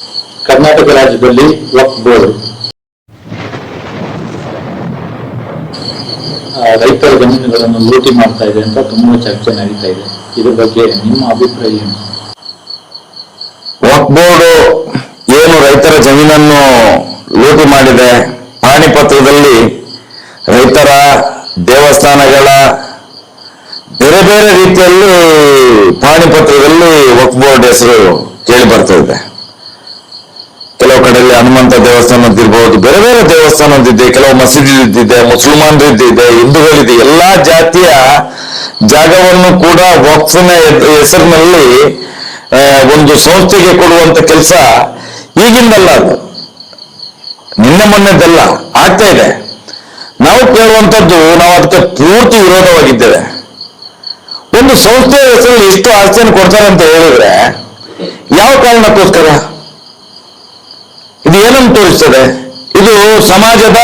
ಕರ್ನಾಟಕ ರಾಜ್ಯದಲ್ಲಿ ವಕ್ಫ್ ಬೋರ್ಡ್ ರೈತರ ಜಮೀನುಗಳನ್ನು ಲೂಟಿ ಮಾಡ್ತಾ ಇದೆ ಅಂತ ತುಂಬಾ ಚರ್ಚೆ ನಡೀತಾ ಇದೆ. ಇದ್ರ ಬಗ್ಗೆ ನಿಮ್ಮ ಅಭಿಪ್ರಾಯ ಏನು? ವಕ್ಫ್ ಬೋರ್ಡ್ ಏನು ರೈತರ ಜಮೀನನ್ನು ಲೂಟಿ ಮಾಡಿದೆ, ಪಾಣಿಪತ್ರದಲ್ಲಿ ರೈತರ ದೇವಸ್ಥಾನಗಳ ಬೇರೆ ಬೇರೆ ರೀತಿಯಲ್ಲಿ ಪಾಣಿಪತ್ರದಲ್ಲಿ ವಕ್ಫ್ ಬೋರ್ಡ್ ಹೆಸರು ಕೇಳಿ ಬರ್ತಾ ಇದೆ. ಕೆಲವು ಕಡೆಯಲ್ಲಿ ಹನುಮಂತ ದೇವಸ್ಥಾನದಿರ್ಬೋದು, ಬೇರೆ ಬೇರೆ ದೇವಸ್ಥಾನದಿದೆ, ಕೆಲವು ಮಸೀದಿದ್ದಿದೆ, ಮುಸಲ್ಮಾನರಿದ್ದಿದೆ, ಹಿಂದೂಗಳಿದೆ. ಎಲ್ಲಾ ಜಾತಿಯ ಜಾಗವನ್ನು ಕೂಡ ವಕ್ಫ್ನ ಹೆಸರಿನಲ್ಲಿ ಒಂದು ಸಂಸ್ಥೆಗೆ ಕೊಡುವಂತ ಕೆಲಸ ಈಗಿಂದಲ್ಲ, ಅದು ನಿನ್ನೆ ಮೊನ್ನೆದಲ್ಲ, ಆಗ್ತಾ ಇದೆ. ನಾವು ಕೇಳುವಂಥದ್ದು, ನಾವು ಅದಕ್ಕೆ ಪೂರ್ತಿ ವಿರೋಧವಾಗಿದ್ದೇವೆ. ಒಂದು ಸಂಸ್ಥೆಯ ಹೆಸರಲ್ಲಿ ಎಷ್ಟು ಆಸ್ತಿಯನ್ನು ಕೊಡ್ತಾರೆ ಅಂತ ಹೇಳಿದ್ರೆ ಯಾವ ಕಾರಣಕ್ಕೋಸ್ಕರ? ಇದು ಏನನ್ನು ತೋರಿಸ್ತದೆ? ಇದು ಸಮಾಜದ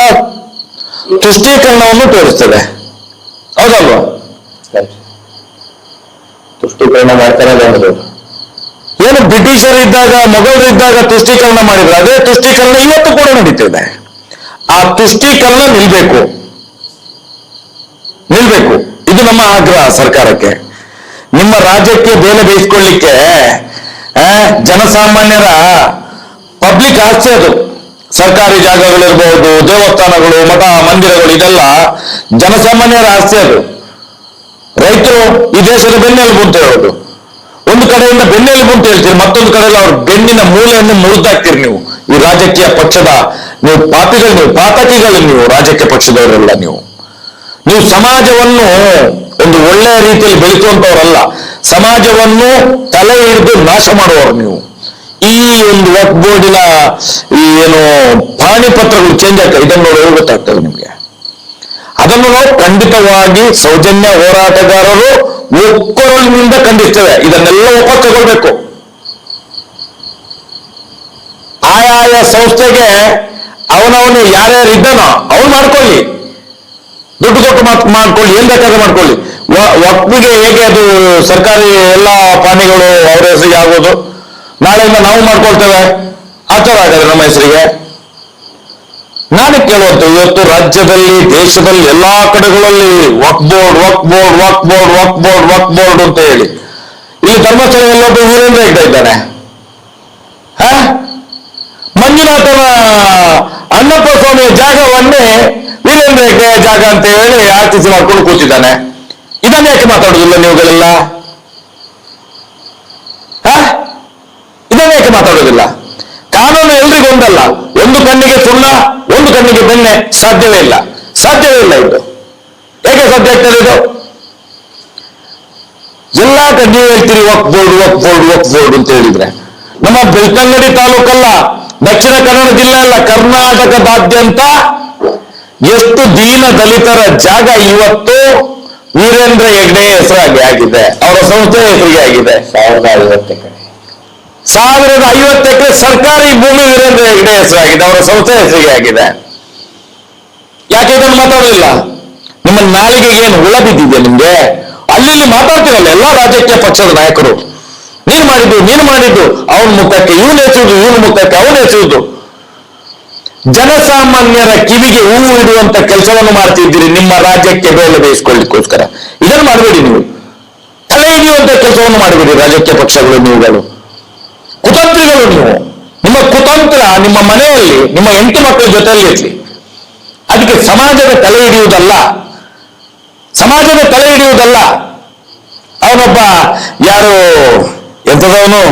ತುಷ್ಟೀಕರಣವನ್ನು ತೋರಿಸ್ತದೆ, ಹೌದಲ್ವಾ? ತುಷ್ಟೀಕರಣ ಮಾಡ್ತಾರೆ. ಏನು ಬ್ರಿಟಿಷರಿದ್ದಾಗ, ಮೊಘಲರಿದ್ದಾಗ ತುಷ್ಟೀಕರಣ ಮಾಡಿದ್ರು, ಅದೇ ತುಷ್ಟೀಕರಣ ಇವತ್ತು ಕೂಡ ನಡೀತಿದೆ. ಆ ತುಷ್ಟೀಕರಣ ನಿಲ್ಬೇಕು. ಇದು ನಮ್ಮ ಆಗ್ರಹ ಸರ್ಕಾರಕ್ಕೆ. ನಿಮ್ಮ ರಾಜ್ಯಕ್ಕೆ ಬೇಲೆ ಬೇಯಿಸ್ಕೊಳ್ಳಿಕ್ಕೆ ಜನಸಾಮಾನ್ಯರ ಪಬ್ಲಿಕ್ ಆಸ್ತಿ ಅದು. ಸರ್ಕಾರಿ ಜಾಗಗಳಿರ್ಬಹುದು, ದೇವಸ್ಥಾನಗಳು, ಮಠ ಮಂದಿರಗಳು, ಇದೆಲ್ಲ ಜನಸಾಮಾನ್ಯರ ಆಸ್ತಿ ಅದು. ರೈತರು ಈ ದೇಶದ ಬೆನ್ನೆಲುಬು ಅಂತ ಹೇಳೋದು. ಒಂದು ಕಡೆಯಿಂದ ಬೆನ್ನೆಲುಬು ಅಂತ ಹೇಳ್ತೀರಿ, ಮತ್ತೊಂದು ಕಡೆಯಲ್ಲಿ ಅವ್ರ ಬೆನ್ನಿನ ಮೂಲೆಯನ್ನು ಮುರಿದಾಕ್ತೀರಿ ನೀವು. ಈ ರಾಜಕೀಯ ಪಕ್ಷದ ನೀವು ಪಾಪಿಗಳು, ನೀವು ಪಾತಕಿಗಳು, ನೀವು ರಾಜಕೀಯ ಪಕ್ಷದವರೆಲ್ಲ. ನೀವು ಸಮಾಜವನ್ನು ಒಂದು ಒಳ್ಳೆಯ ರೀತಿಯಲ್ಲಿ ಬೆಳೆಸುವಂತವರಲ್ಲ, ಸಮಾಜವನ್ನು ತಲೆ ಹಿಡಿದು ನಾಶ ಮಾಡುವವರು ನೀವು. ಈ ಒಂದು ವಕ್ಫ್ ಬೋರ್ಡಿನ ಈ ಏನು ಪಾಣಿಪತ್ರಗಳು ಚೇಂಜ್ ಆಗ್ತದೆ, ಇದನ್ನು ನೋಡಿ ಗೊತ್ತಾಗ್ತದೆ ನಿಮಗೆ. ಅದನ್ನು ನಾವು ಖಂಡಿತವಾಗಿ ಸೌಜನ್ಯ ಹೋರಾಟಗಾರರು ಒಕ್ಕೊರಲಿನಿಂದ ಖಂಡಿಸ್ತೇವೆ. ಇದನ್ನೆಲ್ಲ ವಾಪಸ್ ತಗೊಳ್ಬೇಕು. ಆಯಾಯ ಸಂಸ್ಥೆಗೆ ಅವನವನು ಯಾರ್ಯಾರು ಇದ್ದಾನೋ ಅವನು ಮಾಡ್ಕೊಳ್ಳಿ, ದುಡ್ಡು ಕೊಟ್ಟು ಮಾಡ್ಕೊಳ್ಳಿ, ಏನ್ ಬೇಕಾದ್ರೆ ಮಾಡ್ಕೊಳ್ಳಿ. ವಕ್ಫಿಗೆ ಹೇಗೆ ಅದು ಸರ್ಕಾರಿ ಎಲ್ಲ ಪಾಣಿಗಳು ಅವರ ಹೆಸರಿಗೆ ಆಗೋದು, ನಾಳೆಯಿಂದ ನಾವು ಮಾಡ್ಕೊಳ್ತೇವೆ, ಆಚಾರ ಆಗದೆ ನಮ್ಮ ಹೆಸರಿಗೆ. ನಾನು ಕೇಳುವಂತ ಇವತ್ತು ರಾಜ್ಯದಲ್ಲಿ, ದೇಶದಲ್ಲಿ ಎಲ್ಲಾ ಕಡೆಗಳಲ್ಲಿ ವಕ್ಫ್ ಬೋರ್ಡ್ ಅಂತ ಹೇಳಿ, ಇಲ್ಲಿ ಧರ್ಮಸ್ಥಳ ಎಲ್ಲೊಬ್ಬ ವೀರೇಂದ್ರ ಹೆಗ್ಡೆ ಇದ್ದಾನೆ. ಮಂಜುನಾಥನ ಅಣ್ಣಪ್ಪ ಸ್ವಾಮಿಯ ಜಾಗವನ್ನೇ ವೀರೇಂದ್ರ ಹೆಗ್ಡೆ ಜಾಗ ಅಂತ ಹೇಳಿ ಆರ್ಟಿಸಿ ಮಾಡ್ಕೊಂಡು ಕೂತಿದ್ದಾನೆ. ಇದನ್ನ ಯಾಕೆ ಮಾತಾಡುದಿಲ್ಲ ನೀವುಗಳೆಲ್ಲ? ಇದನ್ನ ಯಾಕೆ ಮಾತಾಡೋದಿಲ್ಲ? ಕಾನೂನು ಎಲ್ರಿಗೂ ಒಂದಲ್ಲ. ಒಂದು ಕಣ್ಣಿಗೆ ಸುಣ್ಣ, ಒಂದು ಕಣ್ಣಿಗೆ ಬೆಣ್ಣೆ ಸಾಧ್ಯವೇ ಇಲ್ಲ. ಇದು ಹೇಗೆ ಸಾಧ್ಯ ಆಗ್ತದೆ? ಇದು ಎಲ್ಲ ನೀವು ಹೇಳ್ತೀರಿ ವಕ್ಫ್ ಬೋರ್ಡ್ ಅಂತ ಹೇಳಿದ್ರೆ, ನಮ್ಮ ಬೆಳ್ತಂಗಡಿ ತಾಲೂಕಲ್ಲ, ದಕ್ಷಿಣ ಕನ್ನಡ ಜಿಲ್ಲೆ ಅಲ್ಲ, ಕರ್ನಾಟಕದಾದ್ಯಂತ ಎಷ್ಟು ದೀನ ದಲಿತರ ಜಾಗ ಇವತ್ತು ವೀರೇಂದ್ರ ಹೆಗ್ಡೆ ಹೆಸರಾಗಿ ಆಗಿದೆ, ಅವರ ಸಂಸ್ಥೆ ಹೆಸರಿಗೆ ಆಗಿದೆ. 1050 ಎಕರೆ ಸರ್ಕಾರಿ ಭೂಮಿ ವೀರೇಂದ್ರ ಹೆಗ್ಡೆ ಹೆಸರಾಗಿದೆ, ಅವರ ಸಂಸ್ಥೆ ಹೆಸರಿಗೆ ಆಗಿದೆ. ಯಾಕೆ ಇದನ್ನು ಮಾತಾಡೋದಿಲ್ಲ? ನಿಮ್ಮ ನಾಲಿಗೆಗೆ ಏನು ಹುಳ ಬಿದ್ದಿದೆ ನಿಮ್ಗೆ? ಅಲ್ಲಿ ಮಾತಾಡ್ತೀರಲ್ಲ ಎಲ್ಲ ರಾಜಕೀಯ ಪಕ್ಷದ ನಾಯಕರು, ನೀನು ಮಾಡಿದ್ದು ಅವನ ಮುಖಕ್ಕೆ ಇವನು ಎಸೆಯುವುದು, ಇವನ ಮುಖಕ್ಕೆ ಅವನು ಎಸೆಯುವುದು. ಜನಸಾಮಾನ್ಯರ ಕಿವಿಗೆ ಹೂವು ಇಡುವಂತ ಕೆಲಸವನ್ನು ಮಾಡ್ತಿದ್ದೀರಿ ನಿಮ್ಮ ರಾಜ್ಯಕ್ಕೆ ಬೇಳೆ ಬೇಯಿಸ್ಕೊಳ್ಳಿಕ್ಕೋಸ್ಕರ. ಇದನ್ನು ಮಾಡಬೇಡಿ. ನೀವು ತಲೆ ಹಿಡಿಯುವಂತ ಕೆಲಸವನ್ನು ಮಾಡಬೇಡಿ. ರಾಜಕೀಯ ಪಕ್ಷಗಳು, ನೀವುಗಳು ಕುತಂತ್ರಿಗಳು. ನಿಮ್ಮ ಕುತಂತ್ರ ನಿಮ್ಮ ಮನೆಯಲ್ಲಿ ನಿಮ್ಮ ಹೆಂಡತಿ ಮಕ್ಕಳ ಜೊತೆಯಲ್ಲಿ ಇರಲಿ. ಅದಕ್ಕೆ ಸಮಾಜದ ತಲೆ ಹಿಡಿಯುವುದಲ್ಲ. ಅವನೊಬ್ಬ ಯಾರು ಎಂತದವನು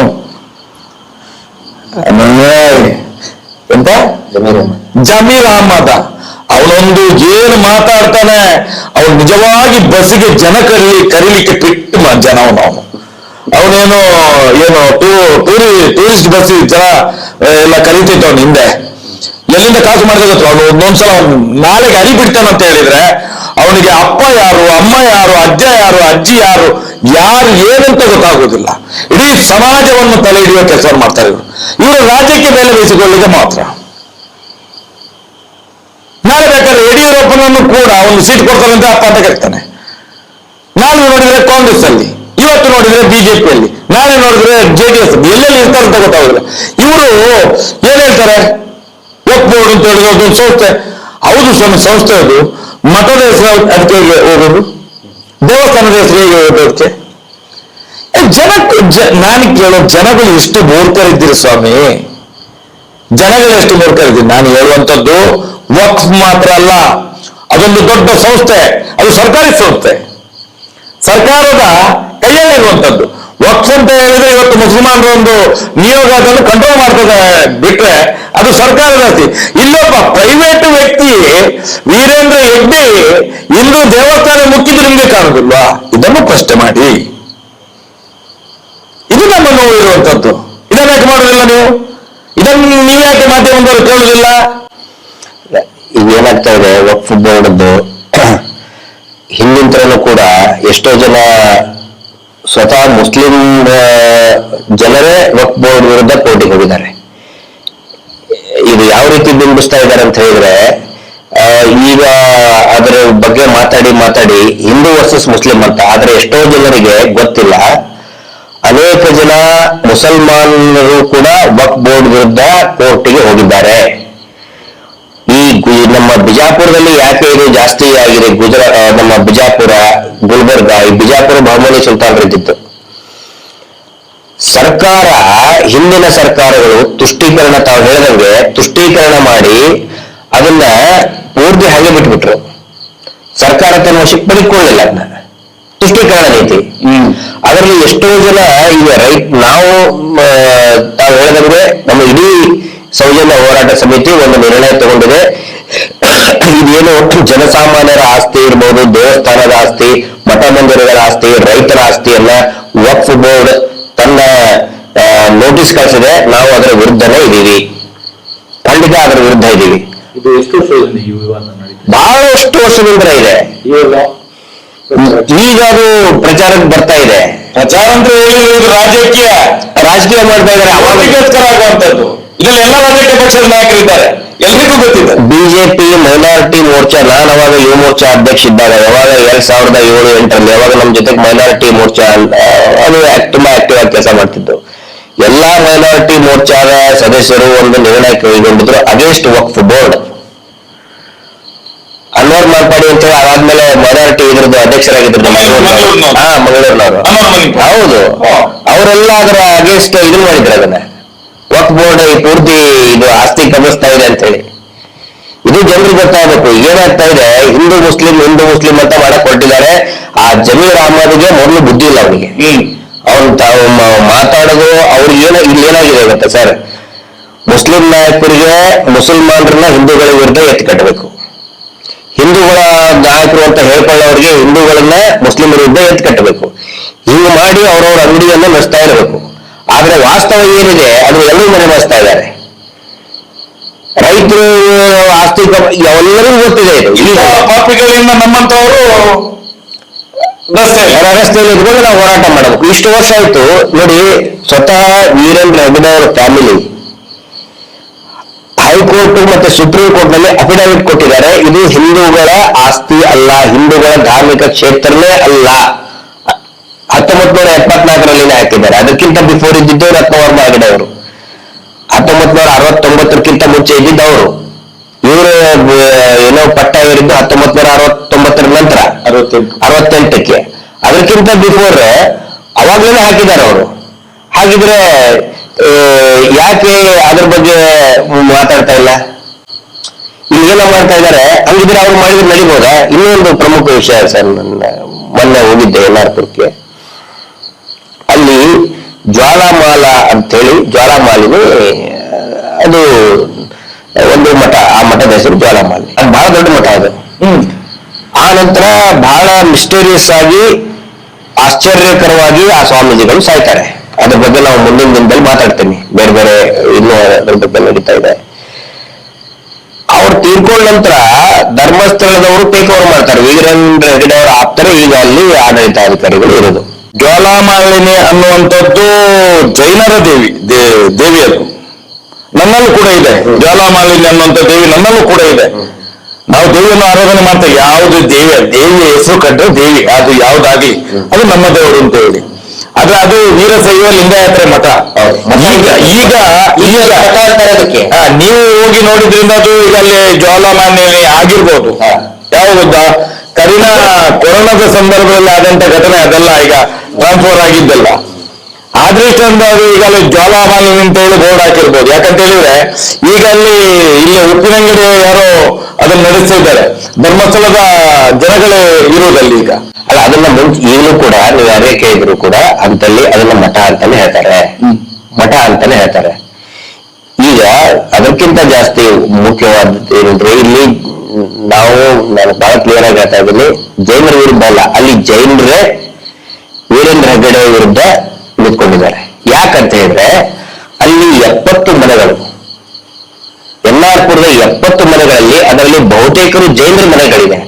ಎಂತ ಜಮೀರ್ ಅಹಮದ, ಅವನೊಂದು ಏನು ಮಾತಾಡ್ತಾನೆ, ಅವನು ನಿಜವಾಗಿ ಬಸ್ಸಿಗೆ ಜನ ಕರೀಲಿಕ್ಕೆ ಬಿಟ್ಟು ಜನ ಅವನೇನು ಟೂರಿಸ್ಟ್ ಬಸ್ ಜನ ಎಲ್ಲ ಕರೀತಿತ್ತು ಅವನು ಹಿಂದೆ. ಎಲ್ಲಿಂದ ಕಾಸು ಮಾಡಿದ ಅವನು ಒಂದೊಂದ್ಸಲ ನಾಳೆಗೆ ಅರಿ ಬಿಡ್ತಾನಂತ ಹೇಳಿದ್ರೆ ಅವನಿಗೆ ಅಪ್ಪ ಯಾರು, ಅಮ್ಮ ಯಾರು, ಅಜ್ಜ ಯಾರು, ಅಜ್ಜಿ ಯಾರು ಏನಂತ ಗೊತ್ತಾಗೋದಿಲ್ಲ. ಇಡೀ ಸಮಾಜವನ್ನು ತಲೆ ಹಿಡಿಯುವ ಕೆಲಸ ಮಾಡ್ತಾರೆ ಇವರು ರಾಜ್ಯಕ್ಕೆ ಬೆಲೆ ಬೇಯಿಸಿಕೊಳ್ಳಿಕ್ಕೆ ಮಾತ್ರ. ನಾಳೆ ಬೇಕಾದ್ರೆ ಯಡಿಯೂರಪ್ಪನನ್ನು ಕೂಡ ಒಂದು ಸೀಟ್ ಕೊಡ್ತಾರೆ ಅಂತ ಅಪ್ಪ ಅಂತ ಕರೀತಾನೆ. ನಾಳೆ ನೋಡಿದ್ರೆ ಕಾಂಗ್ರೆಸ್ ಅಲ್ಲಿ ಇವತ್ತು ನೋಡಿದ್ರೆ ಬಿಜೆಪಿಯಲ್ಲಿ, ನಾಳೆ ನೋಡಿದ್ರೆ JDS, ಎಲ್ಲೆಲ್ಲಿ ಇರ್ತಾರೆ ಅಂತ ಗೊತ್ತಾಗೋದಿಲ್ಲ. ಇವರು ಏನ್ ಹೇಳ್ತಾರೆ, ವಕ್ಫ್ ಬೋರ್ಡ್ ಅಂತ ಹೇಳಿದ್ರೆ ಅದೊಂದು ಸಂಸ್ಥೆ. ಹೌದು ಸ್ವಾಮಿ, ಸಂಸ್ಥೆ ಅದು. ಮಠದ ಹೆಸರು ಅದಕ್ಕೆ ಹೋಗೋದು, ದೇವಸ್ಥಾನದ ಹೆಸರು ಹೇಗೆ ಹೋಗೋದಕ್ಕೆ? ನಾನು ಕೇಳೋ ಜನಗಳು ಎಷ್ಟು ಮೂರ್ಖರಿದ್ದೀರಿ ಸ್ವಾಮಿ, ಜನಗಳು ಎಷ್ಟು ಮೂರ್ಖರಿದ್ದೀರಿ. ನಾನು ಹೇಳುವಂಥದ್ದು ವಕ್ಫ್ ಮಾತ್ರ ಅಲ್ಲ, ಅದೊಂದು ದೊಡ್ಡ ಸಂಸ್ಥೆ, ಅದು ಸರ್ಕಾರಿ ಸಂಸ್ಥೆ, ಸರ್ಕಾರದ ಕೈಯಲ್ಲಿರುವಂಥದ್ದು. ವಕ್ಫ್ ಅಂತ ಹೇಳಿದ್ರೆ ಇವತ್ತು ಮುಸಲ್ಮಾನರ ಒಂದು ನಿಯೋಗ ಅದನ್ನು ಕಂಟ್ರೋಲ್ ಮಾಡ್ತದೆ ಬಿಟ್ರೆ ಅದು ಸರ್ಕಾರದ ಆಸ್ತಿ. ಇಲ್ಲೊಬ್ಬ ಪ್ರೈವೇಟ್ ವ್ಯಕ್ತಿ ವೀರೇಂದ್ರ ಹೆಗ್ಡೆ ಇಂದು ದೇವಸ್ಥಾನ ಮುಚ್ಚಿದ್ರೆ ನಿಮಗೆ ಕಾಣುದಿಲ್ವಾ? ಇದನ್ನು ಪ್ರಶ್ನೆ ಮಾಡಿ. ಇದು ನಮ್ಮ ನೋವು ಇರುವಂತದ್ದು. ಇದನ್ನ ಯಾಕೆ ಮಾಡುದಿಲ್ಲ ನೀವು? ಇದನ್ನು ನೀವು ಯಾಕೆ ಮಾಧ್ಯಮದವರು ಕೇಳುವುದಿಲ್ಲ? ಈಗ ಏನಾಗ್ತಾ ಇದೆ, ವಕ್ಫ್ ಬೋರ್ಡ್ದು ಹಿಂದಿಂತರನು ಕೂಡ ಎಷ್ಟೋ ಜನ ಸ್ವತಃ ಮುಸ್ಲಿಂ ಜನರೇ ವಕ್ಫ್ ಬೋರ್ಡ್ ವಿರುದ್ಧ ಕೋರ್ಟಿಗೆ ಹೋಗಿದ್ದಾರೆ. ಇದು ಯಾವ ರೀತಿ ಬಿಂಬಿಸ್ತಾ ಇದ್ದಾರೆ ಅಂತ ಹೇಳಿದ್ರೆ, ಈಗ ಅದರ ಬಗ್ಗೆ ಮಾತಾಡಿ ಹಿಂದೂ ವರ್ಸಸ್ ಮುಸ್ಲಿಂ ಅಂತ. ಆದ್ರೆ ಎಷ್ಟೋ ಜನರಿಗೆ ಗೊತ್ತಿಲ್ಲ, ಅನೇಕ ಜನ ಮುಸಲ್ಮಾನರು ಕೂಡ ವಕ್ಫ್ ಬೋರ್ಡ್ ವಿರುದ್ಧ ಕೋರ್ಟಿಗೆ ಹೋಗಿದ್ದಾರೆ. ಈ ನಮ್ಮ ಬಿಜಾಪುರದಲ್ಲಿ ಯಾಕೆ ಇದು ಜಾಸ್ತಿ ಆಗಿದೆ? ನಮ್ಮ ಬಿಜಾಪುರ, ಗುಲ್ಬರ್ಗ, ಈ ಬಿಜಾಪುರ ಬಹುಮನಿ ಸುಲ್ತಾನರಿದ್ದಿತ್ತು. ಸರ್ಕಾರ, ಹಿಂದಿನ ಸರ್ಕಾರಗಳು ತುಷ್ಟೀಕರಣ, ತಾವು ಹೇಳಿದಂಗೆ ತುಷ್ಟೀಕರಣ ಮಾಡಿ ಅದನ್ನ ಪೂರ್ತಿ ಹಾಗೆ ಬಿಟ್ಬಿಟ್ರು. ಸರ್ಕಾರ ತನ್ನ ವಶಕ್ಕೆ ಪಡೆದುಕೊಳ್ಳಿಲ್ಲ ಅದನ್ನ. ತುಷ್ಟೀಕರಣ ನೀತಿ. ಅದರಲ್ಲಿ ಎಷ್ಟೋ ಜನ ಈಗ ನಾವು ತಾವು ಹೇಳಿದಂಗೆ ನಮ್ಮ ಇಡೀ ಸೌಜನ್ಯ ಹೋರಾಟ ಸಮಿತಿ ಒಂದು ನಿರ್ಣಯ ತಗೊಂಡಿದೆ. ಇದೇನು ಜನಸಾಮಾನ್ಯರ ಆಸ್ತಿ ಇರ್ಬೋದು, ದೇವಸ್ಥಾನದ ಆಸ್ತಿ, ಮಠ ಮಂದಿರಗಳ ಆಸ್ತಿ, ರೈತರ ಆಸ್ತಿಯನ್ನ ವಕ್ಫ್ ಬೋರ್ಡ್ ತನ್ನ ನೋಟಿಸ್ ಕಳಿಸಿದೆ. ನಾವು ಅದರ ವಿರುದ್ಧನೇ ಇದ್ದೀವಿ, ಖಂಡಿತ ಅದರ ವಿರುದ್ಧ ಇದ್ದೀವಿ. ಇದು ಎಷ್ಟು ವರ್ಷದಿಂದ ಈ ವಿವಾದ ನಡೀತದೆ? ಬಹಳಷ್ಟು ವರ್ಷದಿಂದ ಇದೆ. ಈಗ ಅದು ಪ್ರಚಾರಕ್ಕೆ ಬರ್ತಾ ಇದೆ. ಪ್ರಚಾರ ಅಂತ ಹೇಳಿ ರಾಜಕೀಯ ಮಾಡ್ತಾ ಇದ್ದಾರೆ, ಅವಾಗಗೋಸ್ಕರ ಆಗುವಂತದ್ದು. ಇದರಲ್ಲಿ ಎಲ್ಲ ರಾಜಕೀಯ ಪಕ್ಷದ ನಾಯಕರಿದ್ದಾರೆ, ಎಲ್ರಿಗೂ ಗೊತ್ತಿದೆ. ಬಿಜೆಪಿ ಮೈನಾರಿಟಿ ಮೋರ್ಚಾ, ನಾನು ಅವಾಗ ಯುವ ಮೋರ್ಚಾ ಅಧ್ಯಕ್ಷ ಇದ್ದಾಗ, ಯಾವಾಗ 2007-8ರಲ್ಲಿ ಯಾವಾಗ ನಮ್ಮ ಜೊತೆಗೆ ಮೈನಾರಿಟಿ ಮೋರ್ಚಾ ಅದು ತುಂಬಾ ಆಕ್ಟಿವ್ ಆಗಿ ಕೆಲಸ ಮಾಡ್ತಿದ್ದು. ಎಲ್ಲಾ ಮೈನಾರಿಟಿ ಮೋರ್ಚಾದ ಸದಸ್ಯರು ಒಂದು ನಿರ್ಣಯ ಕೈಗೊಂಡಿದ್ರು ಅಗೇನ್ಸ್ಟ್ ವಕ್ಫ್ ಬೋರ್ಡ್. ಅನ್ವರ್ ಮಾಲ್ಪಾಡಿ ಅಂತ ಹೇಳಿ ಅದಾದ್ಮೇಲೆ ಮೈನಾರಿಟಿ ಇದ್ರದ್ದು ಅಧ್ಯಕ್ಷರಾಗಿದ್ರು ಮಂಗಳೂರಿನವರು. ಹೌದು, ಅವರೆಲ್ಲ ಅದರ ಅಗೇನ್ಸ್ಟ್ ಇದನ್ನ ಮಾಡಿದ್ರು. ಅದನ್ನ ವಕ್ಫ್ ಬೋರ್ಡ್ ಪೂರ್ತಿ ಇದು ಆಸ್ತಿ ಕಮಿಸ್ತಾ ಇದೆ ಅಂತ ಹೇಳಿ. ಇದು ಜನರಿಗೆ ಗೊತ್ತಾಗಬೇಕು. ಏನಾಗ್ತಾ ಇದೆ, ಹಿಂದೂ ಮುಸ್ಲಿಂ ಅಂತ ಮಾಡಕ್ ಹೊರಟಿದ್ದಾರೆ. ಆ ಜಮೀರ್ ಅಹಮದ್ಗೆ ಮೊದಲು ಬುದ್ಧಿ ಇಲ್ಲ ಅವನಿಗೆ. ಅವನು ತಾವು ಮಾತಾಡೋದು ಅವ್ರಿಗೆ ಇಲ್ಲಿ ಏನಾಗಿದೆ ಗೊತ್ತಾ ಸರ್, ಮುಸ್ಲಿಂ ನಾಯಕರಿಗೆ ಮುಸಲ್ಮಾನರನ್ನ ಹಿಂದೂಗಳ ವಿರುದ್ಧ ಎತ್ತಿ ಕಟ್ಟಬೇಕು, ಹಿಂದೂಗಳ ನಾಯಕರು ಅಂತ ಹೇಳ್ಕೊಳ್ಳೋರಿಗೆ ಹಿಂದೂಗಳನ್ನ ಮುಸ್ಲಿಮರ ವಿರುದ್ಧ ಎತ್ತಿ ಕಟ್ಟಬೇಕು. ಹೀಗೆ ಮಾಡಿ ಅವ್ರವ್ರ ಅಂಗಡಿಯನ್ನ ನಡೆಸ್ತಾ ಇರಬೇಕು. ಆದ್ರೆ ವಾಸ್ತವ ಏನಿದೆ ಅದು ಎಲ್ಲರೂ ಮರೆಮಾಚ್ತಾ ಇದ್ದಾರೆ. ರೈತರು ಆಸ್ತಿ ಎಲ್ಲರಿಗೂ ಗೊತ್ತಿದೆ. ಇದು ಈಗ ಪಾಪಿಗಳಿಂದ ನಮ್ಮಂತವರು ರಸ್ತೆಯಲ್ಲಿ ಇದ್ಕೊಂಡು ನಾವು ಹೋರಾಟ ಮಾಡಬೇಕು. ಇಷ್ಟು ವರ್ಷ ಆಯ್ತು ನೋಡಿ. ಸ್ವತಃ ವೀರೇಂದ್ರ ಹೆಗ್ಡೆ ಅವರ ಫ್ಯಾಮಿಲಿ ಹೈಕೋರ್ಟ್ ಮತ್ತೆ ಸುಪ್ರೀಂ ಕೋರ್ಟ್ ನಲ್ಲಿ ಅಫಿಡವಿಟ್ ಕೊಟ್ಟಿದ್ದಾರೆ, ಇದು ಹಿಂದೂಗಳ ಆಸ್ತಿ ಅಲ್ಲ, ಹಿಂದೂಗಳ ಧಾರ್ಮಿಕ ಕ್ಷೇತ್ರನೇ ಅಲ್ಲ. 1974ರಲ್ಲಿ ಹಾಕಿದ್ದಾರೆ. ಅದಕ್ಕಿಂತ ಬಿಫೋರ್ ಇದ್ದಿದ್ದವರು ರತ್ನವರ್ಮ ಹೆಗಡೆ ಅವರು. 1969ಕ್ಕಿಂತ ಮುಂಚೆ ಇದ್ದಿದ್ದವರು. ಇವರು ಏನೋ ಪಟ್ಟ ಏರಿದ್ದು 1969ರ ನಂತರ 68ಕ್ಕೆ. ಅದಕ್ಕಿಂತ ಬಿಫೋರ್ ಅವಾಗ್ಲೇನೆ ಹಾಕಿದ್ದಾರೆ ಅವರು. ಹಾಗಿದ್ರೆ ಯಾಕೆ ಅದ್ರ ಬಗ್ಗೆ ಮಾತಾಡ್ತಾ ಇಲ್ಲ? ಇಲ್ಲಿ ಏನೋ ಮಾಡ್ತಾ ಇದ್ದಾರೆ. ಹಂಗಿದ್ರೆ ಅವ್ರು ಮಾಡಿದ್ರೆ ನಡಿಬೋದಾ? ಇನ್ನೊಂದು ಪ್ರಮುಖ ವಿಷಯ ಸರ್, ಮೊನ್ನೆ ಹೋಗಿದ್ದೆ ಯಲ್ಲಾರ್ಪುರಕ್ಕೆ. ಅಲ್ಲಿ ಜ್ವಾಲಾಮಾಲ ಅಂತೇಳಿ, ಜ್ವಾಲಾಮಾಲಿನಿ ಅದು ಒಂದು ಮಠ, ಆ ಮಠದ ಹೆಸರು ಜ್ವಾಲಾಮಾಲಿ. ಅದು ಬಹಳ ದೊಡ್ಡ ಮಠ ಅದು. ಆ ನಂತರ ಬಹಳ ಮಿಸ್ಟೀರಿಯಸ್ ಆಗಿ, ಆಶ್ಚರ್ಯಕರವಾಗಿ ಆ ಸ್ವಾಮೀಜಿಗಳು ಸಾಯ್ತಾರೆ. ಅದ್ರ ಬಗ್ಗೆ ನಾವು ಮುಂದಿನ ದಿನದಲ್ಲಿ ಮಾತಾಡ್ತೀನಿ. ಬೇರೆ ಬೇರೆ ಇನ್ನೂ ಅದ್ರ ಬಗ್ಗೆ ನಡೀತಾ ಇದೆ. ಅವ್ರು ತೀರ್ಕೊಂಡ ನಂತರ ಧರ್ಮಸ್ಥಳದವರು ಟೇಕ್ ಓವರ್ ಮಾಡ್ತಾರೆ. ವೀರೇಂದ್ರ ಹೆಗ್ಡೆ ಅವರ ಆಪ್ತರೇ ಈಗ ಅಲ್ಲಿ ಆಡಳಿತಾಧಿಕಾರಿಗಳು ಇರೋದು. ಜ್ವಾಲಾಮಾಲಿನಿ ಅನ್ನುವಂಥದ್ದು ಜೈನರ ದೇವಿ ಅದು. ನನ್ನಲ್ಲೂ ಕೂಡ ಇದೆ ಜ್ವಾಲಾಮಾಲಿನಿ ಅನ್ನುವಂಥ ದೇವಿ, ನನ್ನಲ್ಲೂ ಕೂಡ ಇದೆ. ನಾವು ದೇವಿಯನ್ನು ಆರಾಧನೆ ಮಾಡ್ತೇವೆ. ಯಾವುದು ದೇವಿಯ ಹೆಸರು ಕಂಡ್ರೆ ದೇವಿ, ಅದು ಯಾವ್ದಾಗ್ಲಿ ಅದು ನಮ್ಮ ದೇವರು ಅಂತ ಹೇಳಿ. ಆದ್ರೆ ಅದು ವೀರಶೈವ ಲಿಂಗಾಯತರ ಮಠ. ಈಗ ಅದಕ್ಕೆ ನೀವು ಹೋಗಿ ನೋಡಿದ್ರಿಂದ ಅದು ಈಗ ಅಲ್ಲಿ ಜ್ವಾಲಾಮಾನ್ಯ ಆಗಿರ್ಬೋದು. ಯಾವಾಗ ಕೊರೋನಾದ ಸಂದರ್ಭದಲ್ಲಿ ಆದಂತ ಘಟನೆ ಅದೆಲ್ಲ ಈಗ ಟ್ರಾನ್ಸ್ಫರ್ ಆಗಿದ್ದಲ್ಲ. ಆದ್ರಿಂದ ಅದು ಈಗ ಅಲ್ಲಿ ಜ್ವಾಲಾಮಾನ್ಯ ಅಂತ ಹೇಳಿ ಬೋರ್ಡ್ ಹಾಕಿರ್ಬೋದು. ಯಾಕಂತ ಹೇಳಿದ್ರೆ ಈಗ ಇಲ್ಲಿ ಉಪ್ಪಿನಂಗಡಿ ಯಾರೋ ಅದನ್ನ ನಡೆಸ್ತಾ ಇದ್ದಾರೆ. ಧರ್ಮಸ್ಥಳದ ಜನಗಳೇ ಇರುವುದಲ್ಲಿ ಈಗ. ಅಲ್ಲ, ಅದನ್ನ ಈಗಲೂ ಕೂಡ ನೀವು ಯಾರೇ ಕೇಳಿದ್ರು ಕೂಡ ಅಂತಲ್ಲಿ ಅದನ್ನ ಮಠ ಅಂತಾನೆ ಹೇಳ್ತಾರೆ, ಮಠ ಅಂತಾನೆ ಹೇಳ್ತಾರೆ. ಈಗ ಅದಕ್ಕಿಂತ ಜಾಸ್ತಿ ಮುಖ್ಯವಾದದ್ದು ಏನಂದ್ರೆ, ಇಲ್ಲಿ ನಾನು ಬಹಳ ಕ್ಲಿಯರ್ ಆಗಿ ಹೇಳ್ತಾ ಇದ್ದೀನಿ, ಜೈನರ ವಿರುದ್ಧ ಅಲ್ಲ, ಅಲ್ಲಿ ಜೈನರೇ ವೀರೇಂದ್ರ ಹೆಗ್ಗಡೆ ವಿರುದ್ಧ ನಿಂತ್ಕೊಂಡಿದ್ದಾರೆ. ಯಾಕಂತ ಹೇಳಿದ್ರೆ ಅಲ್ಲಿ 70 ಮನೆಗಳು, ಯಲ್ಲಾರ್ಪುರದ 70 ಮನೆಗಳಲ್ಲಿ ಅದರಲ್ಲಿ ಬಹುತೇಕರು ಜೈನರ ಮನೆಗಳಿವೆ.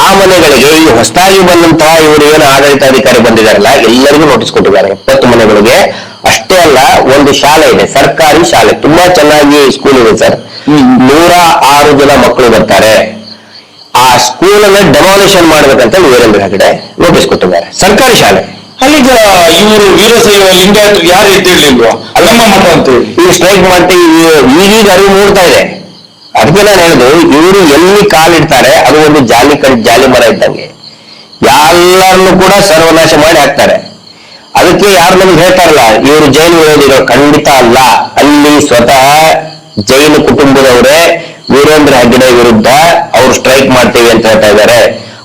ಆ ಮನೆಗಳಿಗೆ ಈ ಹೊಸದಾಗಿ ಬಂದಂತಹ ಇವರು ಏನು ಆಡಳಿತಾಧಿಕಾರಿ ಬಂದಿದಾರಲ್ಲ, ಎಲ್ಲರಿಗೂ ನೋಟಿಸ್ ಕೊಟ್ಟಿದ್ದಾರೆ 70 ಮನೆಗಳಿಗೆ. ಅಷ್ಟೇ ಅಲ್ಲ, ಒಂದು ಶಾಲೆ ಇದೆ, ಸರ್ಕಾರಿ ಶಾಲೆ, ತುಂಬಾ ಚೆನ್ನಾಗಿ ಸ್ಕೂಲ್ ಇದೆ ಸರ್. 106 ಜನ ಮಕ್ಕಳು ಬರ್ತಾರೆ. ಆ ಸ್ಕೂಲ್ ಅನ್ನ ಡೆಮಾಲಿಷನ್ ಮಾಡ್ಬೇಕಂತ ವೀರೇಂದ್ರ ಹೆಗ್ಗಡೆ ನೋಟಿಸ್ ಕೊಟ್ಟಿದ್ದಾರೆ, ಸರ್ಕಾರಿ ಶಾಲೆ. ಅಲ್ಲಿಗ ಇವರು ವೀರಶೈವ ಲಿಂಗಾಯತರು ಯಾರು ಎತ್ತಿರ್ಲಿಲ್ವಾ? ಅಲ್ಲಮ್ಮ ಮಠ ಅಂತ ಹೇಳಿ ಈಗ ಸ್ಟ್ರೈಕ್ ಮಾಡ್ತಿ, ಈಗೀಗ ಅರಿವು ಮೂಡ್ತಾ ಇದೆ. ಅದಕ್ಕೆ ನಾನು ಹೇಳುದು, ಇವರು ಎಲ್ಲಿ ಕಾಲಿಡ್ತಾರೆ ಅದು ಒಂದು ಜಾಲಿ ಮರ ಇದ್ದಂಗೆ, ಎಲ್ಲರನ್ನು ಕೂಡ ಸರ್ವನಾಶ ಮಾಡಿ ಹಾಕ್ತಾರೆ. ಅದಕ್ಕೆ ಯಾರು ನಮ್ಗೆ ಹೇಳ್ತಾರಲ್ಲ ಇವರು ಜೈಲು ವಿರೋಧಿಗಳು, ಖಂಡಿತ ಅಲ್ಲ. ಅಲ್ಲಿ ಸ್ವತಃ ಜೈಲು ಕುಟುಂಬದವರೇ ವೀರೇಂದ್ರ ಹೆಗ್ಗಡೆ ವಿರುದ್ಧ ಅವ್ರು ಸ್ಟ್ರೈಕ್ ಮಾಡ್ತೀವಿ ಅಂತ ಹೇಳ್ತಾ ಇದ್ದಾರೆ.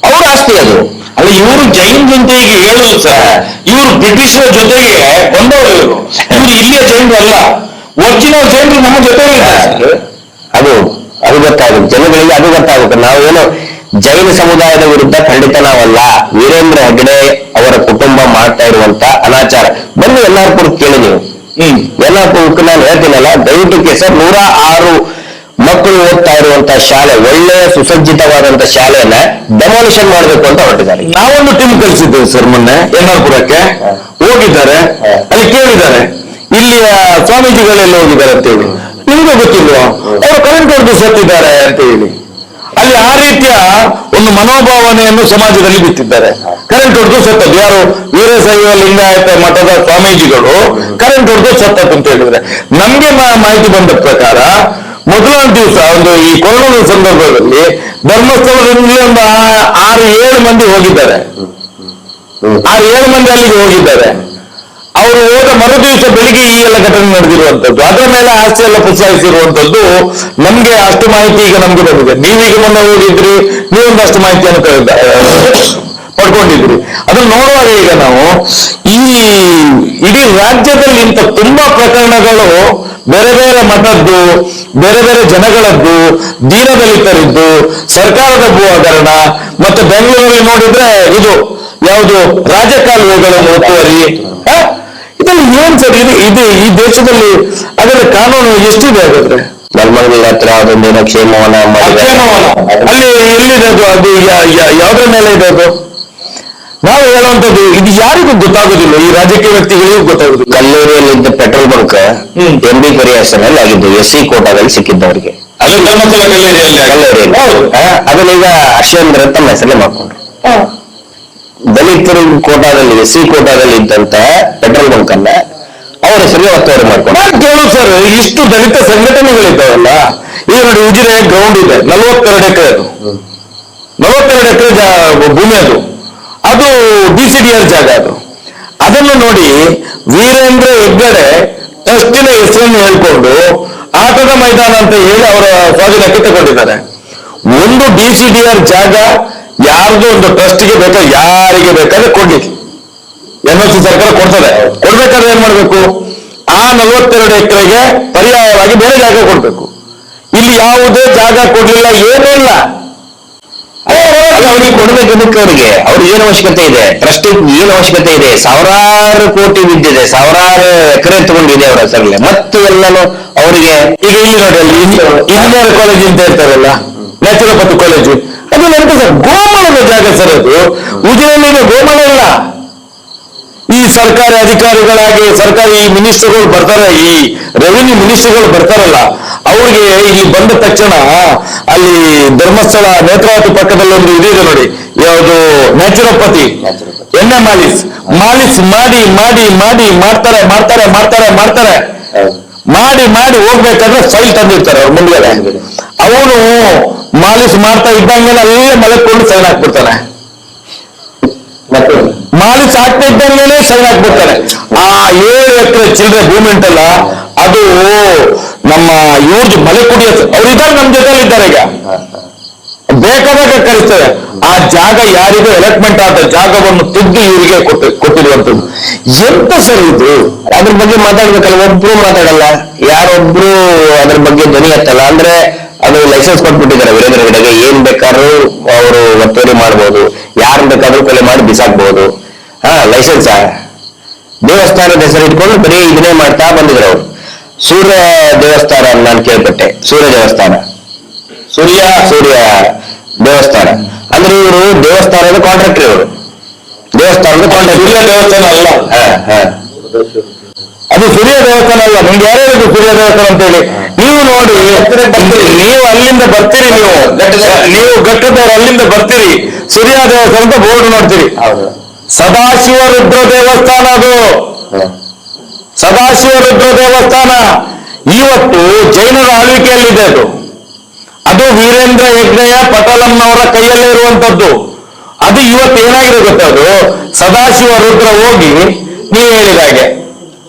ಅವ್ರ ಆಸ್ತಿ ಅದು. ಅಲ್ಲ, ಇವರು ಜೈನ್ ಜೊತೆಗೆ ಹೇಳುದು ಸರ್, ಇವರು ಬ್ರಿಟಿಷರ ಜೊತೆಗೆ ಬಂದವರು. ಇವರು ಇಲ್ಲಿಯ ಜೈನರು ಅಲ್ಲ, ಒರಿಜಿನಲ್ ಜೈನರು ನಮ್ಮ ಜೊತೆಗೆ ಇದ್ದಾರೆ. ಅದು ಗೊತ್ತಾಗುತ್ತೆ ಜನಗಳಿಗೆ, ಅದು ಗೊತ್ತಾಗುತ್ತೆ. ನಾವೇನು ಜೈನ ಸಮುದಾಯದ ವಿರುದ್ಧ ಖಂಡಿತ ನಾವಲ್ಲ. ವೀರೇಂದ್ರ ಹೆಗ್ಗಡೆ ಅವರ ಕುಟುಂಬ ಮಾಡ್ತಾ ಇರುವಂತ ಅನಾಚಾರ ಬಂದು ಯಲ್ಲಾರ್ಪುರ ಕೇಳಿ ನೀವು. ಯಲ್ಲಾರ್ಪುರಕ್ಕೆ ನಾನು ಹೇಳ್ತೀನಲ್ಲ, ದಯವಿಟ್ಟು ಸರ್, 106 ಮಕ್ಕಳು ಓದ್ತಾ ಇರುವಂತಹ ಶಾಲೆ, ಒಳ್ಳೆಯ ಸುಸಜ್ಜಿತವಾದಂತ ಶಾಲೆಯನ್ನ ಡೆಮಾಲಿಷನ್ ಮಾಡಬೇಕು ಅಂತ ಹೊರಟಿದ್ದಾರೆ. ನಾವೊಂದು ಟೀಮ್ ಕಳಿಸಿದ್ದೇವೆ ಸರ್ ಮೊನ್ನೆ ಯಲ್ಲಾರ್ಪುರಕ್ಕೆ, ಹೋಗಿದ್ದಾರೆ. ಅಲ್ಲಿ ಕೇಳಿದ್ದಾರೆ ಇಲ್ಲಿಯ ಸ್ವಾಮೀಜಿಗಳೆಲ್ಲ ಹೋಗಿದ್ದಾರೆ ಅಂತ ಹೇಳಿ. ನಿಮ್ಗೆ ಗೊತ್ತಿಲ್ವಾ ಅವರು ಕರೆಂಟ್ ಹೊಡೆದು ಸತ್ತಿದ್ದಾರೆ ಅಂತ ಹೇಳಿ. ಅಲ್ಲಿ ಆ ರೀತಿಯ ಒಂದು ಮನೋಭಾವನೆಯನ್ನು ಸಮಾಜದಲ್ಲಿ ಬಿತ್ತಿದ್ದಾರೆ. ಕರೆಂಟ್ ಹೊಡೆದು ಸತ್ತದ್ದು ಯಾರು? ವೀರಶೈವ ಲಿಂಗಾಯತ ಮಠದ ಸ್ವಾಮೀಜಿಗಳು ಕರೆಂಟ್ ಹೊಡೆದು ಸತ್ತದ್ದು ಅಂತ ಹೇಳಿದ್ರೆ, ನಮ್ಗೆ ಮಾಹಿತಿ ಬಂದ ಪ್ರಕಾರ ಮೊದಲ ದಿವಸ ಈ ಕೊರೋನಾ ಸಂದರ್ಭದಲ್ಲಿ ಧರ್ಮಸ್ಥಳದಲ್ಲಿ ಒಂದು 6-7 ಮಂದಿ ಹೋಗಿದ್ದಾರೆ. 6-7 ಮಂದಿ ಅಲ್ಲಿಗೆ ಹೋಗಿದ್ದಾರೆ. ಅವರು ಹೋದ ಮರುದಿವಸ ಬೆಳಿಗ್ಗೆ ಈ ಎಲ್ಲ ಘಟನೆ ನಡೆದಿರುವಂತದ್ದು, ಅದರ ಮೇಲೆ ಆಸ್ತಿ ಎಲ್ಲ ಪುಸಾಯಿಸಿರುವಂತದ್ದು ನಮ್ಗೆ ಅಷ್ಟು ಮಾಹಿತಿ ಈಗ ನಮ್ಗೆ ಬಂದಿದೆ. ನೀವೀಗ ಮೊನ್ನೆ ಹೋಗಿದ್ರಿ, ನೀವೊಂದಷ್ಟು ಮಾಹಿತಿಯನ್ನು ಪಡ್ಕೊಂಡಿದ್ರಿ. ಅದನ್ನು ನೋಡುವಾಗ ಈಗ ನಾವು ಈ ಇಡೀ ರಾಜ್ಯದಲ್ಲಿ ಇಂಥ ತುಂಬಾ ಪ್ರಕರಣಗಳು ಬೇರೆ ಬೇರೆ ಮಠದ್ದು, ಬೇರೆ ಬೇರೆ ಜನಗಳದ್ದು, ದೀನದಲಿತರಿದ್ದು, ಸರ್ಕಾರದ ಭೂ ಹಗರಣ, ಮತ್ತೆ ಬೆಂಗಳೂರಲ್ಲಿ ನೋಡಿದ್ರೆ ಇದು ಯಾವುದು ರಾಜಕಾಲುವೆಗಳನ್ನು ಒತ್ತುವರಿ, ಇದೆಲ್ಲ ಏನ್ ಸರ್? ಇದು ಈ ದೇಶದಲ್ಲಿ ಅದರ ಕಾನೂನು ಎಷ್ಟಿದೆ ಹಾಗಾದ್ರೆ? ನಲ್ಮಂಗಲ ಹತ್ರ ಅದೊಂದೇನೋ ಕ್ಷೇಮವನ ಅಲ್ಲಿ ಎಲ್ಲಿದೆ ಅದು? ಯಾವ್ದ್ರ ಮೇಲೆ ಇದೆ ಅದು? ನಾವು ಹೇಳುವಂತದ್ದು ಇದು ಯಾರಿಗೂ ಗೊತ್ತಾಗೋದಿಲ್ಲ, ಈ ರಾಜಕೀಯ ವ್ಯಕ್ತಿಗಳಿಗೂ ಗೊತ್ತಾಗೋದಿಲ್ಲ. ಕಲ್ಲೂರಿಯಲ್ಲಿದ್ದ ಪೆಟ್ರೋಲ್ ಬಂಕ್ MB ಪರಿಹಾಸನಲ್ಲಿ ಆಗಿದ್ದು, SC ಕೋಟಾದಲ್ಲಿ ಸಿಕ್ಕಿದ್ದವರಿಗೆ. ಅಲ್ಲಿ ಧರ್ಮಸ್ಥಳ ಕಲ್ಲೂರಿಯಲ್ಲಿ ಅದನ್ನ ಈಗ ಅಕ್ಷೇಂದ್ರ ತಮ್ಮ ಹೆಸರೇ ಮಾಡ್ಕೊಂಡ್ರು. ದಲಿತರ ಕೋಟಾದಲ್ಲಿ SC ಕೋಟಾದಲ್ಲಿ ಇದ್ದಂತ ಪೆಟ್ರೋಲ್ ಬಂಕ್ ಅನ್ನ ಅವ್ರ ಹೆಸರಿಗೆ ಒತ್ತುವರಿ ಮಾಡ್ಕೊಂಡು ಕೇಳು ಸರ್. ಇಷ್ಟು ದಲಿತ ಸಂಘಟನೆಗಳಿದ್ದಾವಲ್ಲ, ಈಗ ನೋಡಿ ಉಜಿರೆ ಗ್ರೌಂಡ್ ಇದೆ, 42 ಎಕರೆ, ಅದು 42 ಎಕರೆ ಭೂಮಿ, ಅದು DCDR ಜಾಗ. ಅದನ್ನು ನೋಡಿ ವೀರೇಂದ್ರ ಹೆಗ್ಗಡೆ ಟ್ರಸ್ಟಿನ ಹೆಸರನ್ನು ಹೇಳ್ಕೊಂಡು ಆಟದ ಮೈದಾನ ಅಂತ ಹೇಳಿ ಅವರ ಸ್ವಾಧೀನಕ್ಕೆ ತಗೊಂಡಿದ್ದಾರೆ. ಒಂದು DCDR ಜಾಗ ಯಾರ್ದು ಒಂದು ಟ್ರಸ್ಟ್ಗೆ ಬೇಕಾ, ಯಾರಿಗೆ ಬೇಕಾದ್ರೆ ಕೊಡ್ಲಿಕ್ಕೆ NOC ಸರ್ಕಾರ ಕೊಡ್ತದೆ. ಕೊಡ್ಬೇಕಾದ್ರೆ ಏನ್ ಮಾಡ್ಬೇಕು? ಆ 42 ಎಕರೆಗೆ ಪರ್ಯಾಯವಾಗಿ ಬೇರೆ ಜಾಗ ಕೊಡ್ಬೇಕು. ಇಲ್ಲಿ ಯಾವುದೇ ಜಾಗ ಕೊಡ್ಲಿಲ್ಲ, ಏನೂ ಇಲ್ಲ. ಅವ್ರಿಗೆ ಕೊಡ್ಬೇಕು. ಅವರಿಗೆ ಏನು ಅವಶ್ಯಕತೆ ಇದೆ? ಟ್ರಸ್ಟ್ ಏನು ಅವಶ್ಯಕತೆ ಇದೆ? ಸಾವಿರಾರು ಕೋಟಿ ಬಿದ್ದಿದೆ, ಸಾವಿರಾರು ಎಕರೆ ತಗೊಂಡಿದೆ ಅವರ ಹೆಸರಲ್ಲಿ. ಮತ್ತು ಎಲ್ಲಾನು ಅವರಿಗೆ ಈಗ ಇಲ್ಲಿ ನೋಡಿ, ಅಲ್ಲಿ ಇಂಜಿನಿಯರ್ ಕಾಲೇಜ್ ಅಂತ ಇರ್ತಾರಲ್ಲ, ನ್ಯಾಚುರೋಪತಿ ಕಾಲೇಜು, ಅದು ನೆನಪು ಸರ್, ಗೋಮಾಳದ ಜಾಗ ಸರ್ ಅದು. ಉಜಿರೆಯಲ್ಲಿ ಗೋಮಾಳ ಇಲ್ಲ. ಈ ಸರ್ಕಾರಿ ಅಧಿಕಾರಿಗಳಾಗಿ ಸರ್ಕಾರಿ ಮಿನಿಸ್ಟರ್ಗಳು ಬರ್ತಾರೆ, ಈ ರೆವಿನ್ಯೂ ಮಿನಿಸ್ಟರ್ಗಳು ಬರ್ತಾರಲ್ಲ, ಅವ್ರಿಗೆ ಇಲ್ಲಿ ಬಂದ ತಕ್ಷಣ ಅಲ್ಲಿ ಧರ್ಮಸ್ಥಳ ನೇತ್ರಾವತಿ ಪಕ್ಕದಲ್ಲಿ ಒಂದು ಇದಿದೆ ನೋಡಿ, ಯಾವುದು ನ್ಯಾಚುರೋಪತಿ, ಎಣ್ಣೆ ಮಾಲಿಸ್ ಮಾಡಿ ಮಾಡಿ ಮಾಡಿ ಮಾಡ್ತಾರೆ ಮಾಡ್ತಾರೆ ಮಾಡ್ತಾರೆ ಮಾಡ್ತಾರೆ ಮಾಡಿ ಮಾಡಿ ಹೋಗ್ಬೇಕಾದ್ರೆ ಫೈಲ್ ತಂದಿರ್ತಾರೆ ಅವ್ರ ಮುಂದ್ಗಡೆ. ಅವನು ಮಾಲಿಸ್ ಮಾಡ್ತಾ ಇದ್ದಂಗೆಲ್ಲ ಅಲ್ಲೇ ಮಲಕೊಂಡು ಸೈನ್ ಹಾಕ್ಬಿಡ್ತಾನೆ, ಮಾಲಿಸ್ ಆಗ್ತಾ ಇದ್ದಂಗೆನೆ ಸೈನ್ ಹಾಕ್ಬಿಡ್ತಾನೆ. ಆ 7 ಎಕರೆ ಚಿಲ್ಲರೆ ಭೂಮಿ ಉಂಟಲ್ಲ, ಅದು ನಮ್ಮ ಇವ್ರದ್ದು ಮಲೆ ಕುಡಿಯ ಅವ್ರು ಇದ್ದಾರೆ, ನಮ್ಮ ಜೊತೆಲಿ ಇದ್ದಾರೆ ಈಗ, ಬೇಕಾದಾಗ ಕಳಿಸ್ತೇವೆ. ಆ ಜಾಗ ಯಾರಿಗೂ ಅಲಾಟ್ಮೆಂಟ್ ಆದ ಜಾಗವನ್ನು ತೆಗೆದು ಇವರಿಗೆ ಕೊಟ್ಟಿರುವಂತದ್ದು. ಎಂತ ಸರ್ ಇದು? ಅದ್ರ ಬಗ್ಗೆ ಮಾತಾಡ್ಬೇಕಲ್ಲ, ಒಬ್ರು ಮಾತಾಡಲ್ಲ, ಯಾರೊಬ್ರು ಅದ್ರ ಬಗ್ಗೆ ಧ್ವನಿ ಎತ್ತಲ್ಲ. ಅಂದ್ರೆ ಅದು ಲೈಸೆನ್ಸ್ ಕೊಟ್ಬಿಟ್ಟಿದ್ದಾರೆ ವೀರೇಂದ್ರ ಹೆಗಡೆಗೆ, ಏನ್ ಬೇಕಾದ್ರೂ ಅವರು ಒತ್ತುವರಿ ಮಾಡ್ಬೋದು, ಯಾರು ಬೇಕಾದ್ರೂ ಕೊಲೆ ಮಾಡಿ ಬಿಸಾಕ್ಬಹುದು. ಲೈಸೆನ್ಸ್ ದೇವಸ್ಥಾನದ ಹೆಸರು ಇಟ್ಕೊಂಡು ಬರೀ ಇದನ್ನೇ ಮಾಡ್ತಾ ಬಂದಿದ್ರು ಅವರು. ಸೂರ್ಯ ದೇವಸ್ಥಾನ ನಾನು ಕೇಳ್ಪಟ್ಟೆ, ಸೂರ್ಯ ದೇವಸ್ಥಾನ, ಸೂರ್ಯ ದೇವಸ್ಥಾನ ಅಂದ್ರೆ ಇವರು ದೇವಸ್ಥಾನದ ಕಾಂಟ್ರಾಕ್ಟರ್, ಇವರು ದೇವಸ್ಥಾನದ ಕಾಂಟ್ರಾಕ್ಟರ್. ಸೂರ್ಯ ದೇವಸ್ಥಾನ ಅಲ್ಲ, ಅದು ಸೂರ್ಯ ದೇವಸ್ಥಾನ ಅಲ್ಲ. ನಿಮ್ಗೆ ಯಾರು ಹೇಳಿದ್ರು ಸೂರ್ಯ ದೇವಸ್ಥಾನ ಅಂತ ಹೇಳಿ? ನೀವು ನೋಡಿ, ನೀವು ಅಲ್ಲಿಂದ ಬರ್ತೀರಿ, ನೀವು ಘಟ್ಟದವರು ಅಲ್ಲಿಂದ ಬರ್ತೀರಿ, ಸೂರ್ಯ ದೇವಸ್ಥಾನ ಅಂತ ಬೋರ್ಡ್ ನೋಡ್ತೀರಿ. ಸದಾಶಿವ ರುದ್ರ ದೇವಸ್ಥಾನ, ಅದು ಸದಾಶಿವ ರುದ್ರ ದೇವಸ್ಥಾನ. ಇವತ್ತು ಜೈನರ ಆಳ್ವಿಕೆಯಲ್ಲಿದೆ ಅದು. ಅದು ವೀರೇಂದ್ರ ಹೆಗ್ಡೆಯ ಪಟಲಂನವರ ಕೈಯಲ್ಲೇ ಇರುವಂತದ್ದು. ಅದು ಇವತ್ತು ಏನಾಗಿದೆ ಗೊತ್ತ, ಅದು ಸದಾಶಿವ ರುದ್ರ ಹೋಗಿ ನೀವು ಹೇಳಿದ ಹಾಗೆ,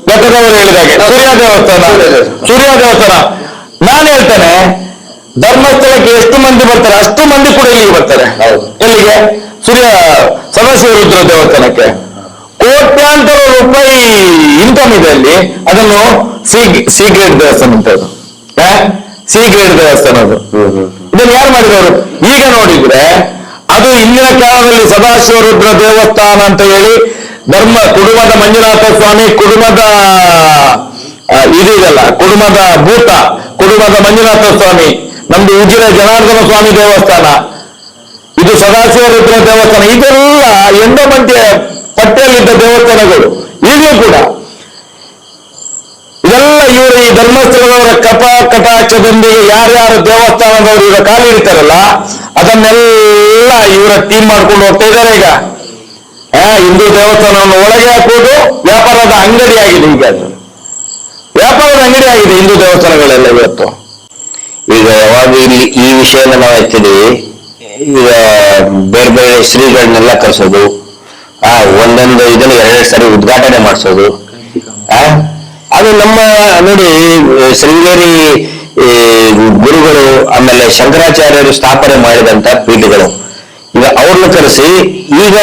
ಘಟ್ಟದವರು ಹೇಳಿದ ಹಾಗೆ ಸೂರ್ಯ ದೇವಸ್ಥಾನ. ನಾನು ಹೇಳ್ತೇನೆ, ಧರ್ಮಸ್ಥಳಕ್ಕೆ ಎಷ್ಟು ಮಂದಿ ಬರ್ತಾರೆ ಅಷ್ಟು ಮಂದಿ ಕೂಡ ಇಲ್ಲಿಗೆ ಬರ್ತಾರೆ. ಎಲ್ಲಿಗೆ? ಸದಾಶಿವ ರುದ್ರ ದೇವಸ್ಥಾನಕ್ಕೆ ಕೋಟ್ಯಾಂತರ ರೂಪಾಯಿ ಇನ್ಕಮ್ ಇದೆ ಅಲ್ಲಿ. ಅದನ್ನು ಸಿ ಗ್ರೇಡ್ ದೇವಸ್ಥಾನ ಅಂತ, ಸಿ ಗ್ರೇಡ್ ದೇವಸ್ಥಾನ ಅದು. ಇದನ್ನು ಯಾರು ಮಾಡಿದವರು? ಈಗ ನೋಡಿದ್ರೆ ಅದು ಇಂದಿನ ಕಾಲದಲ್ಲಿ ಸದಾಶಿವ ರುದ್ರ ದೇವಸ್ಥಾನ ಅಂತ ಹೇಳಿ ಕುಡುಮದ ಮಂಜುನಾಥ ಸ್ವಾಮಿ, ಕುಡುಮದ ಇದೆಯಲ್ಲ, ಕುಡುಮದ ಭೂತ, ಕುಡುಮದ ಮಂಜುನಾಥ ಸ್ವಾಮಿ, ನಮ್ದು ಉಜಿರೆ ಜನಾರ್ದನ ಸ್ವಾಮಿ ದೇವಸ್ಥಾನ, ಇದು ಸದಾಶಿವ ರುದ್ರ ದೇವಸ್ಥಾನ. ಇದೆಲ್ಲ ಎಂಡೋಮೆಂಟ್ ಪಟ್ಟಿಯಲ್ಲಿದ್ದ ದೇವಸ್ಥಾನಗಳು ಈಗಲೂ ಕೂಡ. ಇದೆಲ್ಲ ಇವರು ಈ ಧರ್ಮಸ್ಥಳದವರ ಕಟಾಕ್ಷದೊಂದಿಗೆ ಯಾರ್ಯಾರು ದೇವಸ್ಥಾನದವರು ಈಗ ಕಾಲಿಡ್ತಾರಲ್ಲ, ಅದನ್ನೆಲ್ಲ ಇವರ ಟೀಮ್ ಮಾಡ್ಕೊಂಡು ಹೋಗ್ತಾ ಇದ್ದಾರೆ. ಈಗ ಹಿಂದೂ ದೇವಸ್ಥಾನವನ್ನು ಒಳಗೆ ಹಾಕುವುದು ವ್ಯಾಪಾರದ ಅಂಗಡಿ ಆಗಿದೆ. ಈಗ ಅದು ವ್ಯಾಪಾರದ ಅಂಗಡಿ ಆಗಿದೆ ಹಿಂದೂ ದೇವಸ್ಥಾನಗಳೆಲ್ಲ ಇವತ್ತು. ಈಗ ಯಾವಾಗ ಇಲ್ಲಿ ಈ ವಿಷಯನ ನಾವು ಎತ್ತಿದೀವಿ, ಈಗ ಬೇರೆ ಬೇರೆ ಶ್ರೀಗಳನ್ನೆಲ್ಲ ಕರೆಸೋದು, ಒಂದೊಂದು ಇದನ್ನು 2 ಸರಿ ಉದ್ಘಾಟನೆ ಮಾಡಿಸೋದು, ಅದು ನಮ್ಮ ನೋಡಿ ಶೃಂಗೇರಿ ಗುರುಗಳು, ಆಮೇಲೆ ಶಂಕರಾಚಾರ್ಯರು ಸ್ಥಾಪನೆ ಮಾಡಿದಂತ ಪೀಠಗಳು, ಈಗ ಅವ್ರನ್ನ ಕರೆಸಿ ಈಗ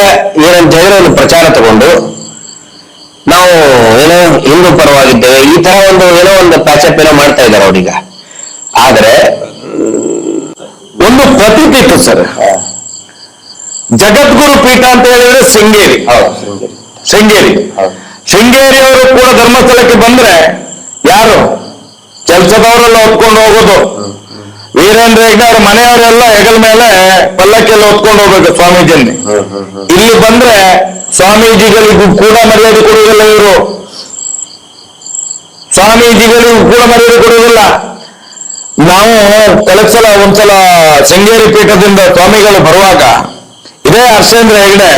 ಏನಂತ ಹೇಳಿದ್ರೆ ಒಂದು ಪ್ರಚಾರ ತಗೊಂಡು ನಾವು ಏನೋ ಹಿಂದೂ ಪರವಾಗಿದ್ದೇವೆ, ಈ ತರ ಏನೋ ಒಂದು ಪ್ಯಾಚಪ್ ಏನೋ ಮಾಡ್ತಾ ಇದ್ದಾರೆ ಅವ್ರೀಗ. ಆದ್ರೆ ಒಂದು ಪ್ರತಿಪೀಠ ಸರ್, ಜಗದ್ಗುರು ಪೀಠ ಅಂತ ಹೇಳಿದ್ರೆ ಶೃಂಗೇರಿಯವರು ಕೂಡ ಧರ್ಮಸ್ಥಳಕ್ಕೆ ಬಂದ್ರೆ ಯಾರು ಕೆಲಸದವರೆಲ್ಲ ಹೊತ್ಕೊಂಡು ಹೋಗೋದು. ವೀರೇಂದ್ರ ಹೆಗ್ಡೆ ಅವ್ರ ಮನೆಯವರೆಲ್ಲ ಹೆಗಲ ಮೇಲೆ ಪಲ್ಲಕ್ಕೆಲ್ಲ ಹೊತ್ಕೊಂಡು ಹೋಗ್ಬೇಕು ಸ್ವಾಮೀಜಿಯಲ್ಲಿ. ಇಲ್ಲಿ ಬಂದ್ರೆ ಸ್ವಾಮೀಜಿಗಳಿಗೂ ಕೂಡ ಮರ್ಯಾದೆ ಕೊಡುವುದಿಲ್ಲ ಇವರು, ಸ್ವಾಮೀಜಿಗಳಿಗೂ ಕೂಡ ಮರ್ಯಾದೆ ಕೊಡುವುದಿಲ್ಲ. ನಾವು ಒಂದ್ಸಲ ಶೃಂಗೇರಿ ಪೀಠದಿಂದ ಸ್ವಾಮಿಗಳು ಬರುವಾಗ, ಇದೇ ಹರ್ಷೇಂದ್ರ ಹೆಗ್ಡೆ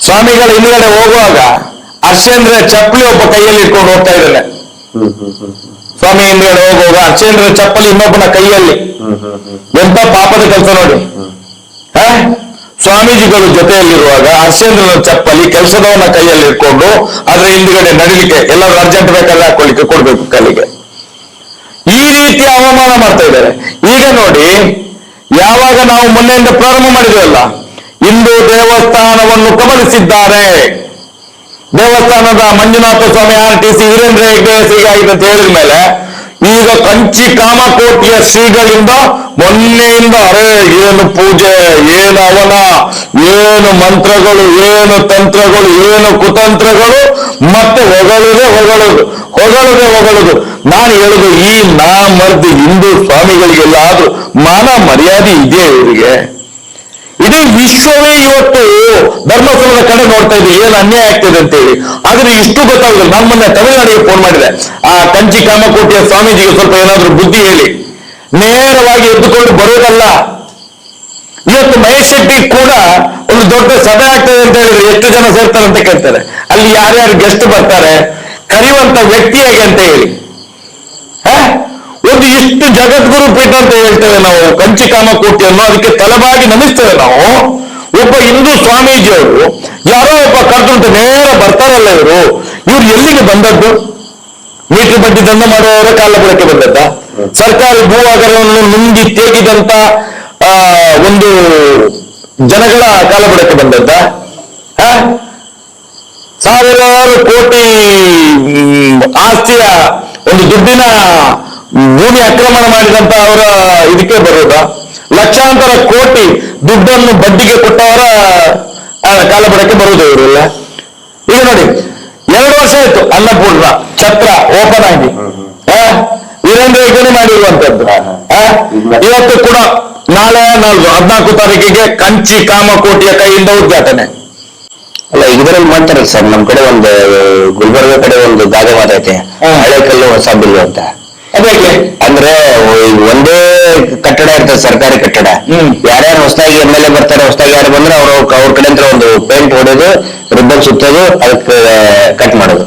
ಸ್ವಾಮಿಗಳ ಹಿಂದ್ಗಡೆ ಹೋಗುವಾಗ ಹರ್ಷೇಂದ್ರ ಚಪ್ಪಲಿ ಒಬ್ಬ ಕೈಯಲ್ಲಿ ಇಟ್ಕೊಂಡು ಹೋಗ್ತಾ ಇದ್ದಾನೆ. ಸ್ವಾಮಿ ಹಿಂದ್ಗಡೆ ಹೋಗುವಾಗ ಹರ್ಷೇಂದ್ರ ಚಪ್ಪಲಿ ಇನ್ನೊಬ್ಬನ ಕೈಯಲ್ಲಿ. ಎಂತ ಪಾಪದ ಕೆಲಸ ನೋಡಿ. ಸ್ವಾಮೀಜಿಗಳು ಜೊತೆಯಲ್ಲಿರುವಾಗ ಹರ್ಷೇಂದ್ರನ ಚಪ್ಪಲಿ ಕೆಲಸದವನ ಕೈಯಲ್ಲಿ ಇಟ್ಕೊಂಡು ಅದ್ರ ಹಿಂದ್ಗಡೆ ನಡಿಲಿಕ್ಕೆ ಎಲ್ಲರೂ ಅರ್ಜೆಂಟ್ ಬೇಕಾದ್ರೆ ಹಾಕೊಳ್ಳಿಕ್ಕೆ ಕೊಡ್ಬೇಕು ಕಲ್ಲಿಗೆ. ಈ ರೀತಿ ಅವಮಾನ ಮಾಡ್ತಾ ಇದ್ದಾರೆ. ಈಗ ನೋಡಿ, ಯಾವಾಗ ನಾವು ಮೊನ್ನೆಯಿಂದ ಪ್ರಾರಂಭ ಮಾಡಿದ್ವಲ್ಲ, ಹಿಂದೂ ದೇವಸ್ಥಾನವನ್ನು ಕಬಳಿಸಿದ್ದಾರೆ, ದೇವಸ್ಥಾನದ ಮಂಜುನಾಥ ಸ್ವಾಮಿ RTC ವೀರೇಂದ್ರ ಹೆಗ್ಡೆ ಶ್ರೀಗಾಗಿದೆ ಅಂತ ಹೇಳಿದ ಮೇಲೆ ಈಗ ಕಂಚಿ ಕಾಮಕೋಟಿಯ ಶ್ರೀಗಳಿಂದ ಮೊನ್ನೆಯಿಂದ ಏನು ಪೂಜೆ, ಏನು ಅವನ, ಏನು ಮಂತ್ರಗಳು, ಏನು ತಂತ್ರಗಳು, ಏನು ಕುತಂತ್ರಗಳು, ಮತ್ತೆ ಹೊಗಳುದು. ನಾನು ಹೇಳುದು, ಈ ನಾಮರ್ದಿ ಹಿಂದೂ ಸ್ವಾಮಿಗಳಿಗೆಲ್ಲ ಆದ್ರೂ ಮಾನ ಮರ್ಯಾದೆ ಇದೆ ಇವರಿಗೆ? ಇಡೀ ವಿಶ್ವವೇ ಇವತ್ತು ಧರ್ಮಸ್ಥಳದ ಕಡೆ ನೋಡ್ತಾ ಇದೆ, ಏನು ಅನ್ಯಾಯ ಆಗ್ತಿದೆ ಅಂತೇಳಿ. ಆದ್ರೆ ಇಷ್ಟು ಗೊತ್ತಾಗುದಿಲ್ಲ. ನಾನು ಮೊನ್ನೆ ತಮಿಳುನಾಡಿಗೆ ಫೋನ್ ಮಾಡಿದೆ, ಆ ಕಂಚಿ ಕಾಮಕೋಟಿಯ ಸ್ವಾಮೀಜಿಗೆ ಸ್ವಲ್ಪ ಏನಾದ್ರೂ ಬುದ್ಧಿ ಹೇಳಿ. ನೇರವಾಗಿ ಎದ್ದುಕೊಂಡು ಬರೋದಲ್ಲ. ಇವತ್ತು ಮಹೇಶ್ ಶೆಟ್ಟಿ ಕೂಡ ಒಂದು ದೊಡ್ಡ ಸಭೆ ಆಗ್ತದೆ ಅಂತ ಹೇಳಿದ್ರೆ ಎಷ್ಟು ಜನ ಸೇರ್ತಾರೆ ಅಂತ ಕೇಳ್ತಾರೆ. ಅಲ್ಲಿ ಯಾರ್ಯಾರು ಗೆಸ್ಟ್ ಬರ್ತಾರೆ, ಕರೆಯುವಂತ ವ್ಯಕ್ತಿ ಹೇಗೆ ಅಂತ ಹೇಳಿ. ಒಂದು ಇಷ್ಟು ಜಗದ್ಗುರು ಪೀಠ ಅಂತ ಹೇಳ್ತೇವೆ ನಾವು, ಕಂಚಿ ಕಾಮಕೋಟಿಯನ್ನು, ಅದಕ್ಕೆ ತಲೆಬಾಗಿ ನಮಿಸ್ತೇವೆ ನಾವು. ಒಬ್ಬ ಹಿಂದೂ ಸ್ವಾಮೀಜಿಯವರು ಯಾರೋ ಒಬ್ಬ ಕರೆದು ನೇರ ಬರ್ತಾರಲ್ಲ ಇವರು ಎಲ್ಲಿಗೆ ಬಂದದ್ದು? ಮೀಟರ್ ಬಡ್ಡಿ ದಂಧ ಮಾಡುವವರ ಕಾಲ ಬುಡಕ್ಕೆ ಬಂದದ್ದ? ಸರ್ಕಾರಿ ಭೂ ಹಗರಣವನ್ನು ನುಂಗಿ ತೇಗಿದಂತ ಒಂದು ಜನಗಳ ಕಾಲ ಬುಡಕ್ಕೆ ಬಂದದ್ದ? ಸಾವಿರಾರು ಕೋಟಿ ಆಸ್ತಿಯ ಒಂದು ದುಡ್ಡಿನ ಭೂಮಿ ಆಕ್ರಮಣ ಮಾಡಿದಂತ ಅವರ ಇದಕ್ಕೆ ಬರೋದ? ಲಕ್ಷಾಂತರ ಕೋಟಿ ದುಡ್ಡನ್ನು ಬಡ್ಡಿಗೆ ಕೊಟ್ಟವರ ಕಾಲ ಬುಡಕ್ಕೆ ಬರುವುದು ಇವರೆಲ್ಲ. ಈಗ ನೋಡಿ, 2 ವರ್ಷ ಆಯ್ತು ಅನ್ನಪೂರ್ಣ ಛತ್ರ ಓಪನ್ ಆಗಿ, ವೀರೇಂದ್ರ ಹೆಗ್ಗಡೆ ಮಾಡಿರುವಂತದ್ದು. ಇವತ್ತು ಕೂಡ ನಾಳೆ 14 ತಾರೀಕಿಗೆ ಕಂಚಿ ಕಾಮಕೋಟಿಯ ಕೈಯಿಂದ ಉದ್ಘಾಟನೆ. ಅಲ್ಲ, ಇದರಲ್ಲಿ ಮಾಡ್ತಾರಲ್ಲ ಸರ್, ನಮ್ ಕಡೆ ಒಂದು ಗುಲ್ಬರ್ಗ ಕಡೆ ಒಂದು ಗಾದೆ ಮಾತೈತೆ, ಹಳೆ ಕಲ್ಲು ಹೊಸ ಬಿಲ್ಲು ಅಂತ. ಅದೇಗೆ ಅಂದ್ರೆ ಒಂದೇ ಕಟ್ಟಡ ಇರ್ತದೆ, ಸರ್ಕಾರಿ ಕಟ್ಟಡ. ಯಾರ್ಯಾರು ಹೊಸದಾಗಿ MLA ಬರ್ತಾರೆ, ಹೊಸದಾಗಿ ಯಾರು ಬಂದ್ರೆ ಅವ್ರ ಕಡೆ ಅಂತ ಒಂದು ಪೇಂಟ್ ಹೊಡೆದು ರಿಬ್ಬನ್ ಸುತ್ತೋದು, ಅದಕ್ಕೆ ಕಟ್ ಮಾಡೋದು.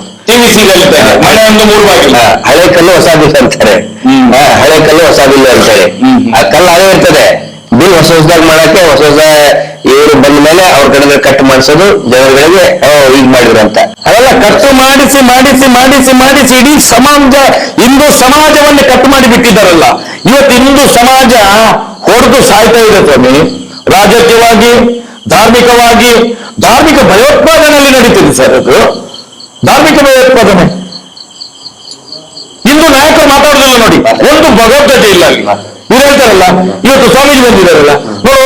ಮಳೆ ಒಂದು 3 ಬಾಗಿಲು. ಹಳೆ ಕಲ್ಲು ಹೊಸ ಬಿಲ್ಲು ಅಂತಾರೆ. ಹಳೆ ಕಲ್ಲು ಹೊಸ ಬಿಲ್ಲು ಅಂತಾರೆ. ಆ ಕಲ್ಲು ಅದೇ ಇರ್ತದೆ. ಬಿಲ್ ಹೊಸದಾಗಿ ಮಾಡಕ್ಕೆ ಹೊಸ ಇವರು ಬಂದ ಮೇಲೆ ಅವ್ರ ಕಡೆ ಕಟ್ ಮಾಡಿಸೋದು, ಜನಗಳಿಗೆ ಈಗ ಮಾಡಿದ್ರು ಅಂತ. ಅದೆಲ್ಲ ಕಟ್ಟು ಮಾಡಿಸಿ ಮಾಡಿಸಿ ಮಾಡಿಸಿ ಮಾಡಿಸಿ ಇಡೀ ಸಮಾಜ, ಹಿಂದೂ ಸಮಾಜವನ್ನೇ ಕಟ್ಟು ಮಾಡಿ ಬಿಟ್ಟಿದ್ದಾರಲ್ಲ. ಇವತ್ತು ಹಿಂದೂ ಸಮಾಜ ಹೊಡೆದು ಸಾಯ್ತಾ ಇದೆ ಸ್ವಾಮಿ. ರಾಜಕೀಯವಾಗಿ, ಧಾರ್ಮಿಕವಾಗಿ, ಧಾರ್ಮಿಕ ಭಯೋತ್ಪಾದನೆಯಲ್ಲಿ ನಡೀತಿದೆ ಸರ್. ಅದು ಧಾರ್ಮಿಕ ಭಯೋತ್ಪಾದನೆ. ಹಿಂದೂ ನಾಯಕರು ಮಾತಾಡೋದಿಲ್ಲ ನೋಡಿ, ಒಂದು ಭಗವದ್ಗೀತೆ ಇಲ್ಲ ಅಲ್ಲಿ. ಇವ್ರು ಹೇಳ್ತಾರಲ್ಲ, ಇವತ್ತು ಸ್ವಾಮೀಜಿ ಬಂದಿದ್ದಾರಲ್ಲ,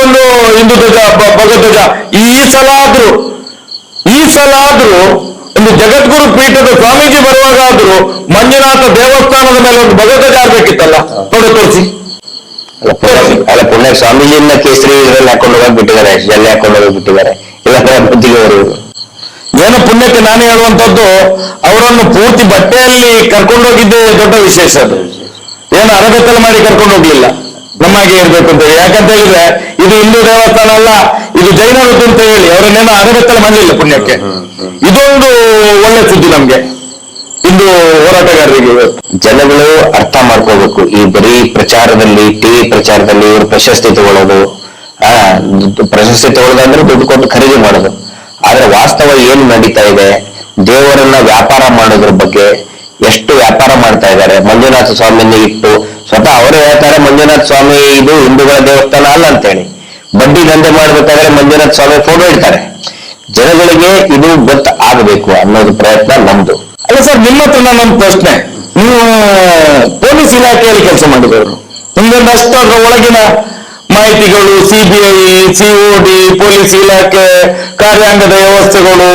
ಒಂದು ಹಿಂದೂ ಧ್ವಜ, ಭಗವದ್ಗೀತ. ಈ ಸಲ ಆದ್ರೂ ಒಂದು ಜಗದ್ಗುರು ಪೀಠದ ಸ್ವಾಮೀಜಿ ಬರುವಾಗಾದ್ರೂ ಮಂಜುನಾಥ ದೇವಸ್ಥಾನದ ಮೇಲೆ ಒಂದು ಭಗವದ್ಗೀತ ಆಗ್ಬೇಕಿತ್ತಲ್ಲ, ನೋಡಿ ತೋರಿಸಿ. ಅಲ್ಲ, ಪುಣ್ಯ ಸ್ವಾಮೀಜಿಯನ್ನ ಕೇಸರಿ ಇದರಲ್ಲಿ ಹಾಕೊಂಡು ಹೋಗಿ ಬಿಟ್ಟಿದ್ದಾರೆ, ಜಲ್ಲಿ ಹಾಕೊಂಡು ಹೋಗಿ ಬಿಟ್ಟಿದ್ದಾರೆ. ಇಲ್ಲ ಬುದ್ಧಿಗೆ ಅವರು ಏನೋ ಪುಣ್ಯಕ್ಕೆ ನಾನು ಹೇಳುವಂತದ್ದು, ಅವರನ್ನು ಪೂರ್ತಿ ಬಟ್ಟೆಯಲ್ಲಿ ಕರ್ಕೊಂಡೋಗಿದ್ದೇ ದೊಡ್ಡ ವಿಶೇಷ. ಅದು ಏನು ಅರಬೆತ್ತಲು ಮಾಡಿ ಕರ್ಕೊಂಡು ಹೋಗ್ಲಿಲ್ಲ, ನಮ್ಮಾಗೆ ಇರ್ಬೇಕು ಅಂತ ಹೇಳಿ. ಯಾಕಂತ ಹೇಳಿದ್ರೆ ಇದು ಹಿಂದೂ ದೇವಸ್ಥಾನ ಅಲ್ಲ, ಇದು ಜೈನರದ್ದು ಅಂತ ಹೇಳಿ ಅವರನ್ನೇನೋ ಅರಬೆತ್ತಲು ಮಾಡಲಿಲ್ಲ ಪುಣ್ಯಕ್ಕೆ. ಇದೊಂದು ಒಳ್ಳೆ ಸುದ್ದಿ ನಮ್ಗೆ, ಹಿಂದೂ ಹೋರಾಟಗಾರರಿಗೆ. ಜನಗಳು ಅರ್ಥ ಮಾಡ್ಕೋಬೇಕು. ಈ ಬರೀ ಪ್ರಚಾರದಲ್ಲಿ, ಟಿವಿ ಪ್ರಚಾರದಲ್ಲಿ ಇವರು ಪ್ರಶಸ್ತಿ ತಗೊಳ್ಳೋದು, ಪ್ರಶಸ್ತಿ ತಗೊಳ್ಳೋದಂದ್ರೆ ದುಡ್ಡು ಕೊಟ್ಟು ಖರೀದಿ ಮಾಡೋದು. ಆದ್ರೆ ವಾಸ್ತವ ಏನು ನಡೀತಾ ಇದೆ, ದೇವರನ್ನ ವ್ಯಾಪಾರ ಮಾಡೋದ್ರ ಬಗ್ಗೆ ಎಷ್ಟು ವ್ಯಾಪಾರ ಮಾಡ್ತಾ ಇದ್ದಾರೆ. ಮಂಜುನಾಥ ಸ್ವಾಮಿನ ಇಟ್ಟು ಸ್ವತಃ ಅವರೇ ಹೇಳ್ತಾರೆ, ಮಂಜುನಾಥ ಸ್ವಾಮಿ ಇದು ಹಿಂದೂಗಳ ದೇವಸ್ಥಾನ ಅಲ್ಲ ಅಂತೇಳಿ. ಬಡ್ಡಿ ದಂಧೆ ಮಾಡ್ಬೇಕಾದ್ರೆ ಮಂಜುನಾಥ ಸ್ವಾಮಿ ಫೋಟೋ ಇಡ್ತಾರೆ. ಜನಗಳಿಗೆ ಇದು ಗೊತ್ತು ಆಗಬೇಕು ಅನ್ನೋದು ಪ್ರಯತ್ನ ನಮ್ದು. ಅಲ್ಲ ಸರ್, ನಿಮ್ಮ ಹತ್ರ ನಾನೊಂದು ಪ್ರಶ್ನೆ. ನೀವು ಪೊಲೀಸ್ ಇಲಾಖೆಯಲ್ಲಿ ಕೆಲಸ ಮಾಡಿದವರು, ನಿಮ್ಗೊಂದಷ್ಟು ಅದರ ಒಳಗಿನ ಮಾಹಿತಿಗಳು, CBI, COD, ಪೊಲೀಸ್ ಇಲಾಖೆ, ಕಾರ್ಯಾಂಗದ ವ್ಯವಸ್ಥೆಗಳು,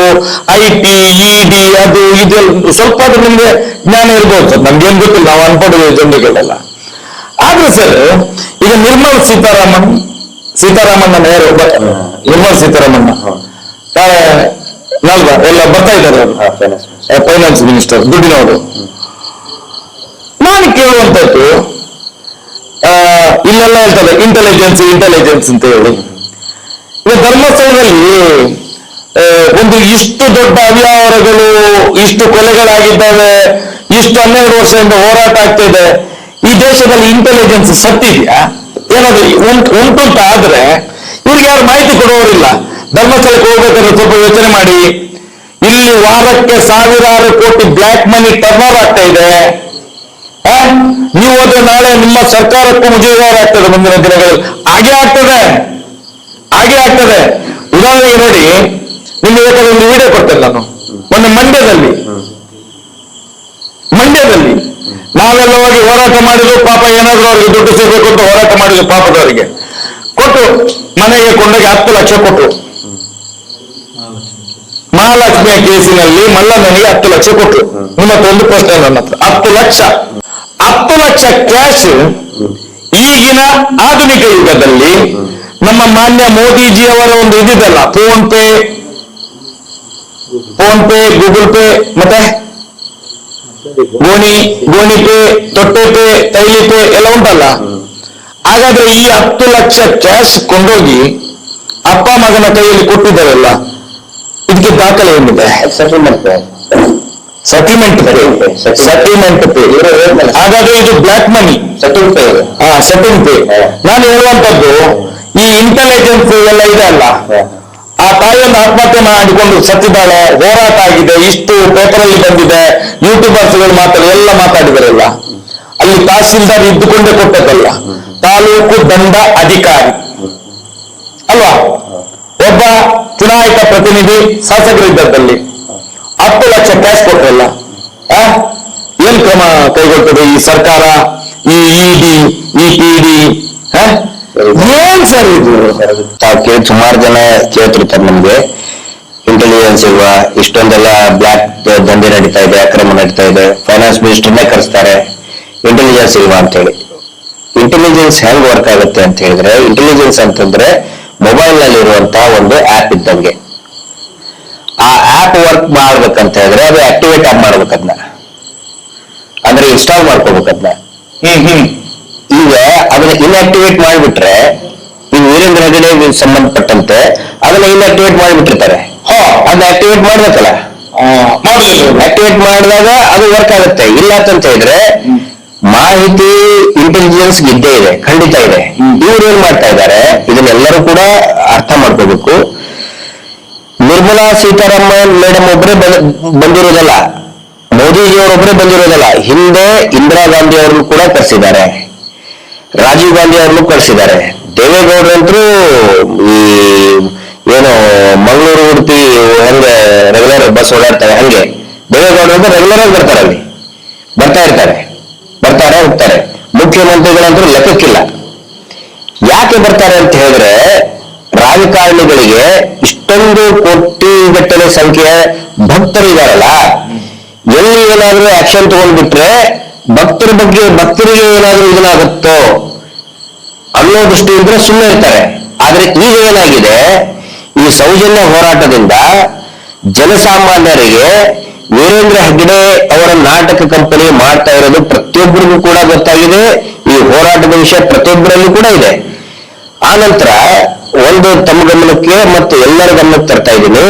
IT, ED, ಅದು ಇದೆಲ್ಲ ಸ್ವಲ್ಪ ಅದು ನಿಮ್ಗೆ ಜ್ಞಾನ ಇರ್ಬೋದು ಸರ್. ನಮ್ಗೇನ್ ಗೊತ್ತಿಲ್ಲ, ನಾವು ಅನ್ಪಡುವ ಜನರಿಗೆಲ್ಲ. ಆದ್ರೆ ಸರ್, ಈಗ ನಿರ್ಮಲಾ ಸೀತಾರಾಮಣ್ಣ ಯಾರು, ನಿರ್ಮಲಾ ಸೀತಾರಾಮಣ್ಣ ನಾಲ್ವಾ ಎಲ್ಲ ಬರ್ತಾ ಇದ್ದಾರೆ ಅವರು, ಫೈನಾನ್ಸ್ ಮಿನಿಸ್ಟರ್, ದುಡ್ಡಿನವರು. ನಾನು ಕೇಳುವಂತದ್ದು, ಇಲ್ಲೆಲ್ಲ ಹೇಳ್ತಾರೆ ಇಂಟೆಲಿಜೆನ್ಸ್ ಅಂತ ಹೇಳಿ. ಈಗ ಧರ್ಮಸ್ಥಳದಲ್ಲಿ ಒಂದು ಇಷ್ಟು ದೊಡ್ಡ ಅವ್ಯವಹಾರಗಳು, ಇಷ್ಟು ಕೊಲೆಗಳಾಗಿದ್ದಾವೆ, ಇಷ್ಟು 12 ವರ್ಷದಿಂದ ಹೋರಾಟ ಆಗ್ತಾ ಇದೆ. ಈ ದೇಶದಲ್ಲಿ ಇಂಟೆಲಿಜೆನ್ಸ್ ಸತ್ತಿದೆಯಾ? ಏನಾದ್ರು ಉಂಟು ಅಂತ ಆದ್ರೆ ಇವ್ರಿಗೆ ಯಾರು ಮಾಹಿತಿ ಕೊಡುವವರಿಲ್ಲ. ಧರ್ಮಸ್ಥಳಕ್ಕೆ ಹೋಗ್ಬೇಕಾದ್ರೆ ಸ್ವಲ್ಪ ಯೋಚನೆ ಮಾಡಿ. ಇಲ್ಲಿ ವಾರಕ್ಕೆ ಸಾವಿರಾರು ಕೋಟಿ ಬ್ಲ್ಯಾಕ್ ಮನಿ ಟರ್ನ್ ಆಗ್ತಾ ಇದೆ. ನೀವು ಹೋದ್ರೆ ನಾಳೆ ನಿಮ್ಮ ಸರ್ಕಾರಕ್ಕೂ ಮುಜುಗರ ಆಗ್ತದೆ ಮುಂದಿನ ದಿನಗಳಲ್ಲಿ. ಹಾಗೆ ಆಗ್ತದೆ. ಉದಾಹರಣೆಗೆ ನೋಡಿ, ನಿಮ್ಗೆ ಬೇಕಾದ್ರೆ ಒಂದು ವಿಡಿಯೋ ಕೊಡ್ತೇನೆ ನಾನು. ಮೊನ್ನೆ ಮಂಡ್ಯದಲ್ಲಿ ನಾವೆಲ್ಲ ಹೋಗಿ ಹೋರಾಟ ಮಾಡಿದ್ರು. ಪಾಪ ಏನಾದ್ರು ಅವ್ರಿಗೆ ದುಡ್ಡು ಸಿಗಬೇಕು ಅಂತ ಹೋರಾಟ ಮಾಡಿದ್ರು. ಪಾಪದವರಿಗೆ ಕೊಟ್ಟು ಮನೆಗೆ ಕೊಂಡೋಗಿ 10 ಲಕ್ಷ ಕೊಟ್ಟರು. ಮಹಾಲಕ್ಷ್ಮಿಯ ಕೇಸಿನಲ್ಲಿ ಮಲ್ಲಣ್ಣನಿಗೆ 10 ಲಕ್ಷ ಕೊಟ್ಟರು. ನಿಮ್ಮ ಹತ್ರ ಒಂದು ಪ್ರಶ್ನೆ ನನ್ನ ಹತ್ರ. 10 ಲಕ್ಷ ಕ್ಯಾಶ್ ಈಗಿನ ಆಧುನಿಕ ಯುಗದಲ್ಲಿ ನಮ್ಮ ಮಾನ್ಯ ಮೋದಿಜಿಯವರ ಒಂದು ಇದಿದಲ್ಲ, ಫೋನ್ ಪೇ, ಗೂಗಲ್ ಪೇ, ಮತ್ತೆ ಗೋಣಿ ಪೇ, ತೊಟ್ಟೆ ಪೇ, ತೈಲಿ ಪೇ ಎಲ್ಲ ಉಂಟಲ್ಲ. ಹಾಗಾದ್ರೆ ಈ 10 ಲಕ್ಷ ಕ್ಯಾಶ್ ಕೊಂಡೋಗಿ ಅಪ್ಪ ಮಗನ ಕೈಯಲ್ಲಿ ಕೊಟ್ಟಿದ್ದಾರಲ್ಲ, ಇದಕ್ಕೆ ದಾಖಲೆ ಏನಿದೆ? Settlement pay. ಹಾಗಾದ್ರೆ ಇದು ಬ್ಲಾಕ್ ಮನಿ. Settle pay. ನಾನು ಹೇಳುವಂತದ್ದು, ಈ ಇಂಟೆಲಿಜೆನ್ಸ್ ಎಲ್ಲ ಇದೆ ಅಲ್ಲ, ಆ ತಾಯಿಯನ್ನು ಆತ್ಮಹತ್ಯೆ ಮಾಡಿಕೊಂಡು ಸತ್ತಿದ್ದಾಳೆ, ಹೋರಾಟ ಆಗಿದೆ, ಇಷ್ಟು ಪೇಪರ್ ಅಲ್ಲಿ ಬಂದಿದೆ, ಯೂಟ್ಯೂಬರ್ಸ್ಗಳು ಎಲ್ಲ ಮಾತಾಡಿದಾರಲ್ಲ, ಅಲ್ಲಿ ತಹಸೀಲ್ದಾರ್ ಇದ್ದುಕೊಂಡೇ ಕೊಟ್ಟದ್ದಲ್ಲ, ತಾಲೂಕು ದಂಡ ಅಧಿಕಾರಿ ಅಲ್ವಾ, ಒಬ್ಬ ಚುನಾಯಿತ ಪ್ರತಿನಿಧಿ ಶಾಸಕರಿದ್ದದ್ದಲ್ಲಿ 10 ಲಕ್ಷ ಕ್ಯಾಶ್ ಕೊಟ್ರಲ್ಲ, ಏನ್ ಕ್ರಮ ಕೈಗೊಳ್ತದೆ ಈ ಸರ್ಕಾರ, ಈ ಇಡಿ, ಈ ಪಿಡಿ? ಏನ್ ಸರ್ ಇದು? ಸುಮಾರು ಜನ ಕೇಳ್ತಿರ್ತಾರೆ ನಮ್ಗೆ, ಇಂಟೆಲಿಜೆನ್ಸ್ ಇಲ್ವಾ, ಇಷ್ಟೊಂದೆಲ್ಲ ಬ್ಲಾಕ್ ದಂಧೆ ನಡೀತಾ ಇದೆ, ಅಕ್ರಮ ನಡೀತಾ ಇದೆ, ಫೈನಾನ್ಸ್ ಮಿನಿಸ್ಟರ್ನೇ ಕರೆಸ್ತಾರೆ, ಇಂಟೆಲಿಜೆನ್ಸ್ ಇಲ್ವಾ ಅಂತ ಹೇಳಿ. ಇಂಟೆಲಿಜೆನ್ಸ್ ಹೆಂಗ್ ವರ್ಕ್ ಆಗುತ್ತೆ ಅಂತ ಹೇಳಿದ್ರೆ, ಇಂಟೆಲಿಜೆನ್ಸ್ ಅಂತಂದ್ರೆ ಮೊಬೈಲ್ ನಲ್ಲಿ ಇರುವಂತಹ ಒಂದು ಆಪ್ ಇದ್ದಂಗೆ. ಆ ಆಪ್ ವರ್ಕ್ ಮಾಡ್ಬೇಕಂತ ಹೇಳಿದ್ರೆ ಅದು ಆಕ್ಟಿವೇಟ್ ಮಾಡ್ಬೇಕದ್ನ, ಅಂದ್ರೆ ಇನ್ಸ್ಟಾಲ್ ಮಾಡ್ಕೋಬೇಕದ್ನ. ಈಗ ಅದನ್ನ ಇನ್ಆಕ್ಟಿವೇಟ್ ಮಾಡಿಬಿಟ್ರೆ, ಈಗ ವೀರೇಂದ್ರ ಹೆಗಡೆ ಸಂಬಂಧಪಟ್ಟಂತೆ ಅದನ್ನ ಇನ್ಆಕ್ಟಿವೇಟ್ ಮಾಡಿಬಿಟ್ಟಿರ್ತಾರೆ. ಅದನ್ನ ಆಕ್ಟಿವೇಟ್ ಮಾಡ್ಬೇಕಲ್ಲ, ಆಕ್ಟಿವೇಟ್ ಮಾಡಿದಾಗ ಅದು ವರ್ಕ್ ಆಗುತ್ತೆ. ಇಲ್ಲ ಅಂತ ಹೇಳಿದ್ರೆ ಮಾಹಿತಿ ಇಂಟೆಲಿಜೆನ್ಸ್ ಇದ್ದೇ ಇದೆ, ಖಂಡಿತ ಇದೆ. ಇವ್ರು ಏನ್ ಮಾಡ್ತಾ ಇದ್ದಾರೆ, ಇದನ್ನೆಲ್ಲರೂ ಕೂಡ ಅರ್ಥ ಮಾಡ್ಕೋಬೇಕು. ನಿರ್ಮಲಾ ಸೀತಾರಾಮನ್ ಮೇಡಮ್ ಒಬ್ಬರೇ ಬಂದಿರೋದಲ್ಲ, ಮೋದಿಜಿಯವರೊಬ್ಬರೇ ಬಂದಿರೋದಲ್ಲ, ಹಿಂದೆ ಇಂದಿರಾ ಗಾಂಧಿ ಅವರನ್ನು ಕೂಡ ಕರೆಸಿದ್ದಾರೆ, ರಾಜೀವ್ ಗಾಂಧಿ ಅವ್ರನ್ನು ಕರೆಸಿದ್ದಾರೆ, ದೇವೇಗೌಡರಂತರೂ ಈ ಏನು ಮಂಗಳೂರು ಉಡುಪಿ ಹೆಂಗೆ ರೆಗ್ಯುಲರ್ ಬಸ್ ಓಡಾಡ್ತಾರೆ ಹಂಗೆ ದೇವೇಗೌಡರು ರೆಗ್ಯುಲರ್ ಆಗಿ ಬರ್ತಾರೆ, ಅಲ್ಲಿ ಬರ್ತಾರೆ ಹೋಗ್ತಾರೆ. ಮುಖ್ಯಮಂತ್ರಿಗಳಂತೂ ಲೆಕ್ಕಕ್ಕಿಲ್ಲ. ಯಾಕೆ ಬರ್ತಾರೆ ಅಂತ ಹೇಳಿದ್ರೆ, ರಾಜಕಾರಣಿಗಳಿಗೆ ಇಷ್ಟೊಂದು ಕೋಟಿಗಟ್ಟಲೆ ಸಂಖ್ಯೆಯ ಭಕ್ತರಿದಾರಲ್ಲ, ಎಲ್ಲಿ ಏನಾದ್ರೂ ಆಕ್ಷನ್ ತಗೊಂಡ್ಬಿಟ್ರೆ ಭಕ್ತರಿಗೆ ಏನಾದ್ರೂ ಇದನ್ನಾಗುತ್ತೋ ಅನ್ನೋ ದೃಷ್ಟಿಯಿಂದ ಸುಮ್ಮನೆ ಇರ್ತಾರೆ. ಆದ್ರೆ ಈಗ ಏನಾಗಿದೆ, ಈ ಸೌಜನ್ಯ ಹೋರಾಟದಿಂದ ಜನಸಾಮಾನ್ಯರಿಗೆ ವೀರೇಂದ್ರ ಹೆಗ್ಗಡೆ ಅವರ ನಾಟಕ ಕಂಪನಿ ಮಾಡ್ತಾ ಇರೋದು ಪ್ರತಿಯೊಬ್ಬರಿಗೂ ಕೂಡ ಗೊತ್ತಾಗಿದೆ. ಈ ಹೋರಾಟದ ವಿಷಯ ಪ್ರತಿಯೊಬ್ಬರಲ್ಲೂ ಕೂಡ ಇದೆ. ಆ ನಂತರ ಒಂದು ತಮ್ಮ ಗಮನಕ್ಕೆ ಮತ್ತು ಎಲ್ಲರ ಗಮನಕ್ಕೆ ತರ್ತಾ ಇದ್ದೀನಿ,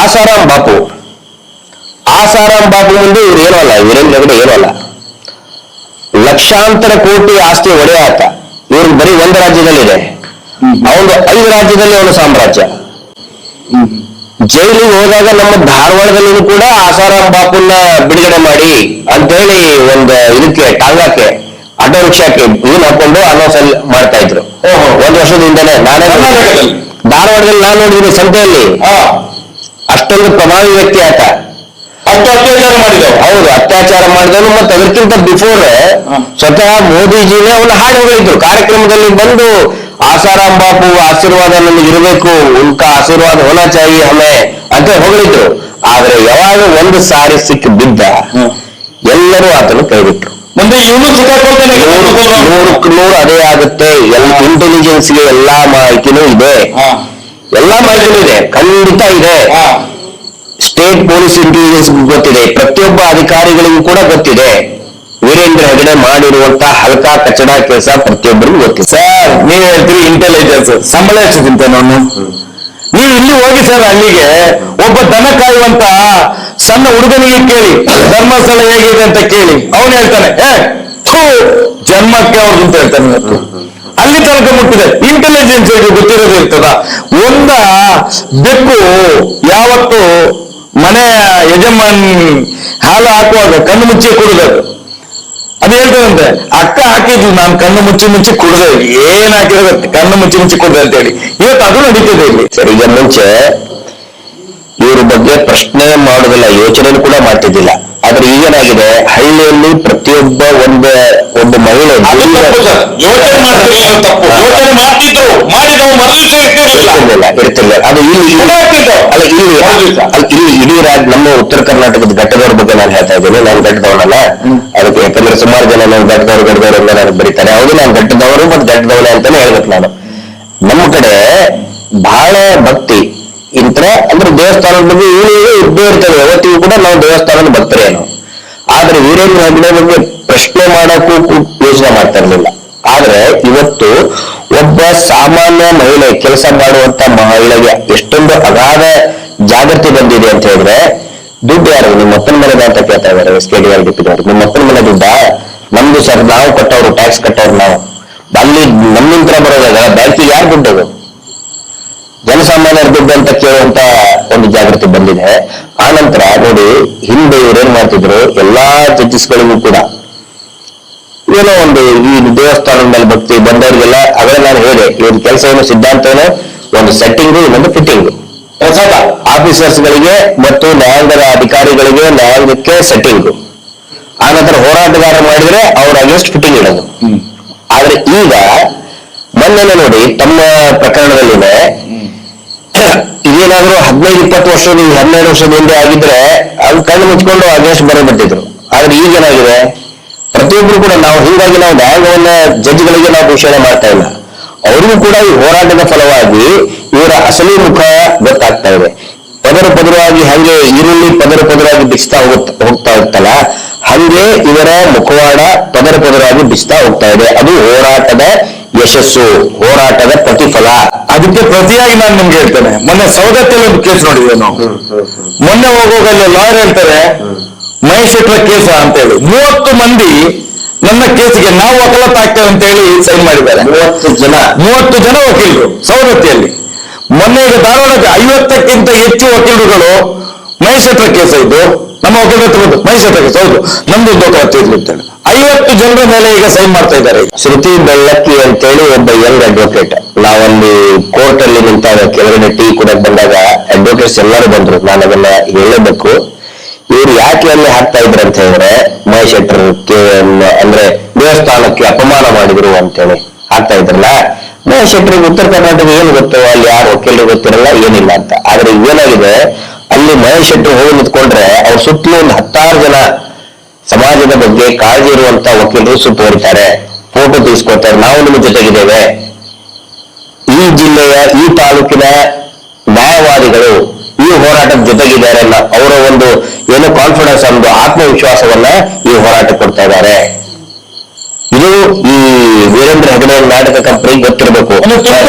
ಆಸಾರಾಮ್ ಬಾಪು ಮುಂದೆ ಇವ್ರು ಏನೂ ಅಲ್ಲ, ವೀರೇಂದ್ರ ಹೆಗ್ಗಡೆ ಏನೂ ಅಲ್ಲ. ಲಕ್ಷಾಂತರ ಕೋಟಿ ಆಸ್ತಿ ಒಡೆಯ ಆತ. ಇವ್ರಿಗೆ ಬರೀ ಒಂದು ರಾಜ್ಯದಲ್ಲಿದೆ, ಅವನು 5 ರಾಜ್ಯದಲ್ಲಿ ಅವನು ಸಾಮ್ರಾಜ್ಯ. ಜೈಲಿಗೆ ಹೋದಾಗ ನಮ್ಮ ಧಾರವಾಡದಲ್ಲಿಯೂ ಕೂಡ ಆಸಾರಾಮ್ ಬಾಪುನ ಬಿಡುಗಡೆ ಮಾಡಿ ಅಂತ ಹೇಳಿ ಒಂದು ಇದಕ್ಕೆ ಟಾಂಗಾಕ್ಕೆ ಆಟೋ ರಿಕ್ಷಾಕ್ಕೆ ಇದನ್ನ ಹಾಕೊಂಡು ಅನೌನ್ಸ್ ಮಾಡ್ತಾ ಇದ್ರು. 1 ವರ್ಷದ ಹಿಂದೆನೆ ನಾನೇ ಧಾರವಾಡದಲ್ಲಿ ನಾನು ನೋಡಿದ್ದೀನಿ ಸಂತೆಯಲ್ಲಿ. ಅಷ್ಟೊಂದು ಪ್ರಭಾವಿ ವ್ಯಕ್ತಿ ಆತ. ಅತ್ಯಾಚಾರ ಮಾಡಿದವು. ಹೌದು, ಅತ್ಯಾಚಾರ ಮಾಡಿದವನು. ಮತ್ತೆ ಅದಕ್ಕಿಂತ ಬಿಫೋರ್ ಸ್ವತಃ ಮೋದಿಜಿನೇ ಅವನು ಹಾಡು ಹೇಳಿದ್ರು ಕಾರ್ಯಕ್ರಮದಲ್ಲಿ ಬಂದು, ಆಸಾರಾಮ್ ಬಾಪು ಆಶೀರ್ವಾದ ನಮಗೆ ಇರಬೇಕು, ಉಲ್ಕಾ ಆಶೀರ್ವಾದ ಹೋನಾ ಚಾಹಿ ಹಮೆ ಅಂತ ಹೊಗಳಿದ್ರು. ಆದ್ರೆ ಯಾವಾಗ ಒಂದು ಸಾರಿ ಸಿಕ್ಕ ಬಿದ್ದ ಎಲ್ಲರೂ ಆತನು ಕೈ ಬಿಟ್ರು. ಮುಂದೆ ಇವನು ಸಿಕ್ಕಾಕೊಳ್ತಾನೆ. 100% ಅದೇ ಆಗುತ್ತೆ. ಇಂಟೆಲಿಜೆನ್ಸ್ಗೆ ಎಲ್ಲಾ ಮಾಹಿತಿನೂ ಇದೆ, ಖಂಡಿತ ಇದೆ. ಸ್ಟೇಟ್ ಪೊಲೀಸ್ ಇಂಟೆಲಿಜೆನ್ಸ್ ಗೊತ್ತಿದೆ, ಪ್ರತಿಯೊಬ್ಬ ಅಧಿಕಾರಿಗಳಿಗೂ ಕೂಡ ಗೊತ್ತಿದೆ. ವೀರೇಂದ್ರ ಹೆಗ್ಗಡೆ ಮಾಡಿರುವಂತಹ ಹಲ್ಕಾ ಕಚಡ ಕೆಲಸ ಪ್ರತಿಯೊಬ್ಬರಿಗೂ ಗೊತ್ತಿದೆ. ಸರ್, ನೀವು ಹೇಳ್ತೀರಿ ಇಂಟೆಲಿಜೆನ್ಸ್ ಸಂಬಳ ಎಷ್ಟು ತಿಂತೇನೆ ನಾನು. ನೀವು ಇಲ್ಲಿ ಹೋಗಿ ಸರ್, ಅಲ್ಲಿಗೆ ಒಬ್ಬ ದನ ಕಾಯುವಂತ ಸಣ್ಣ ಹುಡುಗನಿಗೆ ಕೇಳಿ ಧರ್ಮಸ್ಥಳ ಹೇಗಿದೆ ಅಂತ ಕೇಳಿ, ಅವನು ಹೇಳ್ತಾನೆ ಜನ್ಮಕ್ಕೆ ಅವ್ರು ಅಂತ ಹೇಳ್ತಾನೆ. ಇವತ್ತು ಅಲ್ಲಿ ತನಕ ಮುಟ್ಟಿದೆ. ಇಂಟೆಲಿಜೆನ್ಸ್ ಗೊತ್ತಿರೋದು ಇರ್ತದ. ಒಂದ ಬೆಕ್ಕು ಯಾವತ್ತು ಮನೆ ಯಜಮಾನಿ ಹಾಲು ಹಾಕುವಾಗ ಕಣ್ಣು ಮುಚ್ಚಿ ಕುಡಿದದು. ಅದು ಹೇಳ್ತದಂತೆ, ಅಕ್ಕ ಹಾಕಿದ್ಲು, ನಾನು ಕಣ್ಣು ಮುಚ್ಚಿ ಕುಡ್ದೆ, ಏನ್ ಹಾಕಿದ್ರೆ ಕಣ್ಣು ಮುಚ್ಚಿ ಕುಡ್ದೆ ಅಂತ ಹೇಳಿ. ಇವತ್ತು ಅದು ನಡೀತಿದೆ ಇಲ್ಲಿ. ಸರ್, ಈಗ ಮುಂಚೆ ಇವ್ರ ಬಗ್ಗೆ ಪ್ರಶ್ನೆ ಮಾಡೋದಿಲ್ಲ, ಯೋಚನೆ ಕೂಡ ಮಾಡ್ತಿದ್ದಿಲ್ಲ. ಆದ್ರೆ ಈಗೇನಾಗಿದೆ, ಹಳ್ಳಿಯಲ್ಲಿ ಪ್ರತಿಯೊಬ್ಬ ಒಬ್ಬ ಮಹಿಳೆ ಇರ್ತಿರ್ಲಿಲ್ಲ. ಅದು ಇಲ್ಲಿ ಇಡೀ ನಮ್ಮ ಉತ್ತರ ಕರ್ನಾಟಕದ ಘಟ್ಟದವ್ರ ಬಗ್ಗೆ ನಾನು ಹೇಳ್ತಾ ಇದ್ದೀನಿ. ನಾನು ಘಟ್ಟದವನಲ್ಲ, ಅದಕ್ಕೆ ಯಾಕಂದ್ರೆ ಸುಮಾರು ಜನ ನಾನು ಘಟ್ಟದವ್ರು ಅಂತ ನನಗೆ ಬರೀತಾರೆ. ಹೌದು, ನಾನು ಘಟ್ಟದವರು ಮತ್ತು ಘಟ್ಟದವನೇ ಅಂತಾನೆ ಹೇಳ್ಬೇಕು ನಾನು. ನಮ್ಮ ಕಡೆ ಬಹಳ ಭಕ್ತಿ ಇಂತರ ಅಂದ್ರೆ ದೇವಸ್ಥಾನದ ಬಗ್ಗೆ ಇದ್ದೇ ಇರ್ತದೆ. ಯಾವತ್ತಿಗೂ ಕೂಡ ನಾವು ದೇವಸ್ಥಾನದ ಭಕ್ತರೇನು. ಆದ್ರೆ ವೀರೇಂದ್ರ ಹೆಗ್ಗಡೆ ಬಗ್ಗೆ ಪ್ರಶ್ನೆ ಮಾಡೋಕ್ಕೂ ಯೋಚನೆ ಮಾಡ್ತಾ ಇರ್ಲಿಲ್ಲ. ಆದ್ರೆ ಇವತ್ತು ಒಬ್ಬ ಸಾಮಾನ್ಯ ಮಹಿಳೆ, ಕೆಲಸ ಮಾಡುವಂತ ಮಹಿಳೆಗೆ ಎಷ್ಟೊಂದು ಅಗಾಧ ಜಾಗೃತಿ ಬಂದಿದೆ ಅಂತ ಹೇಳಿದ್ರೆ, ದುಡ್ಡು ಯಾರು ನಿಮ್ಮ ಅಪ್ಪನ ಮನೆದ ಅಂತ ಕೇಳ್ತಾ ಇದ್ದಾರೆ SKDR ಡಿಪಿದವರು. ನಿಮ್ಮ ಅಪ್ಪನ ಮನೆ ದುಡ್ಡ? ನಮ್ದು ಸರ್, ನಾವು ಕಟ್ಟೋರು, ಟ್ಯಾಕ್ಸ್ ಕಟ್ಟೋರು ನಾವು. ಅಲ್ಲಿ ನಮ್ಮಿಂತ್ರ ಬರೋದಾಗ ಬ್ಯಾಂಕಿಗೆ ಯಾರು ದುಡ್ಡು? ಜನಸಾಮಾನ್ಯರ ದುಡ್ಡು ಅಂತ ಕೇಳುವಂತ ಒಂದು ಜಾಗೃತಿ ಬಂದಿದೆ. ಆ ನಂತರ ನೋಡಿ, ಹಿಂದೆ ಇವ್ರೇನ್ ಮಾಡ್ತಿದ್ರು, ಎಲ್ಲಾ ಜಡ್ಜಸ್ಗಳಿಗೂ ಕೂಡ ಏನೋ ಒಂದು ಈ ದೇವಸ್ಥಾನದ ಮೇಲೆ ಭಕ್ತಿ ಬಂದವರಿಗೆಲ್ಲ ಅವರೇ ನಾನು ಹೇಳಿದೆ, ಇವ್ರ ಕೆಲಸ ಏನು, ಸಿದ್ಧಾಂತ ಏನೋ, ಒಂದು ಸೆಟ್ಟಿಂಗು, ಇನ್ನೊಂದು ಫಿಟ್ಟಿಂಗು. ಆಫೀಸರ್ಸ್ಗಳಿಗೆ ಮತ್ತು ನ್ಯಾಯಾಂಗದ ಅಧಿಕಾರಿಗಳಿಗೆ ನ್ಯಾಯಾಂಗಕ್ಕೆ ಸೆಟ್ಟಿಂಗು. ಆ ನಂತರ ಹೋರಾಟಗಾರ ಮಾಡಿದ್ರೆ ಅವ್ರ ಅಗೇನ್ಸ್ಟ್ ಫಿಟ್ಟಿಂಗ್ ಇಡೋದು. ಆದ್ರೆ ಈಗ ಮೊನ್ನೆ ನೋಡಿ ತಮ್ಮ ಪ್ರಕರಣದಲ್ಲಿನೇ ಏನಾದ್ರೂ 15-20 ವರ್ಷದ 12 ವರ್ಷದ ಹಿಂದೆ ಆಗಿದ್ರೆ ಅದು ಕಣ್ಣು ಮುಚ್ಕೊಂಡು ಅಗೇನ್ಸ್ಟ್ ಬರಬಿಟ್ಟಿದ್ರು. ಆದ್ರೆ ಈಗ ಏನಾಗಿದೆ, ಪ್ರತಿಯೊಬ್ರು ಕೂಡ ನಾವು ಹೀಗಾಗಿ ನಾವು ನ್ಯಾಯಾಂಗವನ್ನ ಜಡ್ಜ್ಗಳಿಗೆ ನಾವು ಘೋಷಣೆ ಮಾಡ್ತಾ ಇಲ್ಲ. ಅವರಿಗೂ ಕೂಡ ಈ ಹೋರಾಟದ ಫಲವಾಗಿ ಇವರ ಅಸಲಿ ಮುಖ ಗೊತ್ತಾಗ್ತಾ ಇದೆ. ಪದರವಾಗಿ ಹಂಗೆ ಈರುಳ್ಳಿ ಪದರವಾಗಿ ಬಿಚ್ತಾ ಹೋಗ್ತಾ ಇರ್ತಲ್ಲ, ಹಂಗೆ ಇವರ ಮುಖವಾಡ ಪದರವಾಗಿ ಬಿಚ್ತಾ ಹೋಗ್ತಾ ಇದೆ. ಅದು ಹೋರಾಟದ ಯಶಸ್ಸು, ಹೋರಾಟದ ಪ್ರತಿಫಲ. ಅದಕ್ಕೆ ಪ್ರತಿಯಾಗಿ ನಾನು ನಿಮ್ಗೆ ಹೇಳ್ತೇನೆ, ಮೊನ್ನೆ ಸೌದತ್ತಿಯಲ್ಲಿ ಒಂದು ಕೇಸ್ ನೋಡಿದ್ವಿ ನಾವು. ಮೊನ್ನೆ ಹೋಗೋಗಲ್ಲಿ ಲಾಯರ್ ಹೇಳ್ತಾರೆ ಮಹೇಶ್ ಶೆಟ್ಟರ ಕೇಸ ಅಂತ ಹೇಳಿ 30 ಮಂದಿ ನನ್ನ ಕೇಸಿಗೆ ನಾವು ವಕಾಲತ್ ಆಗ್ತೇವೆ ಅಂತ ಹೇಳಿ ಸೈನ್ ಮಾಡಿದ್ದಾರೆ. 30 ಜನ ವಕೀಲರು ಸೌದತ್ತಿಯಲ್ಲಿ. ಮೊನ್ನೆ ಈಗ ಧಾರವಾಡಕ್ಕೆ 50ಕ್ಕಿಂತ ಹೆಚ್ಚು ವಕೀಲರುಗಳು ಮಹೇಶ್ ಶೆಟ್ಟರ ಕೇಸ ಇದ್ದು ನಮ್ಮ ವಕೀಲರ ಹತ್ರ ಮಹೇಶ್ ಶೆಟ್ಟರ ಕೇಸ್, ಹೌದು ನಮ್ದು ವಕಾಲತ್ ಇರ್ಲಿ ಅಂತೇಳಿ 50 ಜನರ ಮೇಲೆ ಈಗ ಸೈನ್ ಮಾಡ್ತಾ ಇದ್ದಾರೆ. ಶ್ರುತಿ ಬೆಳ್ಳಕ್ಕಿ ಅಂತೇಳಿ ಒಬ್ಬ ಯಂಗ್ ಅಡ್ವೊಕೇಟ್. ನಾವಲ್ಲಿ ಕೋರ್ಟ್ ಅಲ್ಲಿ ನಿಂತಾಗ ಕೆಳಗಡೆ ಟೀ ಕುಡಕ್ ಬಂದಾಗ ಅಡ್ವೊಕೇಟ್ಸ್ ಎಲ್ಲರೂ ಬಂದ್ರು. ನಾನು ಅದನ್ನ ಹೇಳಬೇಕು. ಇವ್ರು ಯಾಕೆ ಅಲ್ಲಿ ಹಾಕ್ತಾ ಇದ್ರು ಅಂತ ಹೇಳಿದ್ರೆ, ಮಹೇಶ್ ಶೆಟ್ಟರ್ಗೆ ಅಂದ್ರೆ ದೇವಸ್ಥಾನಕ್ಕೆ ಅಪಮಾನ ಮಾಡಿದ್ರು ಅಂತೇಳಿ ಹಾಕ್ತಾ ಇದ್ರಲ್ಲ. ಮಹೇಶ್ ಶೆಟ್ಟರಿಗೆ ಉತ್ತರ ಕರ್ನಾಟಕ ಏನು ಗೊತ್ತು, ಅಲ್ಲಿ ಯಾರು ವಕೀಲರು ಗೊತ್ತಿರಲ್ಲ, ಏನಿಲ್ಲ ಅಂತ. ಆದ್ರೆ ಏನಾಗಿದೆ, ಅಲ್ಲಿ ಮಹೇಶ್ ಶೆಟ್ಟರು ಹೋಗಿ ನಿಂತ್ಕೊಂಡ್ರೆ ಅವ್ರ ಸುತ್ತಲೂ ಒಂದು 10 ಜನ ಸಮಾಜದ ಬಗ್ಗೆ ಕಾಳಜಿ ಇರುವಂತ ವಕೀಲರು ಸುತ್ತುವರಿತಾರೆ, ಫೋಟೋ ತೆಗೆಸ್ಕೊಳ್ತಾರೆ, ನಾವು ನಿಮ್ಮ ಜೊತೆಗಿದ್ದೇವೆ. ಈ ಜಿಲ್ಲೆಯ ಈ ತಾಲೂಕಿನ ನ್ಯಾಯವಾದಿಗಳು ಈ ಹೋರಾಟದ ಜೊತೆಗಿದ್ದಾರೆ ಅನ್ನೋ ಅವರ ಒಂದು ಏನು ಕಾನ್ಫಿಡೆನ್ಸ್, ಒಂದು ಆತ್ಮವಿಶ್ವಾಸವನ್ನ ಈ ಹೋರಾಟ ಕೊಡ್ತಾ ಇದ್ದಾರೆ. ಇದು ಈ ವೀರೇಂದ್ರ ಹೆಗಡೆ ನಾಟಕ ಕಂಪನಿ ಗೊತ್ತಿರಬೇಕು.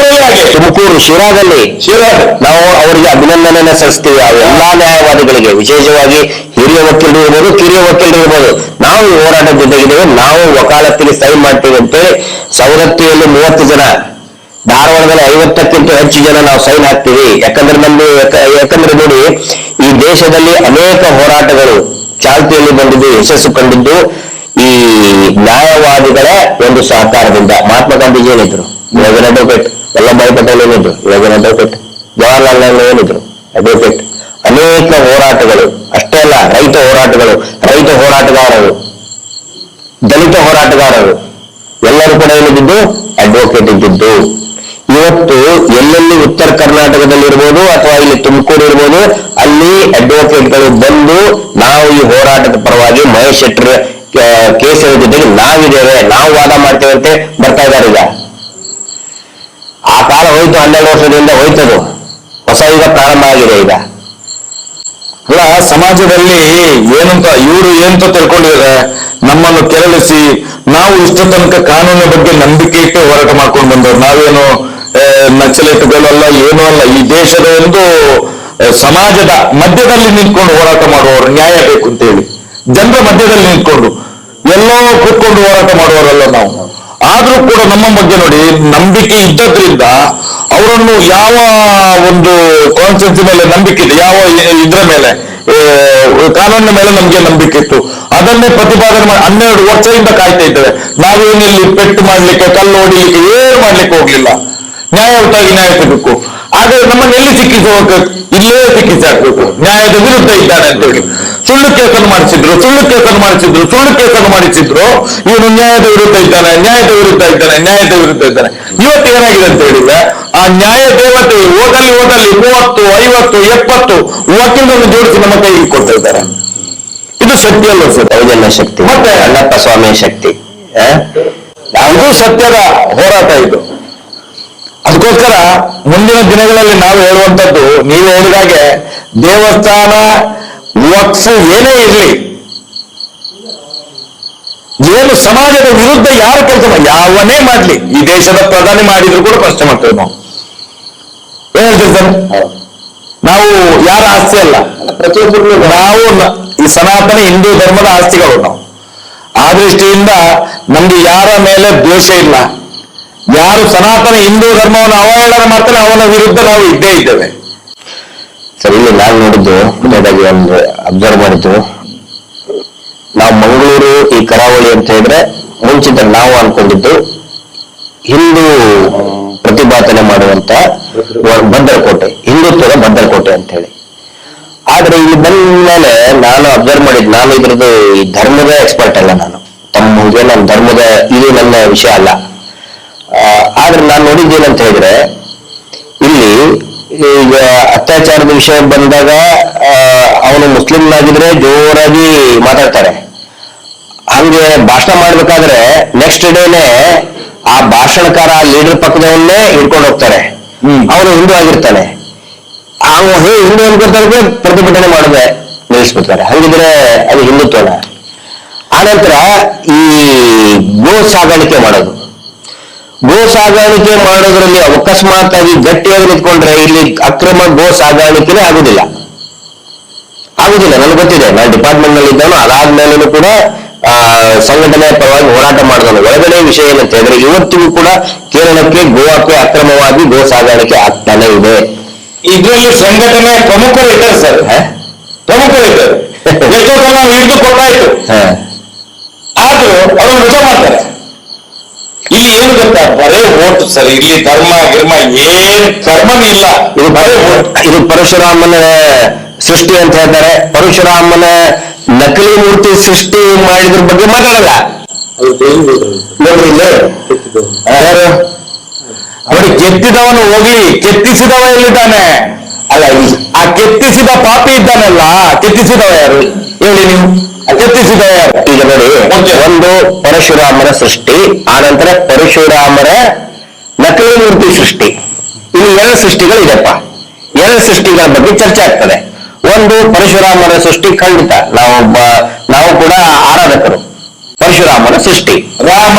ತುಮಕೂರು ಶಿರಾದಲ್ಲಿ ನಾವು ಅವರಿಗೆ ಅಭಿನಂದನೆಯನ್ನ ಸಲ್ಲಿಸ್ತೀವಿ. ಆ ಎಲ್ಲಾ ನ್ಯಾಯವಾದಿಗಳಿಗೆ, ವಿಶೇಷವಾಗಿ ಹಿರಿಯ ವಕೀಲರು ಇರ್ಬೋದು, ಕಿರಿಯ ವಕೀಲರು ಇರ್ಬೋದು, ನಾವು ಈ ಹೋರಾಟದ ಜೊತೆಗಿದ್ದೇವೆ, ನಾವು ವಕಾಲತ್ತಿಗೆ ಸೈನ್ ಮಾಡ್ತೀವಿ ಅಂತೇಳಿ ಸವದತ್ತಿಯಲ್ಲಿ 30 ಜನ, ಧಾರವಾಡದಲ್ಲಿ 50ಕ್ಕಿಂತ ಹೆಚ್ಚು ಜನ ನಾವು ಸೈನ್ ಹಾಕ್ತೀವಿ. ಯಾಕಂದ್ರೆ ನೋಡಿ, ಈ ದೇಶದಲ್ಲಿ ಅನೇಕ ಹೋರಾಟಗಳು ಚಾಲ್ತಿಯಲ್ಲಿ ಬಂದಿದ್ದು, ಯಶಸ್ಸು ಕಂಡಿದ್ದು ಈ ನ್ಯಾಯವಾದಿಗಳ ಒಂದು ಸಹಕಾರದಿಂದ. ಮಹಾತ್ಮ ಗಾಂಧೀಜಿ ಏನಿದ್ರು, ಯುವಜನ ಅಡ್ವೊಕೇಟ್. ವಲ್ಲಭಾಯಿ ಪಟೇಲ್ ಏನಿದ್ರು, ಯುವಜನ ಅಡ್ವೊಕೇಟ್. ಜವಾಹರ್ಲಾಲ್ ನೆಹರು ಏನಿದ್ರು, ಅಡ್ವೊಕೇಟ್. ಅನೇಕ ಹೋರಾಟಗಳು, ಅಷ್ಟೇ ಅಲ್ಲ, ರೈತ ಹೋರಾಟಗಾರರು, ದಲಿತ ಹೋರಾಟಗಾರರು ಎಲ್ಲರೂ ಕೂಡ ಏನಿದ್ದು ಅಡ್ವೊಕೇಟ್ ಇದ್ದಿದ್ದು. ಇವತ್ತು ಎಲ್ಲೆಲ್ಲಿ ಉತ್ತರ ಕರ್ನಾಟಕದಲ್ಲಿ ಇರ್ಬೋದು ಅಥವಾ ಇಲ್ಲಿ ತುಮಕೂರು ಇರ್ಬೋದು, ಅಲ್ಲಿ ಅಡ್ವೊಕೇಟ್ಗಳು ಬಂದು ನಾವು ಈ ಹೋರಾಟದ ಪರವಾಗಿ ಮಹೇಶ್ ಶೆಟ್ಟರ್ ಕೇಸಿನ ಜೊತೆಗೆ ನಾವಿದ್ದೇವೆ, ನಾವು ವಾದ ಮಾಡ್ತೇವೆ ಅಂತ ಬರ್ತಾ ಇದ್ದಾರೆ. ಈಗ ಆ ಕಾಲ ಹೋಯ್ತು, 12 ವರ್ಷದಿಂದ ಹೋಯ್ತದು, ಹೊಸ ಯುಗ ಪ್ರಾರಂಭ ಆಗಿದೆ ಈಗ. ಅಲ್ಲ, ಸಮಾಜದಲ್ಲಿ ಏನಂತ ಇವರು ಏನಂತ ತಿಳ್ಕೊಂಡಿದ್ದಾರೆ, ನಮ್ಮನ್ನು ಕೆರಳಿಸಿ ನಾವು ಇಷ್ಟ ತನಕ ಕಾನೂನಿನ ಬಗ್ಗೆ ನಂಬಿಕೆ ಇಟ್ಟು ಹೋರಾಟ ಮಾಡ್ಕೊಂಡು ಬಂದವರು. ನಾವೇನು ನಕ್ಸಲೇಟ್ಗಳಲ್ಲ, ಏನೂ ಅಲ್ಲ. ಈ ದೇಶದ ಒಂದು ಸಮಾಜದ ಮಧ್ಯದಲ್ಲಿ ನಿಂತ್ಕೊಂಡು ಹೋರಾಟ ಮಾಡುವವರು, ನ್ಯಾಯ ಬೇಕು ಅಂತ ಹೇಳಿ ಜನರ ಮಧ್ಯದಲ್ಲಿ ನಿಂತ್ಕೊಂಡು ಎಲ್ಲೋ ಕೂತ್ಕೊಂಡು ಹೋರಾಟ ಮಾಡುವವರಲ್ಲ ನಾವು. ಆದ್ರೂ ಕೂಡ ನಮ್ಮ ಬಗ್ಗೆ ನೋಡಿ, ನಂಬಿಕೆ ಇದ್ದದ್ರಿಂದ ಅವರನ್ನು ಯಾವ ಒಂದು ಕಾನ್ಸ್ಟಿಟ್ಯೂನ್ಸಿ ಮೇಲೆ ನಂಬಿಕೆ ಇದೆ, ಯಾವ ಇದ್ರ ಮೇಲೆ, ಕಾನೂನಿನ ಮೇಲೆ ನಮ್ಗೆ ನಂಬಿಕೆ ಇತ್ತು. ಅದನ್ನೇ ಪ್ರತಿಪಾದನೆ ಮಾಡಿ 12 ವರ್ಷದಿಂದ ಕಾಯ್ತಾ ಇದ್ದೇವೆ. ನಾವೇನಿಲ್ಲಿ ಪೆಟ್ಟು ಮಾಡ್ಲಿಕ್ಕೆ, ಕಲ್ಲು ಹೊಡಿಲಿಕ್ಕೆ, ಏನು ಮಾಡ್ಲಿಕ್ಕೆ ಹೋಗ್ಲಿಲ್ಲ. ನ್ಯಾಯಯುತವಾಗಿ ನ್ಯಾಯ ಸಿಗಬೇಕು. ಆದ್ರೆ ನಮ್ಮನ್ನು ಎಲ್ಲಿ ಸಿಕ್ಕಿಸಬೇಕು, ಇಲ್ಲೇ ಸಿಕ್ಕಿಸಿ ಹಾಕ್ಬೇಕು. ನ್ಯಾಯದ ವಿರುದ್ಧ ಇದ್ದಾನೆ ಅಂತ ಹೇಳಿ ಸುಳ್ಳು ಕೇಸನ್ನು ಮಾಡಿಸಿದ್ರು. ಇವನು ನ್ಯಾಯದ ವಿರುದ್ಧ ಇದ್ದಾನೆ. ಇವತ್ತು ಏನಾಗಿದೆ ಅಂತ ಹೇಳಿದ್ರೆ, ಆ ನ್ಯಾಯ ದೇವತೆ ಓದಲ್ಲಿ 30, 50, 70 ವಕೀಲರನ್ನು ಜೋಡಿಸಿ ನಮ್ಮ ಕೈಗೆ ಕೊಡ್ತಾ ಇದ್ದಾರೆ. ಇದು ಶಕ್ತಿ ಅಲ್ಲ ಸರ್, ಸೌಜನ್ಯ ಶಕ್ತಿ, ಮತ್ತೆ ಅಣ್ಣಪ್ಪ ಸ್ವಾಮಿಯ ಶಕ್ತಿ. ಇದು ಸತ್ಯದ ಹೋರಾಟ. ಇದು ಅದಕ್ಕೋಸ್ಕರ ಮುಂದಿನ ದಿನಗಳಲ್ಲಿ ನಾವು ಹೇಳುವಂಥದ್ದು, ನೀವು ಹೇಳಿದಾಗೆ ದೇವಸ್ಥಾನ ವಕ್ಫ್ ಏನೇ ಇರಲಿ, ಏನು ಸಮಾಜದ ವಿರುದ್ಧ ಯಾರು ಕೆಲಸ ಯಾವನೇ ಮಾಡ್ಲಿ, ಈ ದೇಶದ ಪ್ರಧಾನಿ ಮಾಡಿದ್ರು ಕೂಡ ಪ್ರಶ್ನೆ ಮಾಡ್ತೇವೆ ನಾವು. ಏನ್ ಹೇಳ್ತೀವಿ ಸರ್? ನಾವು ಯಾರ ಆಸ್ತಿ ಅಲ್ಲ, ಪ್ರತಿಯೊಬ್ಬರು ನಾವು ಈ ಸನಾತನ ಹಿಂದೂ ಧರ್ಮದ ಆಸ್ತಿಗಳು ನಾವು. ಆ ದೃಷ್ಟಿಯಿಂದ ನಮ್ಗೆ ಯಾರ ಮೇಲೆ ದ್ವೇಷ ಇಲ್ಲ. ಯಾರು ಸನಾತನ ಹಿಂದೂ ಧರ್ಮವನ್ನು ಅವಹೇಳನ ಮಾಡ್ತಾನೆ ಅವನ ವಿರುದ್ಧ ನಾವು ಇದ್ದೇ ಇದ್ದೇವೆ. ಸರ್, ಇಲ್ಲಿ ನಾನು ನೋಡಿದ್ದು ಒಂದು ಅಬ್ಸರ್ವ್ ಮಾಡಿದ್ದು, ನಾವು ಮಂಗಳೂರು ಈ ಕರಾವಳಿ ಅಂತ ಹೇಳಿದ್ರೆ ಮುಂಚಿತ ನಾವು ಅನ್ಕೊಂಡಿದ್ದು ಹಿಂದೂ ಪ್ರತಿಭಟನೆ ಮಾಡುವಂತ ಭದ್ರಕೋಟೆ, ಹಿಂದುತ್ವದ ಭದ್ರಕೋಟೆ ಅಂತ ಹೇಳಿ. ಆದ್ರೆ ಇಲ್ಲಿ ಬಂದ ಮೇಲೆ ನಾನು ಅಬ್ಸರ್ವ್ ಮಾಡಿದ್, ನಾನು ಇದ್ರದ್ದು ಈ ಧರ್ಮದ ಎಕ್ಸ್ಪರ್ಟ್ ಅಲ್ಲ, ನಾನು ತಮ್ಮಗೆ ನನ್ನ ಧರ್ಮದ ಇದು ನನ್ನ ವಿಷಯ ಅಲ್ಲ. ಆದ್ರೆ ನಾನು ನೋಡಿದ್ದೇನಂತ ಹೇಳಿದ್ರೆ, ಇಲ್ಲಿ ಈಗ ಅತ್ಯಾಚಾರದ ವಿಷಯ ಬಂದಾಗ ಅವನು ಮುಸ್ಲಿಂನಾಗಿದ್ರೆ ಜೋರಾಗಿ ಮಾತಾಡ್ತಾರೆ. ಹಂಗೆ ಭಾಷಣ ಮಾಡ್ಬೇಕಾದ್ರೆ ನೆಕ್ಸ್ಟ್ ಡೇನೆ ಆ ಭಾಷಣಕಾರ ಲೀಡರ್ ಪಕ್ಕದವನ್ನೇ ಹಿಡ್ಕೊಂಡು ಹೋಗ್ತಾರೆ. ಅವನು ಹಿಂದೂ ಆಗಿರ್ತಾನೆ, ಹಿಂದೂ ಅನ್ಕೊಳ್ತಾರೆ, ಪ್ರತಿಭಟನೆ ಮಾಡದೆ ನಿಲ್ಲಿಸ್ಬಿಡ್ತಾರೆ. ಹಂಗಿದ್ರೆ ಅದು ಹಿಂದುತ್ವನ. ಆನಂತರ ಈ ಗೋ ಸಾಗಾಣಿಕೆ ಮಾಡೋದು, ಗೋ ಸಾಗಾಣಿಕೆ ಮಾಡೋದ್ರಲ್ಲಿ ಅಕಸ್ಮಾತ್ ಆಗಿ ಗಟ್ಟಿಯಾಗಿ ನಿಂತ್ಕೊಂಡ್ರೆ ಇಲ್ಲಿ ಅಕ್ರಮ ಗೋ ಸಾಗಾಣಿಕೆನೇ ಆಗುದಿಲ್ಲ. ನನಗೆ ಗೊತ್ತಿದೆ, ನಾನು ಡಿಪಾರ್ಟ್ಮೆಂಟ್ ನಲ್ಲಿ ಇದ್ದಾನು. ಅದಾದ್ಮೇಲೂ ಕೂಡ ಸಂಘಟನೆ ಪರವಾಗಿ ಹೋರಾಟ ಮಾಡಿದನು. ಒಳಗಡೆ ವಿಷಯ ಏನಂತ ಹೇಳಿದ್ರೆ, ಇವತ್ತಿಗೂ ಕೂಡ ಕೇರಳಕ್ಕೆ ಗೋವಾಕ್ಕೆ ಅಕ್ರಮವಾಗಿ ಗೋ ಸಾಗಾಣಿಕೆ ಆಗ್ತಾನೆ ಇದೆ. ಇದರಲ್ಲಿ ಸಂಘಟನೆ ಪ್ರಮುಖರು ಇದ್ದಾರೆ ಸರ್, ಪ್ರಮುಖರು ಇದ್ದಾರೆ. ಎಷ್ಟೋ ಸಲ ಹಿಡಿದು ಕೊಟ್ಟಾಯ್ತು, ಆದ್ರೂ ಅವರು ನಿಜ ಮಾಡ್ತಾರೆ. ಇಲ್ಲಿ ಏನು ಗೊತ್ತಾ, ಬರೇ ಓಟ್ ಸರ್. ಇಲ್ಲಿ ಧರ್ಮ ಗಿರ್ಮ ಏನ್ ಧರ್ಮನೂ ಇಲ್ಲ, ಇದು ಬರೇ ಓಟ್. ಇದು ಪರಶುರಾಮನ ಸೃಷ್ಟಿ ಅಂತ ಹೇಳ್ತಾರೆ. ಪರಶುರಾಮನ ನಕಲಿ ಮೂರ್ತಿ ಸೃಷ್ಟಿ ಮಾಡಿದ್ರ ಬಗ್ಗೆ ಮಾತಾಡಲ್ಲ. ನೋಡ್ರಿ, ಯಾರು ನೋಡಿ, ಕೆತ್ತಿದವನು ಹೋಗ್ಲಿ, ಕೆತ್ತಿಸಿದವ ಎಲ್ಲಿದ್ದಾನೆ? ಅಲ್ಲ, ಆ ಕೆತ್ತಿಸಿದ ಪಾಪಿ ಇದ್ದಾನಲ್ಲ, ಕೆತ್ತಿಸಿದವ ಯಾರು ಹೇಳಿ ನೀವು? ಕೆತ್ತಿಸಿದವ ಯಾರು? ಈಗ ನೋಡಿ, ಒಂದು ಪರಶುರಾಮನ ಸೃಷ್ಟಿ, ಆನಂತರ ಪರಶುರಾಮರ ನಕಲಿ ಮೂರ್ತಿ ಸೃಷ್ಟಿ. ಇಲ್ಲಿ 2 ಸೃಷ್ಟಿಗಳಿದೆಪ್ಪ. 2 ಸೃಷ್ಟಿಗಳ ಬಗ್ಗೆ ಚರ್ಚೆ ಆಗ್ತದೆ. ಒಂದು ಪರಶುರಾಮನ ಸೃಷ್ಟಿ, ಖಂಡಿತ ನಾವು ಕೂಡ ಆರಾಧಕರು. ಪರಶುರಾಮನ ಸೃಷ್ಟಿ, ರಾಮ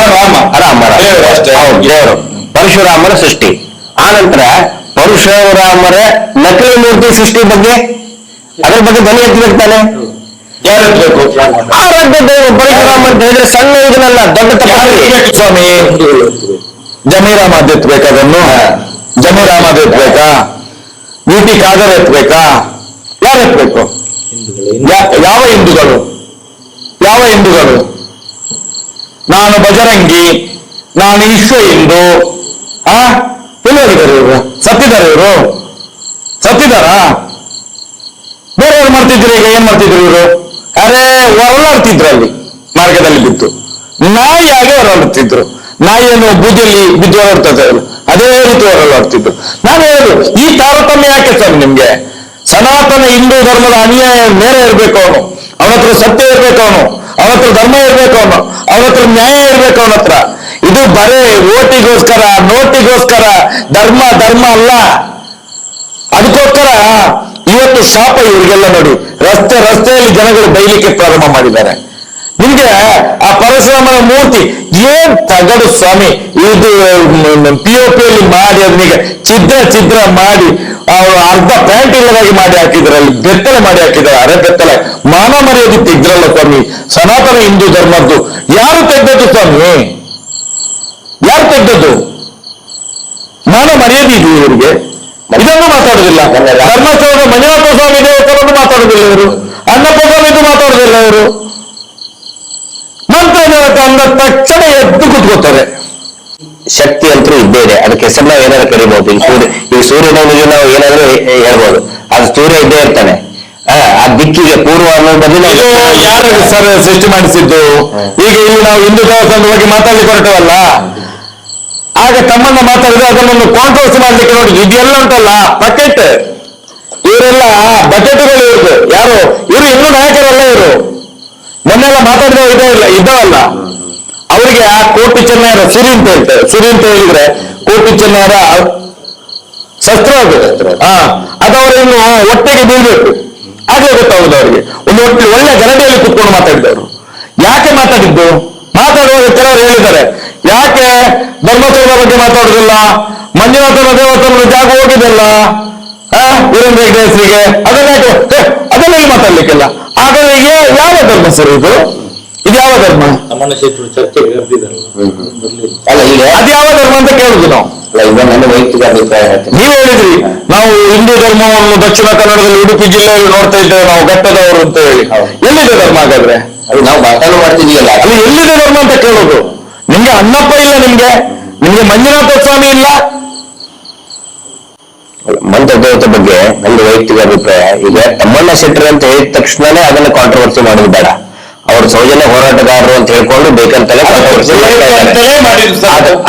ದೇವರು ಪರಶುರಾಮನ ಸೃಷ್ಟಿ. ಆನಂತರ ಪರಶುರಾಮರ ನಕಲಿ ಮೂರ್ತಿ ಸೃಷ್ಟಿ ಬಗ್ಗೆ, ಅದರ ಬಗ್ಗೆ ಧ್ವನಿ ಎತ್ತಿರ್ತಾನೆ. ಯಾರು ಪರಶುರಾಮ ಅಂತ ಹೇಳಿದ್ರೆ ಸಣ್ಣ ಇದನ್ನಲ್ಲ, ದೊಡ್ಡ ತಪ್ಪ. ಸ್ವಾಮಿ, ಜಮೀರಾಮ ಎತ್ತಬೇಕು, ಅದನ್ನು ಜಮೀರಾಮ ಎತ್ತಬೇಕಾ? ಯುಟಿ ಖಾದರ್ ಎತ್ತಬೇಕಾ? ಯಾರು ಎತ್ತಬೇಕು? ಯಾವ ಹಿಂದೂಗಳು? ಯಾವ ಹಿಂದೂಗಳು? ನಾನು ಬಜರಂಗಿ, ನಾನು ವಿಶ್ವ ಹಿಂದೂ. ಎಲ್ಲೋಗಿದ್ದಾರೆ ಇವರು? ಸತ್ತಿದ್ದಾರೆ ಇವರು? ಸತ್ತಿದಾರಾ? ಬೇರೆಯವ್ರು ಮಾಡ್ತಿದ್ರು. ಈಗ ಏನ್ ಮಾಡ್ತಿದ್ರು ಇವರು? ಅರೆ, ಹೊರಲಾಡ್ತಿದ್ರು, ಅಲ್ಲಿ ಮಾರ್ಗದಲ್ಲಿ ಬಿದ್ದು ನಾಯಿಯಾಗಿ ಹೊರಲಾಡ್ತಿದ್ರು. ನಾಯಿಯನ್ನು ಬೂದಿಯಲ್ಲಿ ಬಿದ್ದು ಹೊರಡ್ತದೆ, ಅದೇ ರೀತಿ ಹೊರಲಾಡ್ತಿದ್ರು. ನಾನು ಹೇಳುದು, ಈ ತಾರತಮ್ಯ ಯಾಕೆ ಸರ್ ನಿಮ್ಗೆ? ಸನಾತನ ಹಿಂದೂ ಧರ್ಮದ ಅನ್ಯಾಯ ಮೇರೆ ಇರ್ಬೇಕು ಅವನು, ಅವನ ಹತ್ರ ಸತ್ಯ ಇರ್ಬೇಕು, ಅವನ ಹತ್ರ ಧರ್ಮ ಇರ್ಬೇಕು, ಅವನ ಹತ್ರ ನ್ಯಾಯ ಇರ್ಬೇಕು ಅವನ ಹತ್ರ. ಇದು ಬರೇ ಓಟಿಗೋಸ್ಕರ, ನೋಟಿಗೋಸ್ಕರ ಧರ್ಮ ಅಲ್ಲ. ಅದಕ್ಕೋಸ್ಕರ ಇವತ್ತು ಶಾಪ ಇವರಿಗೆಲ್ಲ. ನೋಡಿ, ರಸ್ತೆಯಲ್ಲಿ ಜನಗಳು ಬೈಲಿಕ್ಕೆ ಪ್ರಾರಂಭ ಮಾಡಿದ್ದಾರೆ. ನಿಮ್ಗೆ ಆ ಪರಶುರಾಮನ ಮೂರ್ತಿ ಏನ್ ತಗಡು ಸ್ವಾಮಿ, ಇದು POP ಮಾಡಿ ಅದನ್ನೀಗ ಛಿದ್ರ ಮಾಡಿ ಅವರು ಅರ್ಧ ಪ್ಯಾಂಟ್ ಇಲ್ಲದಾಗಿ ಮಾಡಿ ಹಾಕಿದ್ರು, ಅಲ್ಲಿ ಬೆತ್ತಲೆ ಮಾಡಿ ಹಾಕಿದ್ದಾರೆ. ಅರೆ ಬೆತ್ತಲೆ, ಮಾನ ಮರ್ಯಾದೆ ತೆಗ್ದ್ರಲ್ಲ ಸ್ವಾಮಿ. ಸನಾತನ ಹಿಂದೂ ಧರ್ಮದ್ದು ಯಾರು ತೆಗ್ದದ್ದು ಸ್ವಾಮಿ? ಯಾರು ತೆಗ್ದದ್ದು? ಮಾನ ಮರ್ಯಾದೆ ಇದೆಯಾ ಇವರಿಗೆ? ಇದನ್ನು ಮಾತಾಡುದಿಲ್ಲ. ಧರ್ಮಸ್ಥಳದ ಮಂಜುನಾಥ ಸ್ವಾಮಿ ದೇವಸ್ಥಾನದ್ದು ಮಾತಾಡುದಿಲ್ಲ ಇವರು, ಅನ್ನಪ್ಪ ಸ್ವಾಮಿದು ಮಾತಾಡುದಿಲ್ಲ ಇವರು. ಮಂತ್ರ ಅಂದ ತಕ್ಷಣ ಎದ್ದು ಕೂತ್ಕೋತಾರೆ. ಶಕ್ತಿ ಅಂತೂ ಇದ್ದೇ ಇದೆ, ಅದಕ್ಕೆ ಹೆಸರನ್ನ ಏನಾದ್ರು ಕರಿಬಹುದು. ಈ ಸೂರ್ಯನಿಗೆ ನಾವು ಏನಾದ್ರು ಹೇಳ್ಬೋದು, ಅದು ಸೂರ್ಯ ಇದ್ದೇ ಇರ್ತಾನೆ. ಆ ದಿಕ್ಕಿಗೆ ಪೂರ್ವ ಅನ್ನೋ ಬದಲು ಯಾರು ಸರ್ ಸೃಷ್ಟಿ ಮಾಡಿಸಿದ್ದು? ಈಗ ಇಲ್ಲಿ ನಾವು ಹಿಂದೂ ದೇವಸ್ಥಾನದ ಬಗ್ಗೆ ಮಾತಾಡ್ಲಿಕ್ಕೆ ಹೊರಟವಲ್ಲ, ಆಗ ತಮ್ಮನ್ನ ಮಾತಾಡಿದ್ರೆ ಅದನ್ನೊಂದು ಕಾಂಟ್ರವರ್ಸಿ ಮಾಡ್ಲಿಕ್ಕೆ ನೋಡಿ. ಇದೆಲ್ಲ ಉಂಟಲ್ಲ ಬಕೆಟ್, ಇವರೆಲ್ಲ ಬಕೆಟ್ಗಳು ಇವ್ರದ್ದು. ಯಾರು ಇವರು? ಇನ್ನೂ ನಾಯಕರಲ್ಲ ಇವರು. ಮೊನ್ನೆಲ್ಲ ಮಾತಾಡಿದ ಇದ್ದವಲ್ಲ, ಅವರಿಗೆ ಆ ಕೋಟಿ ಚೆನ್ನೈರ ಸುರಿ ಅಂತ ಹೇಳ್ತಾರೆ. ಸುರಿ ಅಂತ ಹೇಳಿದ್ರೆ ಕೋಟಿ ಚಿನ್ನದ ಶಸ್ತ್ರ ಅದು. ಅದವರು ಇನ್ನು ಒಟ್ಟಿಗೆ ಬೀಳ್ಬೇಕು, ಹಾಗೆ ಗೊತ್ತಾಗುದು ಅವರಿಗೆ. ಒಂದು ಒಳ್ಳೆ ಗರಡಿಯಲ್ಲಿ ಕುತ್ಕೊಂಡು ಮಾತಾಡಿದವರು. ಯಾಕೆ ಮಾತಾಡಿದ್ದು? ಮಾತಾಡುವಾಗ ಕೆಲವರು ಹೇಳಿದ್ದಾರೆ, ಯಾಕೆ ಧರ್ಮಸ್ಥಳದ ಬಗ್ಗೆ ಮಾತಾಡುದಿಲ್ಲ, ಮಂಜುನಾಥನ ದೇವಸ್ಥಾನದ ಜಾಗ ಹೋಗಿದೆಲ್ಲ ವೀರೇಂದ್ರ ಹೆಗ್ಗಡೆಗೆ, ಅದನ್ನೆಲ್ಲ ಮಾತಾಡ್ಲಿಕ್ಕಿಲ್ಲ. ಹಾಗಾದ್ರೆ ಯಾವ ಧರ್ಮ ಸರ್ ಇದು? ಇದು ಯಾವ ಧರ್ಮ? ಚರ್ಚೆಗೆ ಕರೆದಿದ್ದಾರಲ್ಲ, ಅಲ್ಲ ಈಗ ಅದು ಯಾವ ಧರ್ಮ ಅಂತ ಕೇಳುದು ನಾವು. ಈಗ ನನ್ನ ವೈಯಕ್ತಿಕ ಅಭಿಪ್ರಾಯ ಹೇಳ್ತೀನಿ. ನೀವು ಹೇಳಿದ್ರಿ ನಾವು ಹಿಂದೂ ಧರ್ಮವನ್ನು ದಕ್ಷಿಣ ಕನ್ನಡದಲ್ಲಿ ಉಡುಪಿ ಜಿಲ್ಲೆಯಲ್ಲಿ ನೋಡ್ತಾ ಇದ್ದೇವೆ ನಾವು ಘಟ್ಟದವರು ಅಂತ ಹೇಳಿ. ಎಲ್ಲಿದೆ ಧರ್ಮ ಹಾಗಾದ್ರೆ? ಅದು ನಾವು ಮಾತಾಡು ಮಾಡ್ತಿದೀಯಲ್ಲ, ಅಲ್ಲಿ ಎಲ್ಲಿದೆ ಧರ್ಮ ಅಂತ ಕೇಳೋದು. ನಿಮ್ಗೆ ಅಣ್ಣಪ್ಪ ಇಲ್ಲ, ನಿಮ್ಗೆ ಮಂಜುನಾಥ ಸ್ವಾಮಿ ಇಲ್ಲ. ಮಂತ್ರ ದೇವತೆ ಬಗ್ಗೆ ನನ್ನ ವೈಯಕ್ತಿಕ ಅಭಿಪ್ರಾಯ, ಈಗ ತಮ್ಮಣ್ಣ ಶೆಟ್ಟರ್ ಅಂತ ಹೇಳಿದ ತಕ್ಷಣನೇ ಅದನ್ನ ಕಾಂಟ್ರವರ್ಸಿ ಮಾಡೋದು ಬೇಡ. ಅವ್ರ ಸೌಜನ್ಯ ಹೋರಾಟಗಾರರು ಅಂತ ಹೇಳ್ಕೊಂಡು ಬೇಕಂತಲೇ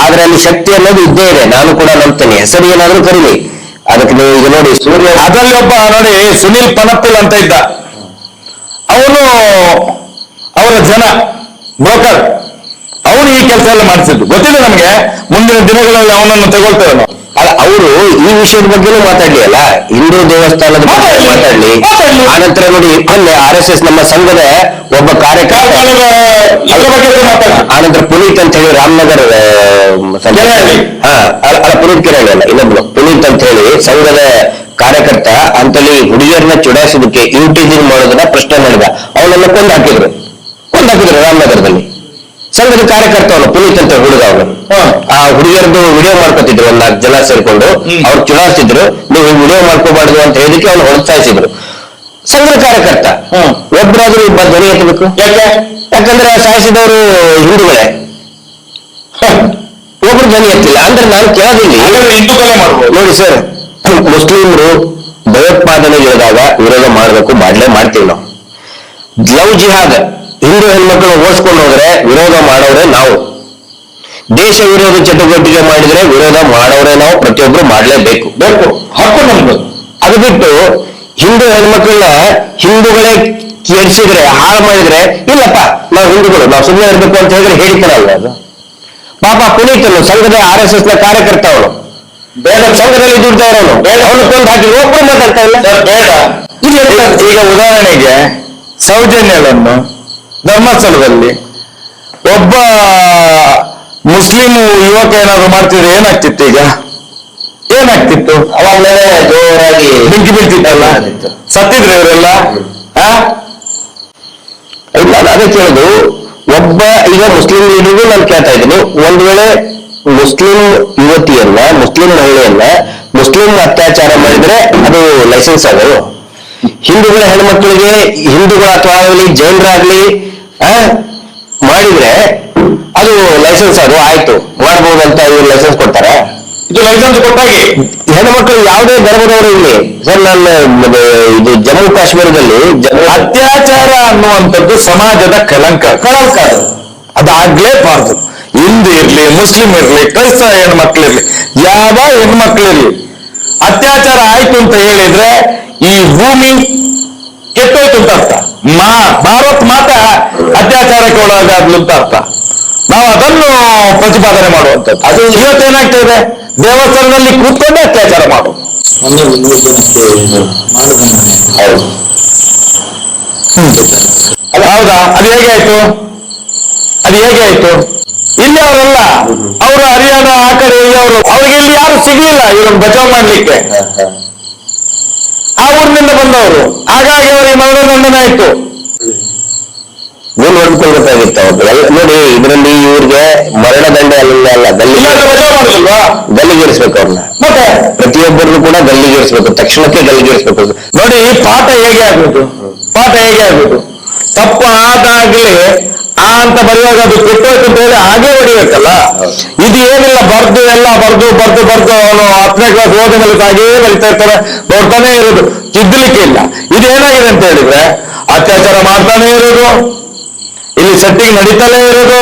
ಆದ್ರೆ ಅಲ್ಲಿ ಶಕ್ತಿ ಅನ್ನೋದು ಇದ್ದೇ ಇದೆ. ನಾನು ಕೂಡ ನಂಬ್ತೇನೆ, ಹೆಸರು ಏನಾದ್ರೂ ಕರೀಲಿ. ಅದಕ್ಕೆ ನೀವು ಈಗ ನೋಡಿ ಸೂರ್ಯ, ಅದರಲ್ಲಿ ಒಬ್ಬ ನೋಡಿ ಸುನಿಲ್ ಪನಪ್ಪಲ್ ಅಂತ ಇದ್ದ, ಅವನು ಅವರ ಜನ ಬ್ರೋಕರ್, ಅವನು ಈ ಕೆಲಸ ಎಲ್ಲ ಮಾಡಿಸಿದ್ದು ಗೊತ್ತಿದೆ ನಮ್ಗೆ. ಮುಂದಿನ ದಿನಗಳಲ್ಲಿ ಅವನನ್ನು ತಗೊಳ್ತೇವೆ ನಾವು. ಅಲ್ಲ, ಅವರು ಈ ವಿಷಯದ ಬಗ್ಗೆನೂ ಮಾತಾಡ್ಲಿ ಅಲ್ಲ, ಹಿಂದೂ ದೇವಸ್ಥಾನದ ಬಗ್ಗೆ ಮಾತಾಡ್ಲಿ. ಆನಂತರ ನೋಡಿ ಅಲ್ಲಿ RSS ನಮ್ಮ ಸಂಘದ ಒಬ್ಬ ಕಾರ್ಯಕರ್ತ, ಆನಂತರ ಪುನೀತ್ ಅಂತ ಹೇಳಿ ರಾಮನಗರ ಪುನೀತ್ ಕೆರಳಿ ಅಲ್ಲ, ಇನ್ನೊಬ್ರು ಪುನೀತ್ ಅಂತ ಹೇಳಿ ಸಂಘದ ಕಾರ್ಯಕರ್ತ ಅಂತಲ್ಲಿ ಹುಡುಗಿಯರನ್ನ ಚುಡಾಯಿಸೋದಕ್ಕೆ ಇನ್ಟೀಜಿಂಗ್ ಮಾಡೋದನ್ನ ಪ್ರಶ್ನೆ ಮಾಡಿದ. ಅವನನ್ನ ಕೊಂದು ಹಾಕಿದ್ರು ರಾಮನಗರದಲ್ಲಿ. ಸಂಘದ ಕಾರ್ಯಕರ್ತ ಅವನು ಪುನೀತ್ ಅಂತ ಹುಡುಗ ಅವನು. ಆ ಹುಡುಗಿಯರದ್ದು ವಿಡಿಯೋ ಮಾಡ್ಕೊತಿದ್ರು, ಒಂದ್ 4 ಜನ ಸೇರ್ಕೊಂಡು ಅವ್ರು ಚುಡಾಯಿಸಿದ್ರು. ನೀವು ವಿಡಿಯೋ ಮಾಡ್ಕೋಬಾರ್ದು ಅಂತ ಹೇಳಿದಕ್ಕೆ ಅವ್ನು ಹೊರತಾಯಿಸಿದ್ರು. ಸಂಘದ ಕಾರ್ಯಕರ್ತ ಒಬ್ಬರಾದ್ರೂ ಧ್ವನಿ ಎತ್ತಬೇಕು. ಯಾಕಂದ್ರೆ ಸಾಯಿಸಿದವರು ಹಿಂದೂಗಳೇ, ಒಬ್ರು ಧ್ವನಿ ಎತ್ತಿಲ್ಲ ಅಂದ್ರೆ ನಾನು ಕೇಳೋದಿಲ್ಲ. ನೋಡಿ ಸರ್, ಮುಸ್ಲಿಮರು ಭಯೋತ್ಪಾದನೆ ಇಳಿದಾಗ ವಿರೋಧ ಮಾಡಬೇಕು, ಮಾಡ್ತೀವಿ ನಾವು. ಲವ್ ಜಿಹಾದ್ ಹಿಂದೂ ಹೆಣ್ಮಕ್ಳು ಓಡಿಸ್ಕೊಂಡು ಹೋದ್ರೆ ವಿರೋಧ ಮಾಡೋರೆ ನಾವು. ದೇಶ ವಿರೋಧ ಚಟುವಟಿಕೆ ಮಾಡಿದ್ರೆ ವಿರೋಧ ಮಾಡೋರೆ ನಾವು. ಪ್ರತಿಯೊಬ್ರು ಮಾಡ್ಲೇಬೇಕು, ಹಕ್ಕು ನಮ್ದು. ಅದು ಬಿಟ್ಟು ಹಿಂದೂ ಹೆಣ್ಮಕ್ಳನ್ನ ಹಿಂದೂಗಳೇ ಕೆಡಿಸಿದ್ರೆ, ಹಾಳು ಮಾಡಿದ್ರೆ, ಇಲ್ಲಪ್ಪ ನಾವು ಹಿಂದೂಗಳು, ನಾವು ಸುಮ್ಮನೆ ಇರ್ಬೇಕು ಅಂತ ಹೇಳಿದ್ರೆ ಹೇಳಿತಾರಲ್ಲ ಅದು. ಪಾಪ ಪುನೀತನು ಸಂಘದ RSS ನ ಕಾರ್ಯಕರ್ತ ಅವನು, ಬೇಡ ಸಂಘದಲ್ಲಿ ದುಡ್ತಾ ಇರೋನು, ಅವನು ಕೊಂದು ಹಾಕಿ ಒಬ್ಬರು ಮಾತಾಡ್ತಾ ಇಲ್ಲ. ಬೇಡ. ಈಗ ಉದಾಹರಣೆಗೆ ಸೌಜನ್ಯವನ್ನು ಧರ್ಮಸ್ಥಳದಲ್ಲಿ ಒಬ್ಬ ಮುಸ್ಲಿಂ ಯುವಕ ಏನಾದ್ರು ಮಾಡ್ತಿದ್ರೆ ಏನಾಗ್ತಿತ್ತು? ಈಗ ಏನಾಗ್ತಿತ್ತು? ಅವಾಗಲೇ ಜೋರಾಗಿ ಬೆಂಕಿ ಬೀಳ್ತಿತ್ತಲ್ಲ, ಸತ್ತಿದ್ರು ಇವರೆಲ್ಲ. ನಾನು ಅದೇ ಕೇಳುದು, ಒಬ್ಬ ಈಗ ಮುಸ್ಲಿಂ ಲೀಡರ್ಗೂ ನಾನು ಕೇಳ್ತಾ ಇದ್ದೀನಿ, ಒಂದ್ ವೇಳೆ ಮುಸ್ಲಿಂ ಯುವತಿಯನ್ನ, ಮುಸ್ಲಿಂ ಮಹಿಳೆಯನ್ನ ಮುಸ್ಲಿಂ ಅತ್ಯಾಚಾರ ಮಾಡಿದ್ರೆ ಅದು ಲೈಸೆನ್ಸ್ ಅದು. ಹಿಂದೂಗಳ ಹೆಣ್ಮಕ್ಳಿಗೆ, ಹಿಂದೂಗಳ ಅಥವಾ ಆಗಲಿ ಜೈನರಾಗ್ಲಿ ಮಾಡಿದ್ರೆ ಅದು ಲೈಸೆನ್ಸ್, ಅದು ಆಯ್ತು ಮಾಡ್ಬೋದಂತ ಇವ್ರು ಲೈಸೆನ್ಸ್ ಕೊಡ್ತಾರ? ಇದು ಲೈಸೆನ್ಸ್ ಕೊಟ್ಟಾಗಿ ಹೆಣ್ಮಕ್ಳು ಯಾವುದೇ ಧರ್ಮದವರು ಇಲ್ಲಿ ಸರ್, ನಾನು ಇದು ಜಮ್ಮು ಕಾಶ್ಮೀರದಲ್ಲಿ ಅತ್ಯಾಚಾರ ಅನ್ನುವಂಥದ್ದು ಸಮಾಜದ ಕಳಂಕ ಅದಾಗ್ಲೇಬಾರ್ದು. ಹಿಂದೂ ಇರ್ಲಿ, ಮುಸ್ಲಿಂ ಇರ್ಲಿ, ಕ್ರೈಸ್ತ ಹೆಣ್ಮಕ್ಳಿರ್ಲಿ, ಯಾವ ಹೆಣ್ಮಕ್ಳಿರ್ಲಿ, ಅತ್ಯಾಚಾರ ಆಯ್ತು ಅಂತ ಹೇಳಿದ್ರೆ ಈ ಭೂಮಿ ಕೆಟ್ಟೋಯ್ತು ಅಂತ ಅರ್ಥ. ಭಾರತ್ ಮಾತ ಅತ್ಯಾಚಾರಕ್ಕೆ ಒಳಗಾದ್ಲು ಅಂತ ಅರ್ಥ. ನಾವು ಅದನ್ನು ಪ್ರತಿಪಾದನೆ ಮಾಡುವಂಥದ್ದು. ಅದು ಇವತ್ತೇನಾಗ್ತಾ ಇದೆ, ದೇವಸ್ಥಾನದಲ್ಲಿ ಕೂತ್ಕೊಂಡೆ ಅತ್ಯಾಚಾರ ಮಾಡು. ಹೌದಾ? ಅದು ಹೇಗೆ ಆಯ್ತು? ಇಲ್ಲಿ ಅವರಲ್ಲ, ಅವರು ಹರಿಯಾಣ ಆ ಕಡೆ ಅವರು, ಅವ್ರಿಗೆ ಇಲ್ಲಿ ಯಾರು ಸಿಗ್ಲಿಲ್ಲ ಇವರನ್ನು ಬಚಾವ್ ಮಾಡ್ಲಿಕ್ಕೆ. ಆ ಊರಿನಿಂದ ಬಂದವರು, ಹಾಗಾಗಿ ಅವರಿಗೆ ಮರಣದಂಡನೆ ಆಯ್ತು. ನೀವು ನೋಡ್ಕೊಳ್ಬೇಕಾಗಿತ್ತು ಅವ್ರು. ನೋಡಿ, ಇದರಲ್ಲಿ ಇವ್ರಿಗೆ ಮರಣದಂಡ ಅಲ್ಲ, ಗಲ್ಲಿಗೇರಿಸ್ಬೇಕು ಅವ್ರನ್ನ. ಮತ್ತೆ ಪ್ರತಿಯೊಬ್ಬರನ್ನು ಕೂಡ ಗಲ್ಲಿಗೇರಿಸ್ಬೇಕು, ತಕ್ಷಣಕ್ಕೆ ಗಲ್ಲಿಗೇರಿಸ್ಬೇಕು. ನೋಡಿ, ಪಾಠ ಹೇಗೆ ಆಗ್ಬೇಕು? ತಪ್ಪು ಆದಾಗ್ಲೇ ಅಂತ ಬರೆಯುವಾಗ ಅದು ಕೆಟ್ಟೋಯ್ತು ಅಂತ ಹೇಳಿ ಹಾಗೆ ಹೊಡಿಬೇಕಲ್ಲ. ಇದು ಏನಿಲ್ಲ, ಬರ್ದು ಅವನು 10ನೇ ಕ್ಲಾಸ್ ಓದ ಮೇಲೆ ಹಾಗೇ ಬರಿತಾ ಇರ್ತಾರೆ, ನೋಡ್ತಾನೆ ಇರೋದು, ತಿದ್ದಲಿಕ್ಕೆ ಇಲ್ಲ. ಇದೇನಾಗಿದೆ ಅಂತ ಹೇಳಿದ್ರೆ ಅತ್ಯಾಚಾರ ಮಾಡ್ತಾನೆ ಇರೋದು, ಇಲ್ಲಿ ಸೆಟ್ಟಿಂಗ್ ನಡೀತಾನೆ ಇರೋದು,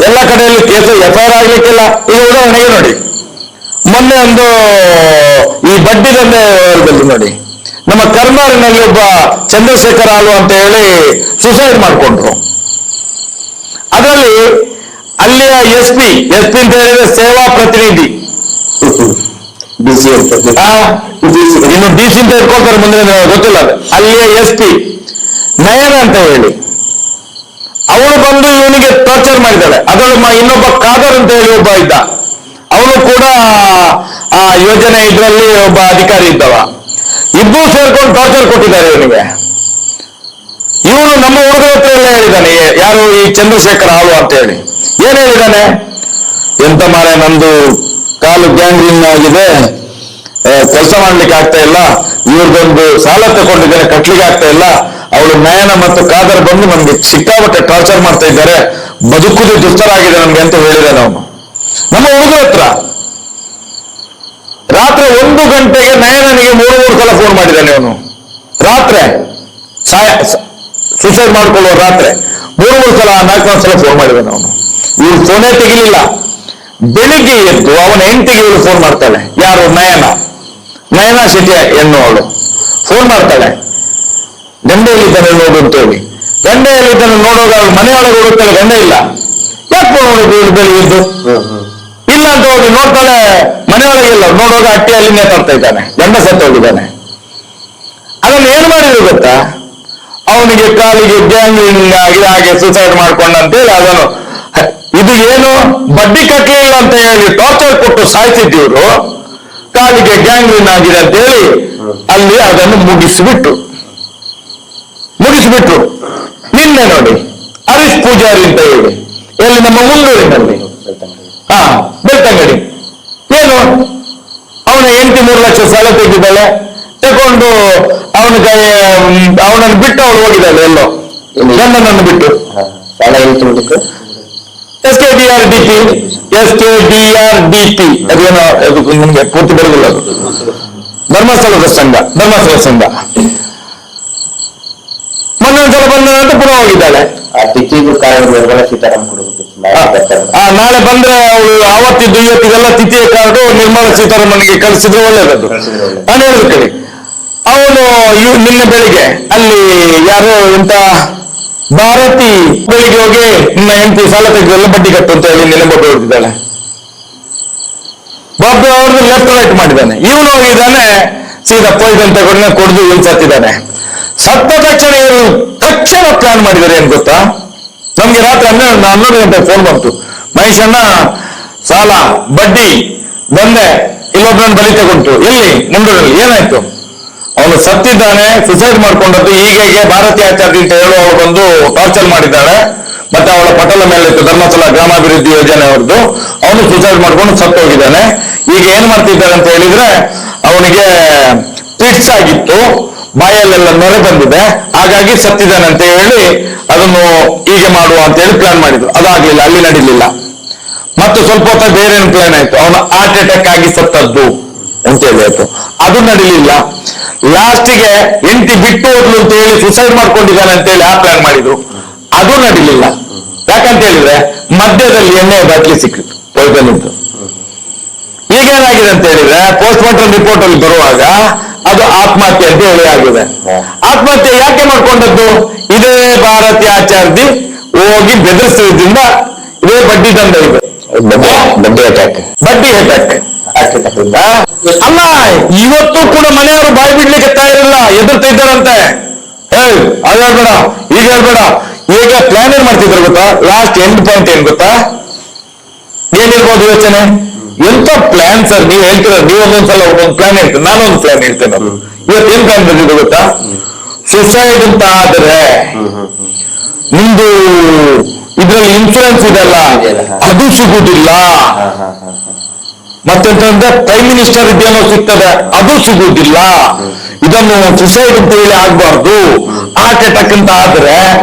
ಎಲ್ಲ ಕಡೆಯಲ್ಲಿ ಕೇಸು FIR ಆಗ್ಲಿಕ್ಕಿಲ್ಲ. ಈಗ ಉದಾಹರಣೆಗೆ ನೋಡಿ, ಮೊನ್ನೆ ಒಂದು ಈ ಬಡ್ಡಿ ದಂಧೆ ನೋಡಿ, ನಮ್ಮ ಕರ್ನಾಟಕದಲ್ಲಿ ಒಬ್ಬ ಚಂದ್ರಶೇಖರ್ ಆಲು ಅಂತ ಹೇಳಿ ಸುಸೈಡ್ ಮಾಡ್ಕೊಂಡ್ರು. ಅದರಲ್ಲಿ ಅಲ್ಲಿಯ ಎಸ್ ಪಿ ಅಂತ ಹೇಳಿದ್ರೆ ಸೇವಾ ಪ್ರತಿನಿಧಿ, ಬಿಸಿ ಅಂತ ಇನ್ನು ಡಿಸಿ ಅಂತ ಇಟ್ಕೊಳ್ತಾರೆ ಮುಂದೆ ಗೊತ್ತಿಲ್ಲ ಅದು. ಅಲ್ಲಿಯ ಎಸ್ ಪಿ ನಯನ ಅಂತ ಹೇಳಿ ಅವಳು ಬಂದು ಇವನಿಗೆ ಟಾರ್ಚರ್ ಮಾಡಿದ್ದಾಳೆ. ಅದರೊಳಗೆ ಇನ್ನೊಬ್ಬ ಖಾದರ್ ಅಂತ ಹೇಳಿ ಒಬ್ಬ ಇದ್ದ, ಅವನು ಕೂಡ ಆ ಯೋಜನೆ ಇದರಲ್ಲಿ ಒಬ್ಬ ಅಧಿಕಾರಿ ಇದ್ದವ. ಇಬ್ಬರು ಸೇರ್ಕೊಂಡು ಟಾರ್ಚರ್ ಕೊಟ್ಟಿದ್ದಾರೆ ಇವನಿಗೆ. ಇವನು ನಮ್ಮ ಹುಡುಗರ ಹತ್ರ ಎಲ್ಲ ಹೇಳಿದ್ದಾನೆ, ಯಾರು ಈ ಚಂದ್ರಶೇಖರ್ ಆಳು ಅಂತ ಹೇಳಿ. ಏನ್ ಹೇಳಿದ್ದಾನೆ, ಎಂತ ಮಾರೆ ನಂದು ಕಾಲು ಗ್ಯಾಂಗ್ರೀನ್ ಆಗಿದೆ, ಕೆಲಸ ಮಾಡ್ಲಿಕ್ಕೆ ಆಗ್ತಾ ಇಲ್ಲ, ಇವ್ರದೊಂದು ಸಾಲ ತಗೊಂಡಿದ್ದೇನೆ ಕಟ್ಲಿಕ್ಕೆ ಆಗ್ತಾ ಇಲ್ಲ, ಅವಳು ನಯನ ಮತ್ತು ಖಾದರ್ ಬಂದು ನಮ್ಗೆ ಸಿಕ್ಕಾಪಟ್ಟೆ ಟಾರ್ಚರ್ ಮಾಡ್ತಾ ಇದ್ದಾರೆ, ಬದುಕುದು ದುಸ್ತರಾಗಿದೆ ನಮ್ಗೆ ಅಂತ ಹೇಳಿದಾನೆ ಅವನು ನಮ್ಮ ಹುಡುಗರ ಹತ್ರ. ರಾತ್ರಿ 1 ಗಂಟೆಗೆ ನಯನನಿಗೆ 3 ಸಲ ಫೋನ್ ಮಾಡಿದ್ದಾನೆ ಅವನು. ರಾತ್ರಿ ಸೂಸೈಡ್ ಮಾಡ್ಕೊಳ್ಳುವ ರಾತ್ರಿ 3 ಸಲ 4 ಸಲ ಫೋನ್ ಮಾಡಿದ್ದಾನೆ ಅವನು. ಇವ್ರು ಫೋನೇ ತೆಗಿಲಿಲ್ಲ. ಬೆಳಿಗ್ಗೆ ಎದ್ದು ಅವನ ಹೆಂಡತಿಗೆ ಇವಳು ಫೋನ್ ಮಾಡ್ತಾಳೆ, ಯಾರು ನಯನ ಶೆಟ್ಟಿ ಎನ್ನು ಅವಳು ಫೋನ್ ಮಾಡ್ತಾಳೆ, ಗಂಡೆಯಲ್ಲಿದ್ದಾನೆ ನೋಡು ಅಂತೇಳಿ. ಗಂಡೆಯಲ್ಲಿದ್ದಾನೆ ನೋಡುವಾಗ ಅವಳು ಮನೆಯೊಳಗೆ ಹುಡುಕ್ತಾಳೆ, ಗಂಡ ಇಲ್ಲ. ಯಾಕೆ ಫೋನ್ ನೋಡುದು ಇವಳು ಬೆಳಿಗ್ಗೆ ಇಲ್ಲ ಅಂತ ಹೋಗಿ ನೋಡ್ತಾಳೆ, ಮನೆಯೊಳಗೆ ಇಲ್ಲ. ನೋಡುವಾಗ ಅಟ್ಟಿಯಲ್ಲಿ ನೇತಾಡ್ತಾ ಇದ್ದಾನೆ, ಗಂಡ ಸತ್ತು ಹೋಗಿದ್ದಾನೆ. ಅದನ್ನು ಏನ್ ಮಾಡಿದ್ರು ಗೊತ್ತಾ, ಅವನಿಗೆ ಕಾಲಿಗೆ ಗ್ಯಾಂಗ್ರೀನ್ ಆಗಿ ಹಾಗೆ ಸೂಸೈಡ್ ಮಾಡ್ಕೊಂಡಂತೇಳಿ ಅದನ್ನು ಇದು ಏನು ಬಡ್ಡಿ ಕಟ್ಟಲಿಲ್ಲ ಅಂತ ಹೇಳಿ ಟಾರ್ಚರ್ ಕೊಟ್ಟು ಸಾಯಿಸಿದ್ದೀವ್ರು, ಕಾಲಿಗೆ ಗ್ಯಾಂಗ್ರೀನ್ ಆಗಿದೆ ಅಂತ ಹೇಳಿ ಅಲ್ಲಿ ಅದನ್ನು ಮುಗಿಸಿಬಿಟ್ರು. ನಿನ್ನೆ ನೋಡಿ ಹರೀಶ್ ಪೂಜಾರಿ ಅಂತ ಹೇಳಿ ಎಲ್ಲಿ ನಮ್ಮ ಮುಂದೂರಿನಲ್ಲಿ ಬೆಳ್ತಂಗಡಿ, ಏನು ಅವನ ಹೆಂಡತಿ 3 ಲಕ್ಷ ಸಾಲ ತೆಗೆದಿದ್ದಾಳೆ, ತಗೊಂಡು ಅವನನ್ನು ಬಿಟ್ಟು ಅವಳು ಹೋಗಿದ್ದಾಳೆ ಎಲ್ಲೋ, ಗಂಡನನ್ನು ಬಿಟ್ಟು. ಸಾಲ ಏನು ತುಂಬಿಟ್ಟು SKDRDP ಅದೇನೋ ನಿಮ್ಗೆ ಪೂರ್ತಿ ಬರೋದಿಲ್ಲ, ಅದು ಧರ್ಮಸ್ಥಳ ಸಂಘ. ಮೊನ್ನೊಂದ್ಸಲ ಬಂದ ನಂತರ ಪುನಃ ಹೋಗಿದ್ದಾಳೆ. ಆ ತಿಥಿಗೂ ಕಾರಣ ನಿರ್ಮಲಾ ಸೀತಾರಾಮನ್ ಕೊಡಬೇಕಿತ್ತು. ನಾಳೆ ಬಂದ್ರೆ ಅವಳು ಆವತ್ತಿದ್ದು ಇವತ್ತಿಗೆಲ್ಲ ತಿಥಿಯ ಕಾರ್ಡು ನಿರ್ಮಲಾ ಸೀತಾರಾಮನ್ಗೆ ಕಳಿಸಿದ್ರೆ ಒಳ್ಳೇದದ್ದು. ನಾನು ಹೇಳಿದ ಕಡೆ ಅವನು ನಿನ್ನೆ ಬೆಳಿಗ್ಗೆ ಅಲ್ಲಿ ಯಾರು ಎಂತ ಭಾರತಿ ಬೆಳಿಗ್ಗೆ ಹೋಗಿ ನಿನ್ನ ಹೆಂಡತಿ ಸಾಲ ತೆಗೆದೆಲ್ಲ ಬಡ್ಡಿ ಕಟ್ಟು ಅಂತ ಹೇಳಿ ನಿನ್ನೆ ಬೊಬ್ಬೆ ಹೊಡೆದಿದ್ದಾಳೆ. ಬೊಬ್ಬೆ ಹೊಡೆದು ಲೆಫ್ಟ್ ರೈಟ್ ಮಾಡಿದ್ದಾನೆ. ಇವನು ಹೋಗಿದ್ದಾನೆ ಸೀದಾ ಪಾಯ್ಸನ್ ತಗೊಂಡು ಕೊಡ್ದು ಇಲ್ಲಿ ಸತ್ತಿದ್ದಾನೆ. ಸತ್ತ ತಕ್ಷಣ ಪ್ಲಾನ್ ಮಾಡಿದ್ದಾರೆ ಏನ್ ಗೊತ್ತಾ, ನಮ್ಗೆ ರಾತ್ರಿ 11 ಗಂಟೆಗೆ ಫೋನ್ ಬಂತು, ಮಹೇಶಣ್ಣ ಸಾಲ ಬಡ್ಡಿ ಬಂದೆ, ಇಲ್ಲೊಬ್ಬರನ್ನು ಬಲಿ ತಗೊಂಡು ಎಲ್ಲಿ ಮುಂಡೂರಲ್ಲಿ ಏನಾಯ್ತು, ಅವನು ಸತ್ತಿದ್ದಾನೆ, ಸುಸೈಡ್ ಮಾಡ್ಕೊಂಡದ್ದು. ಹೀಗೆ ಭಾರತೀಯ ಆಚಾರ್ಯ ಅಂತ ಹೇಳುವ ಅವಳು ಬಂದು ಟಾರ್ಚರ್ ಮಾಡಿದ್ದಾಳೆ. ಮತ್ತೆ ಅವಳ ಪಟಲ ಮೇಲೆ ಇತ್ತು ಧರ್ಮಸ್ಥಳ ಗ್ರಾಮಾಭಿವೃದ್ಧಿ ಯೋಜನೆ ಅವ್ರದ್ದು, ಅವನು ಸುಸೈಡ್ ಮಾಡ್ಕೊಂಡು ಸತ್ತು ಹೋಗಿದ್ದಾನೆ. ಈಗ ಏನ್ ಮಾಡ್ತಿದ್ದಾರೆ ಅಂತ ಹೇಳಿದ್ರೆ ಅವನಿಗೆ ಫಿಟ್ಸ್ ಆಗಿತ್ತು, ಬಾಯಲ್ಲೆಲ್ಲ ನೊರೆ ಬಂದಿದೆ, ಹಾಗಾಗಿ ಸತ್ತಿದ್ದಾನೆ ಅಂತ ಹೇಳಿ ಅದನ್ನು ಹೀಗೆ ಮಾಡುವ ಅಂತ ಹೇಳಿ ಪ್ಲಾನ್ ಮಾಡಿದ್ರು. ಅದಾಗ್ಲಿಲ್ಲ, ಅಲ್ಲಿ ನಡೀಲಿಲ್ಲ. ಮತ್ತು ಸ್ವಲ್ಪ ಹೊತ್ತ ಬೇರೆ ಪ್ಲಾನ್ ಆಯ್ತು, ಅವನು ಹಾರ್ಟ್ ಅಟ್ಯಾಕ್ ಆಗಿ ಸತ್ತದ್ದು ಅಂತ ಹೇಳಿ ಆಯ್ತು, ಅದು ನಡೀಲಿಲ್ಲ. ಲಾಸ್ಟಿಗೆ ಹೆಂಡತಿ ಬಿಟ್ಟು ಹೋದ್ಲು ಅಂತ ಹೇಳಿ ಸುಸೈಡ್ ಮಾಡ್ಕೊಂಡಿದ್ದಾನೆ ಅಂತ ಹೇಳಿ ಆ ಪ್ಲಾನ್ ಮಾಡಿದ್ರು, ಅದು ನಡೀಲಿಲ್ಲ. ಯಾಕಂತ ಹೇಳಿದ್ರೆ ಮಧ್ಯದಲ್ಲಿ ಎಣ್ಣೆ ಬಾಟ್ಲಿ ಸಿಕ್ಕಿತ್ತು ಪೊಯ್ದಲ್ಲಿದ್ದು. ಈಗೇನಾಗಿದೆ ಅಂತ ಹೇಳಿದ್ರೆ ಪೋಸ್ಟ್ ಮಾರ್ಟಮ್ ರಿಪೋರ್ಟ್ ಅಲ್ಲಿ ಬರುವಾಗ ಅದು ಆತ್ಮಹತ್ಯೆ ಅಂತ ಹೇಳಿ ಆಗಿದೆ. ಆತ್ಮಹತ್ಯೆ ಯಾಕೆ ಮಾಡ್ಕೊಂಡದ್ದು, ಇದೇ ಭಾರತೀಯ ಆಚಾರ್ಯ ಹೋಗಿ ಬೆದರಿಸಿದ್ರಿಂದ ಇದೇ ಬಡ್ಡಿ ದಂಡ ಇದೆ, ಬಡ್ಡಿ ಅಟ್ಯಾಕ್. ಅಲ್ಲ, ಇವತ್ತು ಕೂಡ ಮನೆಯವರು ಬಾಯಿ ಬಿಡ್ಲಿಕ್ಕೆ ತಯಾರಿಲ್ಲ, ಎದುರ್ತಾ ಇದ್ದಾರಂತೆ. ಅದು ಹೇಳ್ಬೇಡ, ಈಗ ಹೇಳ್ಬೇಡ. ಈಗ ಪ್ಲಾನ್ ಏನ್ ಮಾಡ್ತಿದ್ರು ಗೊತ್ತಾ, ಲಾಸ್ಟ್ ಎಂಡ್ ಪಾಯಿಂಟ್ ಏನ್ ಗೊತ್ತಾ, ಏನಿರ್ಬೋದು ಯೋಚನೆ, ಎಂತ ಪ್ಲಾನ್ ಸರ್ ನೀವು ಹೇಳ್ತೀರ. ನೀವು ಒಂದೊಂದ್ಸಲ ಒಂದೊಂದು ಪ್ಲಾನ್ ಹೇಳ್ತೀರಿ, ನಾನೊಂದು ಪ್ಲಾನ್ ಹೇಳ್ತೇನೆ. ಇವತ್ತು ಏನ್ ಪ್ಲಾನ್ ಬಂದಿದ್ದು ಗೊತ್ತಾ, ಸುಸೈಡ್ ಅಂತ ಆದ್ರೆ ನಿಮ್ದು ಇದ್ರಲ್ಲಿ ಇನ್ಶೂರೆನ್ಸ್ ಇದೆಲ್ಲ ಅದು ಸಿಗುದಿಲ್ಲ, ಮತ್ತೆಂತಂದ್ರೆ ಪ್ರೈಮ್ ಮಿನಿಸ್ಟರ್ ಇದೇನೋ ಸಿಗ್ತದೆ ಅದು ಸಿಗುವುದಿಲ್ಲ, ಇದನ್ನು ಸುಸೈಡ್ ಅಂತ ಹೇಳಿ ಆಗ್ಬಾರ್ದು, ಹಾರ್ಟ್ ಅಟ್ಯಾಕ್ ಅಂತ ಆದ್ರೆ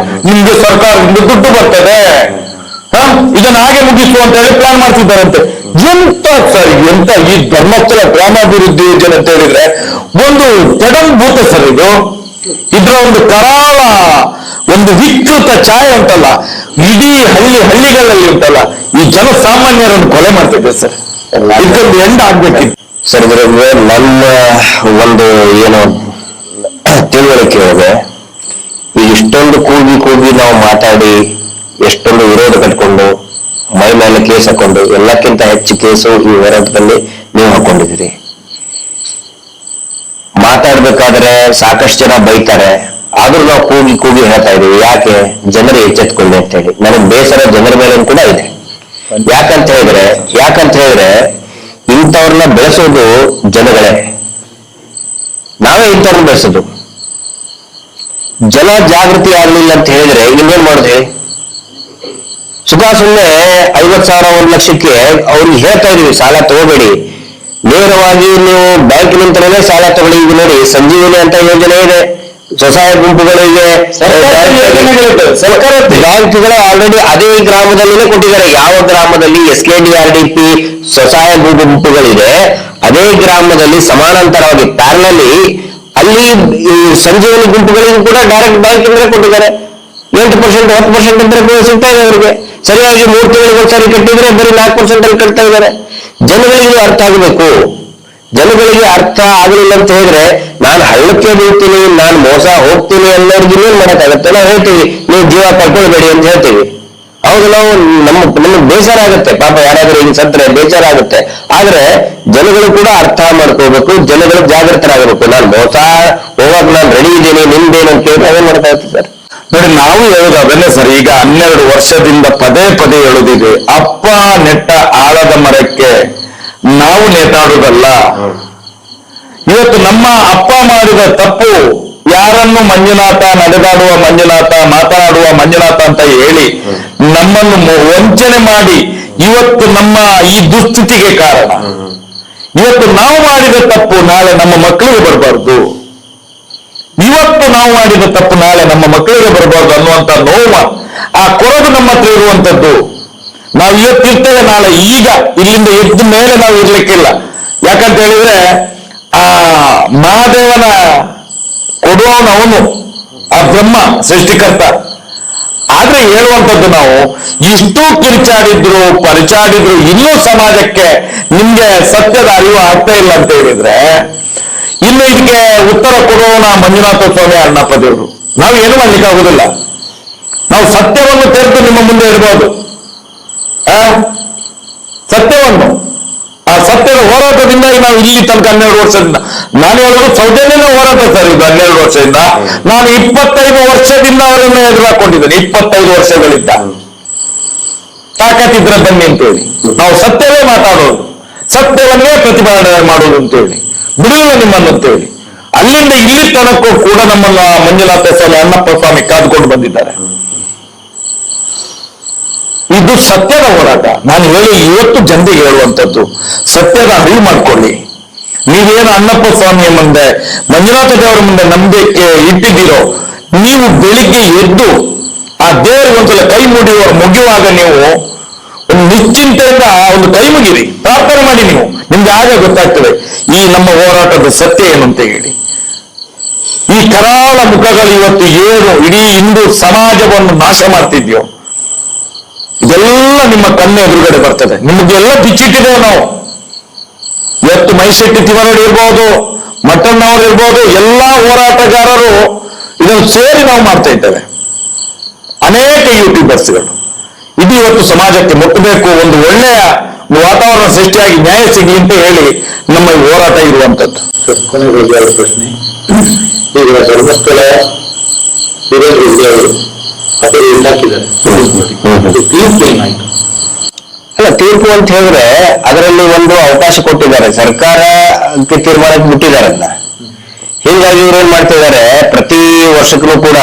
ನಿಮ್ಗೆ ಸರ್ಕಾರದಿಂದ ದುಡ್ಡು ಬರ್ತದೆ, ಇದನ್ನ ಹಾಗೆ ಮುಗಿಸು ಅಂತ ಹೇಳಿ ಪ್ಲಾನ್ ಮಾಡ್ತಿದ್ದಾರಂತೆ. ಎಂತ ಸರ್, ಎಂತ ಈ ಧರ್ಮಸ್ಥಳ ಗ್ರಾಮಾಭಿವೃದ್ಧಿ ಯೋಜನೆ ಅಂತ ಹೇಳಿದ್ರೆ ಒಂದು ಜಡಂಭೂತ ಸರ್ ಇದು. ಇದರ ಒಂದು ಕರಾಳ ಒಂದು ವಿಕೃತ ಛಾಯೆ ಉಂಟಲ್ಲ, ಇಡೀ ಹಳ್ಳಿಗಳಲ್ಲಿ ಉಂಟಲ್ಲ, ಈ ಜನಸಾಮಾನ್ಯರನ್ನು ಕೊಲೆ ಮಾಡ್ತಿದೆ ಸರ್. ಇದೊಂದು ಎಂಡ್ ಆಗ್ಬೇಕಿತ್ತು ಸರ್. ನನ್ನ ಒಂದು ಏನು ತಿಳುವಳಿಕೆ ಇದೆ, ಈಗ ಇಷ್ಟೊಂದು ಕೂಗಿ ನಾವು ಮಾತಾಡಿ ಎಷ್ಟೊಂದು ವಿರೋಧ ಕಟ್ಕೊಂಡು ಮೈ ಮೇಲೆ ಕೇಸ್ ಹಾಕೊಂಡು, ಎಲ್ಲಕ್ಕಿಂತ ಹೆಚ್ಚು ಕೇಸು ಈ ಹೋರಾಟದಲ್ಲಿ ನೀವು ಹಾಕೊಂಡಿದ್ದೀರಿ. ಮಾತಾಡ್ಬೇಕಾದ್ರೆ ಸಾಕಷ್ಟು ಜನ ಬೈತಾರೆ, ಆದ್ರೂ ನಾವು ಕೂಗಿ ಕೂಗಿ ಹೇಳ್ತಾ ಇದೀವಿ. ಯಾಕೆ? ಜನರು ಎಚ್ಚೆತ್ಕೊಳ್ಳಿ ಅಂತ ಹೇಳಿ. ನನಗೆ ಬೇಸರ ಜನರ ಮೇಲೆ ಕೂಡ ಇದೆ. ಯಾಕಂತ ಹೇಳಿದ್ರೆ ಇಂಥವ್ರನ್ನ ಬೆಳೆಸೋದು ಜನಗಳೇ, ನಾವೇ ಇಂಥವ್ರನ್ನ ಬೆಳೆಸೋದು. ಜನ ಜಾಗೃತಿ ಆಗ್ಲಿಲ್ಲ ಅಂತ ಹೇಳಿದ್ರೆ ಇನ್ನೇನ್ ಮಾಡಿದ್ವಿ? ಸುಮ್ಮನೆ 50,000 1 ಲಕ್ಷಕ್ಕೆ ಅವ್ರಿಗೆ ಹೇಳ್ತಾ ಇದೀವಿ ಸಾಲ ತಗೋಬೇಡಿ, ನೇರವಾಗಿ ನೀವು ಬ್ಯಾಂಕಿನಿಂದಲೇ ಸಾಲ ತಗೊಳ್ಳಿ. ಈಗ ನೋಡಿ ಸಂಜೀವಿನಿ ಅಂತ ಯೋಜನೆ ಇದೆ, ಸ್ವಸಹಾಯ ಗುಂಪುಗಳಿಗೆ ಬ್ಯಾಂಕ್ಗಳು ಆಲ್ರೆಡಿ ಅದೇ ಗ್ರಾಮದಲ್ಲೇ ಕೊಟ್ಟಿದ್ದಾರೆ. ಯಾವ ಗ್ರಾಮದಲ್ಲಿ SKDRDP ಸ್ವಸಹಾಯ ಗುಂಪುಗಳಿದೆ ಅದೇ ಗ್ರಾಮದಲ್ಲಿ ಸಮಾನಾಂತರವಾಗಿ ಪ್ಯಾರಲಲ್ಲಿ ಅಲ್ಲಿ ಈ ಸಂಜೀವನಿ ಗುಂಪುಗಳಿಗೂ ಕೂಡ ಡೈರೆಕ್ಟ್ ಬ್ಯಾಂಕ್ ಇಂದ ಕೊಟ್ಟಿದ್ದಾರೆ. 8% 10% ಅಂತ ಸಿಗ್ತಾ ಇದೆ ಅವರಿಗೆ. ಸರಿಯಾಗಿ 3 ತಿಂಗಳಿಗೆ ಒಂದ್ಸರಿ ಕಟ್ಟಿದ್ರೆ ಬರೀ 4% ಅಲ್ಲಿ ಕಟ್ತಾ ಇದ್ದಾರೆ. ಜನಗಳಿಗೆ ಅರ್ಥ ಆಗಬೇಕು. ಜನಗಳಿಗೆ ಅರ್ಥ ಆಗಲಿಲ್ಲ ಅಂತ ಹೇಳಿದ್ರೆ ನಾನು ಹಳ್ಳಕ್ಕೆ ಬೀಳ್ತೀನಿ, ನಾನು ಮೋಸ ಹೋಗ್ತೀನಿ ಅನ್ನೋರ್ಗೆ ಇನ್ನೇನ್ ಮಾಡಕ್ಕಾಗತ್ತೆ? ನಾವು ಹೇಳ್ತೀವಿ ನೀವು ಜೀವ ಕಳ್ಕೊಳ್ಬೇಡಿ ಅಂತ ಹೇಳ್ತೀವಿ. ಅವಾಗ ನಾವು ನಮಗೆ ಬೇಸರ ಆಗುತ್ತೆ. ಪಾಪ ಯಾರಾದ್ರೂ ಹಿಂಗ್ ಸತ್ರೆ ಬೇಸರ ಆಗುತ್ತೆ. ಆದ್ರೆ ಜನಗಳು ಕೂಡ ಅರ್ಥ ಮಾಡ್ಕೋಬೇಕು, ಜನಗಳು ಜಾಗೃತರಾಗಬೇಕು. ನಾನು ಮೋಸ ಹೋಗಾಕ ನಾನು ರೆಡಿ ಇದ್ದೀನಿ, ನಿಮ್ದೇನು ಅಂತ ಕೇಳಿದ್ರೆ ಅದೇ ಮಾಡ್ತಾ ಇರ್ತೀವಿ ಸರ್. ನೋಡಿ, ನಾವು ಹೇಳೋದು ಅದನ್ನೇ ಸರ್. ಈಗ 12 ವರ್ಷದಿಂದ ಪದೇ ಪದೇ ಹೇಳುದಿದೆ, ಅಪ್ಪ ನೆಟ್ಟ ಆಳದ ಮರಕ್ಕೆ ನಾವು ನೇತಾಡುವುದಲ್ಲ. ಇವತ್ತು ನಮ್ಮ ಅಪ್ಪ ಮಾಡಿದ ತಪ್ಪು ಯಾರನ್ನು ಮಂಜುನಾಥ, ನಡೆದಾಡುವ ಮಂಜುನಾಥ, ಮಾತನಾಡುವ ಮಂಜುನಾಥ ಅಂತ ಹೇಳಿ ನಮ್ಮನ್ನು ವಂಚನೆ ಮಾಡಿ ಇವತ್ತು ನಮ್ಮ ಈ ದುಸ್ಥಿತಿಗೆ ಕಾರಣ. ಇವತ್ತು ನಾವು ಮಾಡಿದ ತಪ್ಪು ನಾಳೆ ನಮ್ಮ ಮಕ್ಕಳಿಗೆ ಬರಬಾರ್ದು, ಇವತ್ತು ನಾವು ಮಾಡಿದ ತಪ್ಪು ನಾಳೆ ನಮ್ಮ ಮಕ್ಕಳಿಗೆ ಬರಬಾರ್ದು ಅನ್ನುವಂತ ನೋವು ಆ ಕೊರಗು ನಮ್ಮ ಹತ್ರ ಇರುವಂತದ್ದು. ನಾವು ಇವತ್ತಿರ್ತೇವೆ, ನಾಳೆ ಈಗ ಇಲ್ಲಿಂದ ಎದ್ದ ಮೇಲೆ ನಾವು ಇರ್ಲಿಕ್ಕಿಲ್ಲ. ಯಾಕಂತ ಹೇಳಿದ್ರೆ ಆ ಮಹಾದೇವನ ಕೊಡುವವನು ಅವನು, ಆ ಬ್ರಹ್ಮ ಸೃಷ್ಟಿಕರ್ತ. ಆದ್ರೆ ಹೇಳುವಂಥದ್ದು ನಾವು ಇಷ್ಟು ಕಿರ್ಚಾಡಿದ್ರು ಪರಿಚಾಡಿದ್ರು ಇನ್ನೂ ಸಮಾಜಕ್ಕೆ ನಿಮ್ಗೆ ಸತ್ಯದ ಅರಿವು ಆಗ್ತಾ ಇಲ್ಲ ಅಂತ ಹೇಳಿದ್ರೆ ಇನ್ನು ಇದಕ್ಕೆ ಉತ್ತರ ಕೊಡುವವನ ಮಂಜುನಾಥ ಸ್ವಾಮಿ ಅಣ್ಣಪ್ಪ ದೇವರು. ನಾವು ಏನು ಮಾಡ್ಲಿಕ್ಕೆ ಆಗುದಿಲ್ಲ. ನಾವು ಸತ್ಯವನ್ನು ತೆರೆದು ನಿಮ್ಮ ಮುಂದೆ ಇರ್ಬೋದು, ಸತ್ಯವನ್ನು. ಆ ಸತ್ಯದ ಹೋರಾಟದಿಂದಾಗಿ ನಾವು ಇಲ್ಲಿ ತನಕ 12 ವರ್ಷದಿಂದ, ನಾನು ಹೇಳೋದು ಸೌಜನ್ಯದ ಹೋರಾಟ ಸರ್ ಇದು. 12 ವರ್ಷದಿಂದ ನಾನು 25 ವರ್ಷದಿಂದ ಅವರನ್ನು ಎದುರಾಕೊಂಡಿದ್ದೇನೆ. 25 ವರ್ಷಗಳಿಂದ ತಾಕತ್ತಿದ್ರೆ ಬನ್ನಿ ಅಂತೇಳಿ ನಾವು ಸತ್ಯವೇ ಮಾತಾಡೋದು, ಸತ್ಯವನ್ನೇ ಪ್ರತಿಪಾದನೆ ಮಾಡೋದು ಅಂತೇಳಿ, ಬಿಡುವುದಿಲ್ಲ ನಿಮ್ಮನ್ನು ಅಂತೇಳಿ. ಅಲ್ಲಿಂದ ಇಲ್ಲಿ ತನಕೂ ಕೂಡ ನಮ್ಮನ್ನ ಮಂಜುನಾಥ ಸ್ವಾಮಿ, ಅಣ್ಣಪ್ಪ ಸ್ವಾಮಿ ಕಾದುಕೊಂಡು ಬಂದಿದ್ದಾರೆ. ಇದು ಸತ್ಯದ ಹೋರಾಟ. ನಾನು ಹೇಳಿ ಇವತ್ತು ಜನರಿಗೆ ಹೇಳುವಂಥದ್ದು, ಸತ್ಯದ ಅರಿವು ಮಾಡ್ಕೊಳ್ಳಿ. ನೀವೇನು ಅಣ್ಣಪ್ಪ ಸ್ವಾಮಿಯ ಮುಂದೆ, ಮಂಜುನಾಥ ದೇವರ ಮುಂದೆ ನಂಬಿಕೆ ಇಟ್ಟಿದ್ದೀರೋ, ನೀವು ಬೆಳಿಗ್ಗೆ ಎದ್ದು ಆ ದೇವರಿಗೆ ಒಂದ್ಸಲ ಕೈ ಮುಗಿಯುವಾಗ ನೀವು ಒಂದು ನಿಶ್ಚಿಂತೆಯಿಂದ ಒಂದು ಕೈ ಮುಗಿರಿ, ಪ್ರಾರ್ಥನೆ ಮಾಡಿ. ನಿಮ್ಗೆ ಆಗ ಗೊತ್ತಾಗ್ತದೆ ಈ ನಮ್ಮ ಹೋರಾಟದ ಸತ್ಯ ಏನು ಅಂತ ಹೇಳಿ. ಈ ಕರಾಳ ಮುಖಗಳು ಇವತ್ತು ಏನು ಇಡೀ ಹಿಂದೂ ಸಮಾಜವನ್ನು ನಾಶ ಮಾಡ್ತಿದ್ಯೋ ಇದೆಲ್ಲ ನಿಮ್ಮ ಕಣ್ಣ ಎದುರುಗಡೆ ಬರ್ತದೆ. ನಿಮಗೆಲ್ಲ ಬಿಚ್ಚಿಟ್ಟಿದ್ದೇವೆ ನಾವು. ಇವತ್ತು ಮೈಶೆಟ್ಟಿ ತಿಮ್ಮರಡಿ ಇರ್ಬೋದು, ಮಟ್ಟಣ್ಣವರು ಇರ್ಬೋದು, ಎಲ್ಲಾ ಹೋರಾಟಗಾರರು ಇದನ್ನು ಸೇರಿ ನಾವು ಮಾಡ್ತಾ ಇದ್ದೇವೆ. ಅನೇಕ ಯೂಟ್ಯೂಬರ್ಸ್ಗಳು ಇದು ಇವತ್ತು ಸಮಾಜಕ್ಕೆ ಮುಟ್ಟಬೇಕು, ಒಂದು ಒಳ್ಳೆಯ ವಾತಾವರಣ ಸೃಷ್ಟಿಯಾಗಿ ನ್ಯಾಯ ಸಿಗಲಿ ಅಂತ ಹೇಳಿ ನಮ್ಮ ಈ ಹೋರಾಟ ಇರುವಂತದ್ದು. ಕೊನೆಗೆ ಪ್ರಶ್ನೆ, ಈಗ ಧರ್ಮಸ್ಥಳ ಅಥವಾ ಇಲಾಖಿದ್ದಾರೆ ತೀರ್ಪು ಏನಾಯ್ತು? ಅಲ್ಲ, ತೀರ್ಪು ಅಂತ ಹೇಳಿದ್ರೆ ಅದರಲ್ಲಿ ಒಂದು ಅವಕಾಶ ಕೊಟ್ಟಿದ್ದಾರೆ, ಸರ್ಕಾರಕ್ಕೆ ತೀರ್ಮಾನಕ್ಕೆ ಬಿಟ್ಟಿದ್ದಾರಲ್ಲ. ಹೀಗಾಗಿ ಇವ್ರು ಏನ್ ಮಾಡ್ತಿದ್ದಾರೆ, ಪ್ರತಿ ವರ್ಷಕ್ಕೂ ಕೂಡ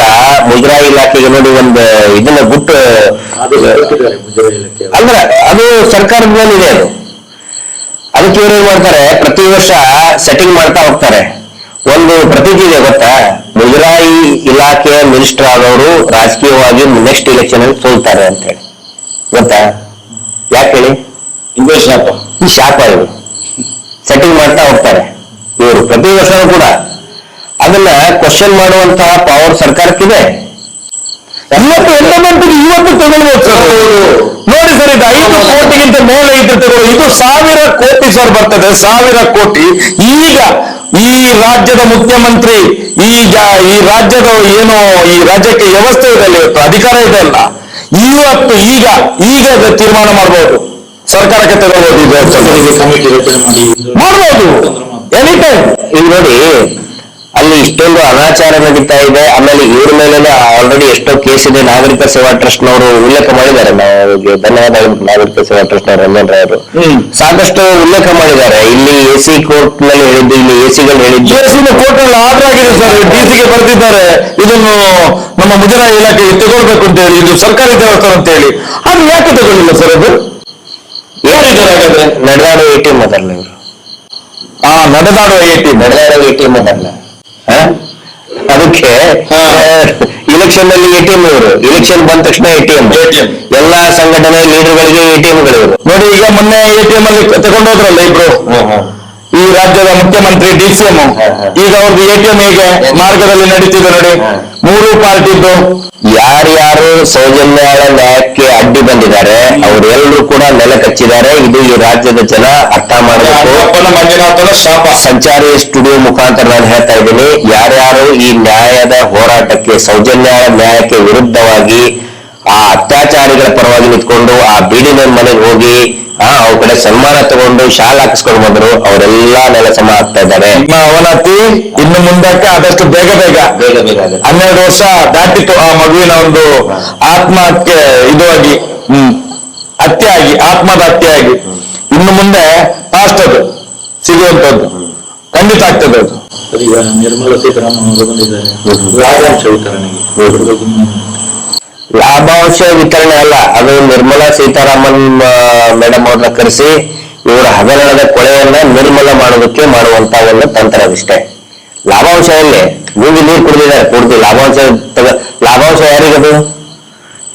ಮುಜರಾಯಿ ಇಲಾಖೆಗೆ ನೋಡಿ ಒಂದು ಇದನ್ನ ಬಿಟ್ಟು ಅಂದ್ರೆ ಅದು ಸರ್ಕಾರದ ಮೇಲೆ ಇದೆ. ಅದಕ್ಕೆ ಇವ್ರು ಏನ್ ಮಾಡ್ತಾರೆ, ಪ್ರತಿ ವರ್ಷ ಸೆಟ್ಟಿಂಗ್ ಮಾಡ್ತಾ ಹೋಗ್ತಾರೆ. ಒಂದು ಪ್ರತೀತಿ ಇದೆ ಗೊತ್ತಾ, ಮುಜರಾಯಿ ಇಲಾಖೆಯ ಮಿನಿಸ್ಟರ್ ಆದವರು ರಾಜಕೀಯವಾಗಿ ನೆಕ್ಸ್ಟ್ ಎಲೆಕ್ಷನ್ ಅಲ್ಲಿ ಸೋಲ್ತಾರೆ ಅಂತ ಹೇಳಿ. ಗೊತ್ತಾ? ಯಾಕೆ ಹೇಳಿ? ಇದೇ ಶಾಪ, ಈ ಶಾಪ ಇವರು ಸೆಟ್ಟಿಂಗ್ ಮಾಡ್ತಾ ಹೋಗ್ತಾರೆ. ಇವರು ಪ್ರತಿ ವರ್ಷವೂ ಕೂಡ ಅದನ್ನ ಕ್ವಶನ್ ಮಾಡುವಂತಹ ಪವರ್ ಸರ್ಕಾರಕ್ಕಿದೆ. ಇವತ್ತು ತಗೊಳ್ಬೋದು ಸರ್. ನೋಡಿ ಸರ್, ಇದು 5 ಕೋಟಿಗಿಂತ ಮೇಲೆ ಇದ್ರೆ ತಗೊಳ್ಳಿ, ಇದು 1000 ಕೋಟಿ ಸರ್ ಬರ್ತದೆ, 1000 ಕೋಟಿ. ಈಗ ಈ ರಾಜ್ಯದ ಮುಖ್ಯಮಂತ್ರಿ, ಈ ರಾಜ್ಯದ ಏನು ಈ ರಾಜ್ಯಕ್ಕೆ ವ್ಯವಸ್ಥೆ ಇದೆ, ಇವತ್ತು ಅಧಿಕಾರ ಇದೆ ಅಲ್ಲ, ಇವತ್ತು ಈಗ ತೀರ್ಮಾನ ಮಾಡಬಹುದು, ಸರ್ಕಾರಕ್ಕೆ ತಗೊಳ್ಬಹುದು. ಈ ದೇವಸ್ಥಾನಗಳಿಗೆ ಕಮಿಟಿ ರಚನೆ ಮಾಡಬಹುದು ಎನಿ ಟೈಮ್. ಈಗ ನೋಡಿ, ಅಲ್ಲಿ ಇಷ್ಟೊಂದು ಅನಾಚಾರ ನಡೀತಾ ಇದೆ. ಆಮೇಲೆ ಇವ್ರ ಮೇಲೆ ಆಲ್ರೆಡಿ ಎಷ್ಟೋ ಕೇಸ್ ಇದೆ. ನಾಗರಿಕ ಸೇವಾ ಟ್ರಸ್ಟ್ ನವರು ಉಲ್ಲೇಖ ಮಾಡಿದ್ದಾರೆ. ನಾವು ಧನ್ಯವಾದ ನಾಗರಿಕ ಸೇವಾ ಟ್ರಸ್ಟ್ ನವರು ರಂಜನ್ ರಾಯ್ ಅವರು ಸಾಕಷ್ಟು ಉಲ್ಲೇಖ ಮಾಡಿದ್ದಾರೆ. ಇಲ್ಲಿ ಎಸಿ ಕೋರ್ಟ್ ನಲ್ಲಿ ಹೇಳಿದ್ದು, ಇಲ್ಲಿ ಎಸಿಗಳು ಹೇಳಿದ್ದು, ಎಸಿನ ಕೋರ್ಟ್ ನಲ್ಲಿ ಆರ್ಡರ್ ಆಗಿದೆ ಸರ್. ಡಿಸಿಗೆ ಬರೆದಿದ್ದಾರೆ ಇದನ್ನು ನಮ್ಮ ಮುಜರಾಯಿ ಇಲಾಖೆಗೆ ತಗೊಳ್ಬೇಕು ಅಂತ ಹೇಳಿ, ಇದು ಸರ್ಕಾರಿ ದೇವಸ್ಥಾನ ಅಂತ ಹೇಳಿ. ಅದು ಯಾಕೆ ತಗೊಳ್ಳಿಲ್ಲ ಸರ್? ಅದು ನಡೆದಾಡೋ ATM ಅದಲ್ಲ ಇವರು. ನಡೆದಾಡುವ ATM ಅದಲ್ಲ. ಅದಕ್ಕೆ ಇಲೆಕ್ಷನ್ ನಲ್ಲಿ ATM ಇವರು, ಇಲೆಕ್ಷನ್ ಬಂದ ತಕ್ಷಣ ATM. ಎಲ್ಲಾ ಸಂಘಟನೆ ಲೀಡರ್ಗಳಿಗೆ ATMಗಳಿವರು. ನೋಡಿ, ಈಗ ಮೊನ್ನೆ ATM ಅಲ್ಲಿ ತಗೊಂಡೋದ್ರಲ್ಲ ಇಬ್ರು, ಈ ರಾಜ್ಯದ ಮುಖ್ಯಮಂತ್ರಿ DCM. ಈಗ ಅವ್ರದ್ದು ATM ಹೇಗೆ ಮಾರ್ಗದಲ್ಲಿ ನಡೀತಿದೆ ನೋಡಿ. 3 ಪಾರ್ಟಿದ್ದು ಯಾರ್ಯಾರು ಸೌಜನ್ಯಾಳ ನ್ಯಾಯಕ್ಕೆ ಅಡ್ಡಿ ಬಂದಿದ್ದಾರೆ ಅವರೆಲ್ಲರೂ ಕೂಡ ನೆಲ ಕಚ್ಚಿದ್ದಾರೆ. ಇದು ಈ ರಾಜ್ಯದ ಜನ ಅರ್ಥ ಮಾಡಬೇಕು. ಮಂಜುನಾಥನ ಶಾಪ. ಸಂಚಾರಿ ಸ್ಟುಡಿಯೋ ಮುಖಾಂತರ ನಾನು ಹೇಳ್ತಾ ಇದ್ದೀನಿ, ಯಾರ್ಯಾರು ಈ ನ್ಯಾಯದ ಹೋರಾಟಕ್ಕೆ, ಸೌಜನ್ಯಾಳ ನ್ಯಾಯಕ್ಕೆ ವಿರುದ್ಧವಾಗಿ ಆ ಅತ್ಯಾಚಾರಿಗಳ ಪರವಾಗಿ ನಿಂತ್ಕೊಂಡು ಆ ಬೀಡಿನ ಮನೆಗೆ ಹೋಗಿ ಅವ್ರ ಕಡೆ ಸನ್ಮಾನ ತಗೊಂಡು ಶಾಲ್ ಹಾಕಿಸ್ಕೊಂಡು ಬಂದ್ರು, ಅವರೆಲ್ಲಾ ನೆಲ ಸಮ ಆಗ್ತಾ ಇದ್ದಾರೆ. ಅವನತಿ ಇನ್ನು ಮುಂದಕ್ಕೆ ಆದಷ್ಟು ಬೇಗ 12 ವರ್ಷ ದಾಟಿತ್ತು ಆ ಮಗುವಿನ ಒಂದು ಆತ್ಮಹತ್ಯೆ ಇದಾಗಿ, ಹತ್ಯೆ ಆಗಿ, ಆತ್ಮದ ಹತ್ಯೆ ಆಗಿ. ಇನ್ನು ಮುಂದೆ ಫಾಸ್ಟ್ ಅದು ಸಿಗುವಂತದ್ದು ಖಂಡಿತ ಆಗ್ತದೆ. ಅದು ಈಗ ನಿರ್ಮಲಾ ಸೀತಾರಾಮನ್ ಅವರು ಬಂದಿದ್ದಾರೆ ಲಾಭಾಂಶ ವಿತರಣೆಗೆ. ಲಾಭಾಂಶ ವಿತರಣೆ ಅಲ್ಲ, ಅದು ನಿರ್ಮಲಾ ಸೀತಾರಾಮನ್ ಮೇಡಮ್ ಅವ್ರನ್ನ ಕರೆಸಿ ಇವರ ಹಗರಣದ ಕೊಳೆಯನ್ನ ನಿರ್ಮಲ ಮಾಡೋದಕ್ಕೆ ಮಾಡುವಂತ ಒಂದು ತಂತ್ರ ಅದಿಷ್ಟೇ. ಲಾಭಾಂಶ ಎಲ್ಲಿ ಮೂಗಿ ನೀರು ಕುಡಿದಿದ್ದಾರೆ ಪೂರ್ತಿ. ಲಾಭಾಂಶ ಯಾರಿಗದು?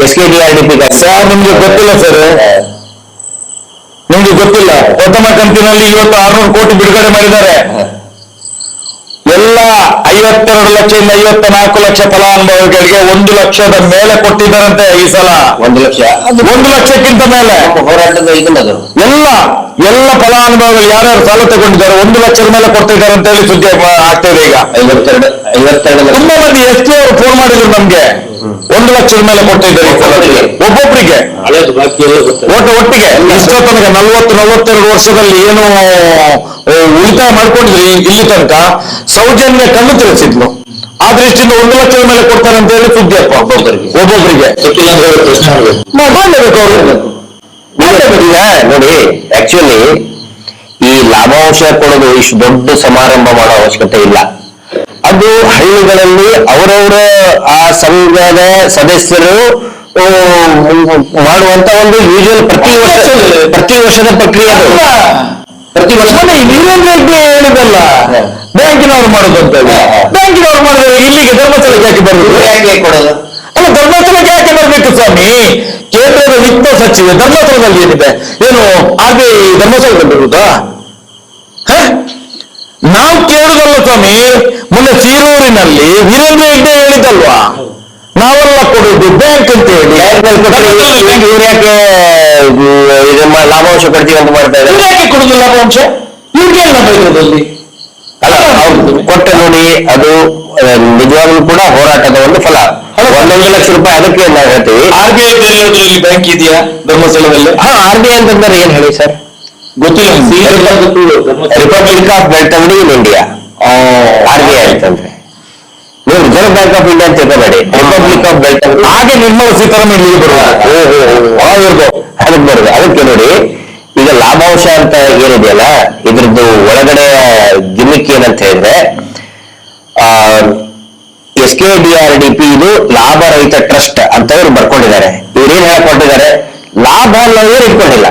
SKDRDP. ಸರ್ ನಿಮ್ಗೆ ಗೊತ್ತಿಲ್ಲ ಸರ್, ನಿಮ್ಗೆ ಗೊತ್ತಿಲ್ಲ. ಪ್ರಥಮ ಕಂತಿನಲ್ಲಿ ಇವತ್ತು 600 ಕೋಟಿ ಬಿಡುಗಡೆ ಮಾಡಿದ್ದಾರೆ. ಎಲ್ಲ 52 ಲಕ್ಷದಿಂದ 54 ಲಕ್ಷ ಫಲಾನುಭವಿಗಳಿಗೆ 1 ಲಕ್ಷದ ಮೇಲೆ ಕೊಟ್ಟಿದ್ದಾರಂತೆ ಈ ಸಲ. 1 ಲಕ್ಷ, 1 ಲಕ್ಷಕ್ಕಿಂತ ಮೇಲೆ ಹೋರಾಟದ ಇದನ್ನದು. ಎಲ್ಲ ಫಲಾನುಭವಿಗಳು ಯಾರ್ಯಾರು ಸಾಲ ತಗೊಂಡಿದ್ದಾರೆ 1 ಲಕ್ಷದ ಮೇಲೆ ಕೊಡ್ತಿದ್ದಾರೆ ಅಂತ ಹೇಳಿ ಸುದ್ದಿ ಆಗ್ತಿದೆ. ಈಗ 52 ತುಂಬಾ ಮಂದಿ ಎಷ್ಟೇ ಅವರು ಫೋನ್ ಮಾಡಿದ್ರು ನಮ್ಗೆ, 1 ಲಕ್ಷದ ಮೇಲೆ ಕೊಟ್ಟಿದ್ದಾರೆ ಒಬ್ಬೊಬ್ಬರಿಗೆ ಒಟ್ಟಿಗೆ. ಇಷ್ಟೋ ತನಕ 42 ವರ್ಷದಲ್ಲಿ ಏನು ಉಳಿತಾಯ ಮಾಡ್ಕೊಂಡಿದ್ರಿ ಇಲ್ಲಿ ತನಕ ಸೌಜನ್ಯ ಕಣ್ಣು ತಿಳಿಸಿದ್ಲು. ಆ ದೃಷ್ಟಿಯಿಂದ 1 ಲಕ್ಷದ ಮೇಲೆ ಕೊಡ್ತಾರೆ ಅಂತ ಹೇಳಿ ಸುದ್ದಿ ಅಪ್ಪ ಒಬ್ಬೊಬ್ಬರಿಗೆ. ಮಾಡಲೇಬೇಕು ಅವರು. ನೋಡಿ, ಆಕ್ಚುಲಿ ಈ ಲಾಭಾಂಶ ಕೊಡೋದು ಇಷ್ಟು ದೊಡ್ಡ ಸಮಾರಂಭ ಮಾಡೋ ಅವಶ್ಯಕತೆ ಇಲ್ಲ. ಅದು ಹಳ್ಳಿಗಳಲ್ಲಿ ಅವರವರ ಆ ಸಂಘದ ಸದಸ್ಯರು ಮಾಡುವಂತ ಒಂದು ಯೂಶುವಲ್ ಪ್ರತಿ ವರ್ಷದ ಪ್ರಕ್ರಿಯೆ. ಪ್ರತಿ ವರ್ಷ ವೀರೇಂದ್ರ ಹೆಗ್ಡೆ ಹೇಳಿದಲ್ಲ ಬ್ಯಾಂಕಿನವ್ರು ಮಾಡೋದು ಅಂತ. ಬ್ಯಾಂಕಿನವ್ರು ಮಾಡಿದ್ರೆ ಇಲ್ಲಿಗೆ ಧರ್ಮಸ್ಥಳಕ್ಕೆ ಯಾಕೆ ಬರುದು? ಯಾಕೆ ಕೊಡೋದು? ಅಲ್ಲ, ಧರ್ಮಸ್ಥಳಕ್ಕೆ ಯಾಕೆ ಬರ್ಬೇಕು ಸ್ವಾಮಿ? ಕೇಂದ್ರದ ವಿತ್ತ ಸಚಿವೆ ಧರ್ಮಸ್ಥಳದಲ್ಲಿ ಏನಿದೆ? ಏನು RBI ಧರ್ಮಸ್ಥಳದಲ್ಲಿ ಬರುವುದಾ? ನಾವು ಕೇಳುದಲ್ಲ ಸ್ವಾಮಿ. ಮೊನ್ನೆ ಸೀರೂರಿನಲ್ಲಿ ವೀರೇಂದ್ರ ಹೆಗ್ಡೆ ಹೇಳಿದಲ್ವಾ, ನಾವೆಲ್ಲ ಕೊಡುದು ಬ್ಯಾಂಕ್ ಅಂತ ಹೇಳಿ. ಇವ್ರು ಯಾಕೆ ಲಾಭಾಂಶ ಕೊಡ್ತೀವಿ ಅಂತ ಮಾಡ್ತಾ ಇದ್ದಾರೆ? ಯಾಕೆ ಕೊಡುದು ಲಾಭಾಂಶ? ಇವ್ರಿಗೆ ಲಾಭ ಇರೋದಲ್ಲಿ ಅಲ್ಲ, ಕೊಟ್ಟ ನೋಡಿ, ಅದು ನಿಜವಾಗ್ಲೂ ಕೂಡ ಹೋರಾಟದ ಒಂದು ಫಲ. 1 ಲಕ್ಷ ರೂಪಾಯಿ ಅದಕ್ಕೆ ನಾವು ಹೇಳ್ತೀವಿ. RBI ಬೇರೆ ಬ್ಯಾಂಕ್ ಇದೆಯಾ ಧರ್ಮಸ್ಥಳದಲ್ಲಿ? RBI ಅಂತಂದ್ರೆ ಏನ್ ಹೇಳಿ ಸರ್? ಗೊತ್ತಿಲ್ಲ. Republic of Belthangady in India RBI ಅಂತಂದ್ರೆ. ನೀವು ರಿಸರ್ವ್ ಬ್ಯಾಂಕ್ ಆಫ್ ಇಂಡಿಯಾ ಅಂತ ತಿಳ್ಕೋಬೇಡಿ, ರಿಪಬ್ಲಿಕ್ ಆಫ್ ಬೆಳ್ತಂಗಡಿ. ಹಾಗೆ ನಿರ್ಮಲಾ ಸೀತಾರಾಮನ್ ಇಲ್ಲಿಗೆ ಬರುವುದು ಅದಕ್ಕೆ ಬರುದು. ಅದಕ್ಕೆ ನೋಡಿ, ಈಗ ಲಾಭಾಂಶ ಅಂತ ಏನಿದೆಯಲ್ಲ, ಇದ್ರದ್ದು ಒಳಗಡೆ ಗಿಮಿಕ್ ಏನಂತ ಹೇಳಿದ್ರೆ, SKDRDP ಇದು ಲಾಭರಹಿತ ಟ್ರಸ್ಟ್ ಅಂತ ಇವ್ರು ಬರ್ಕೊಂಡಿದ್ದಾರೆ. ಇವ್ರೇನ್ ಹೇಳ್ಕೊಟ್ಟಿದ್ದಾರೆ, ಲಾಭ ನಾವು ಇಟ್ಕೊಂಡಿಲ್ಲ,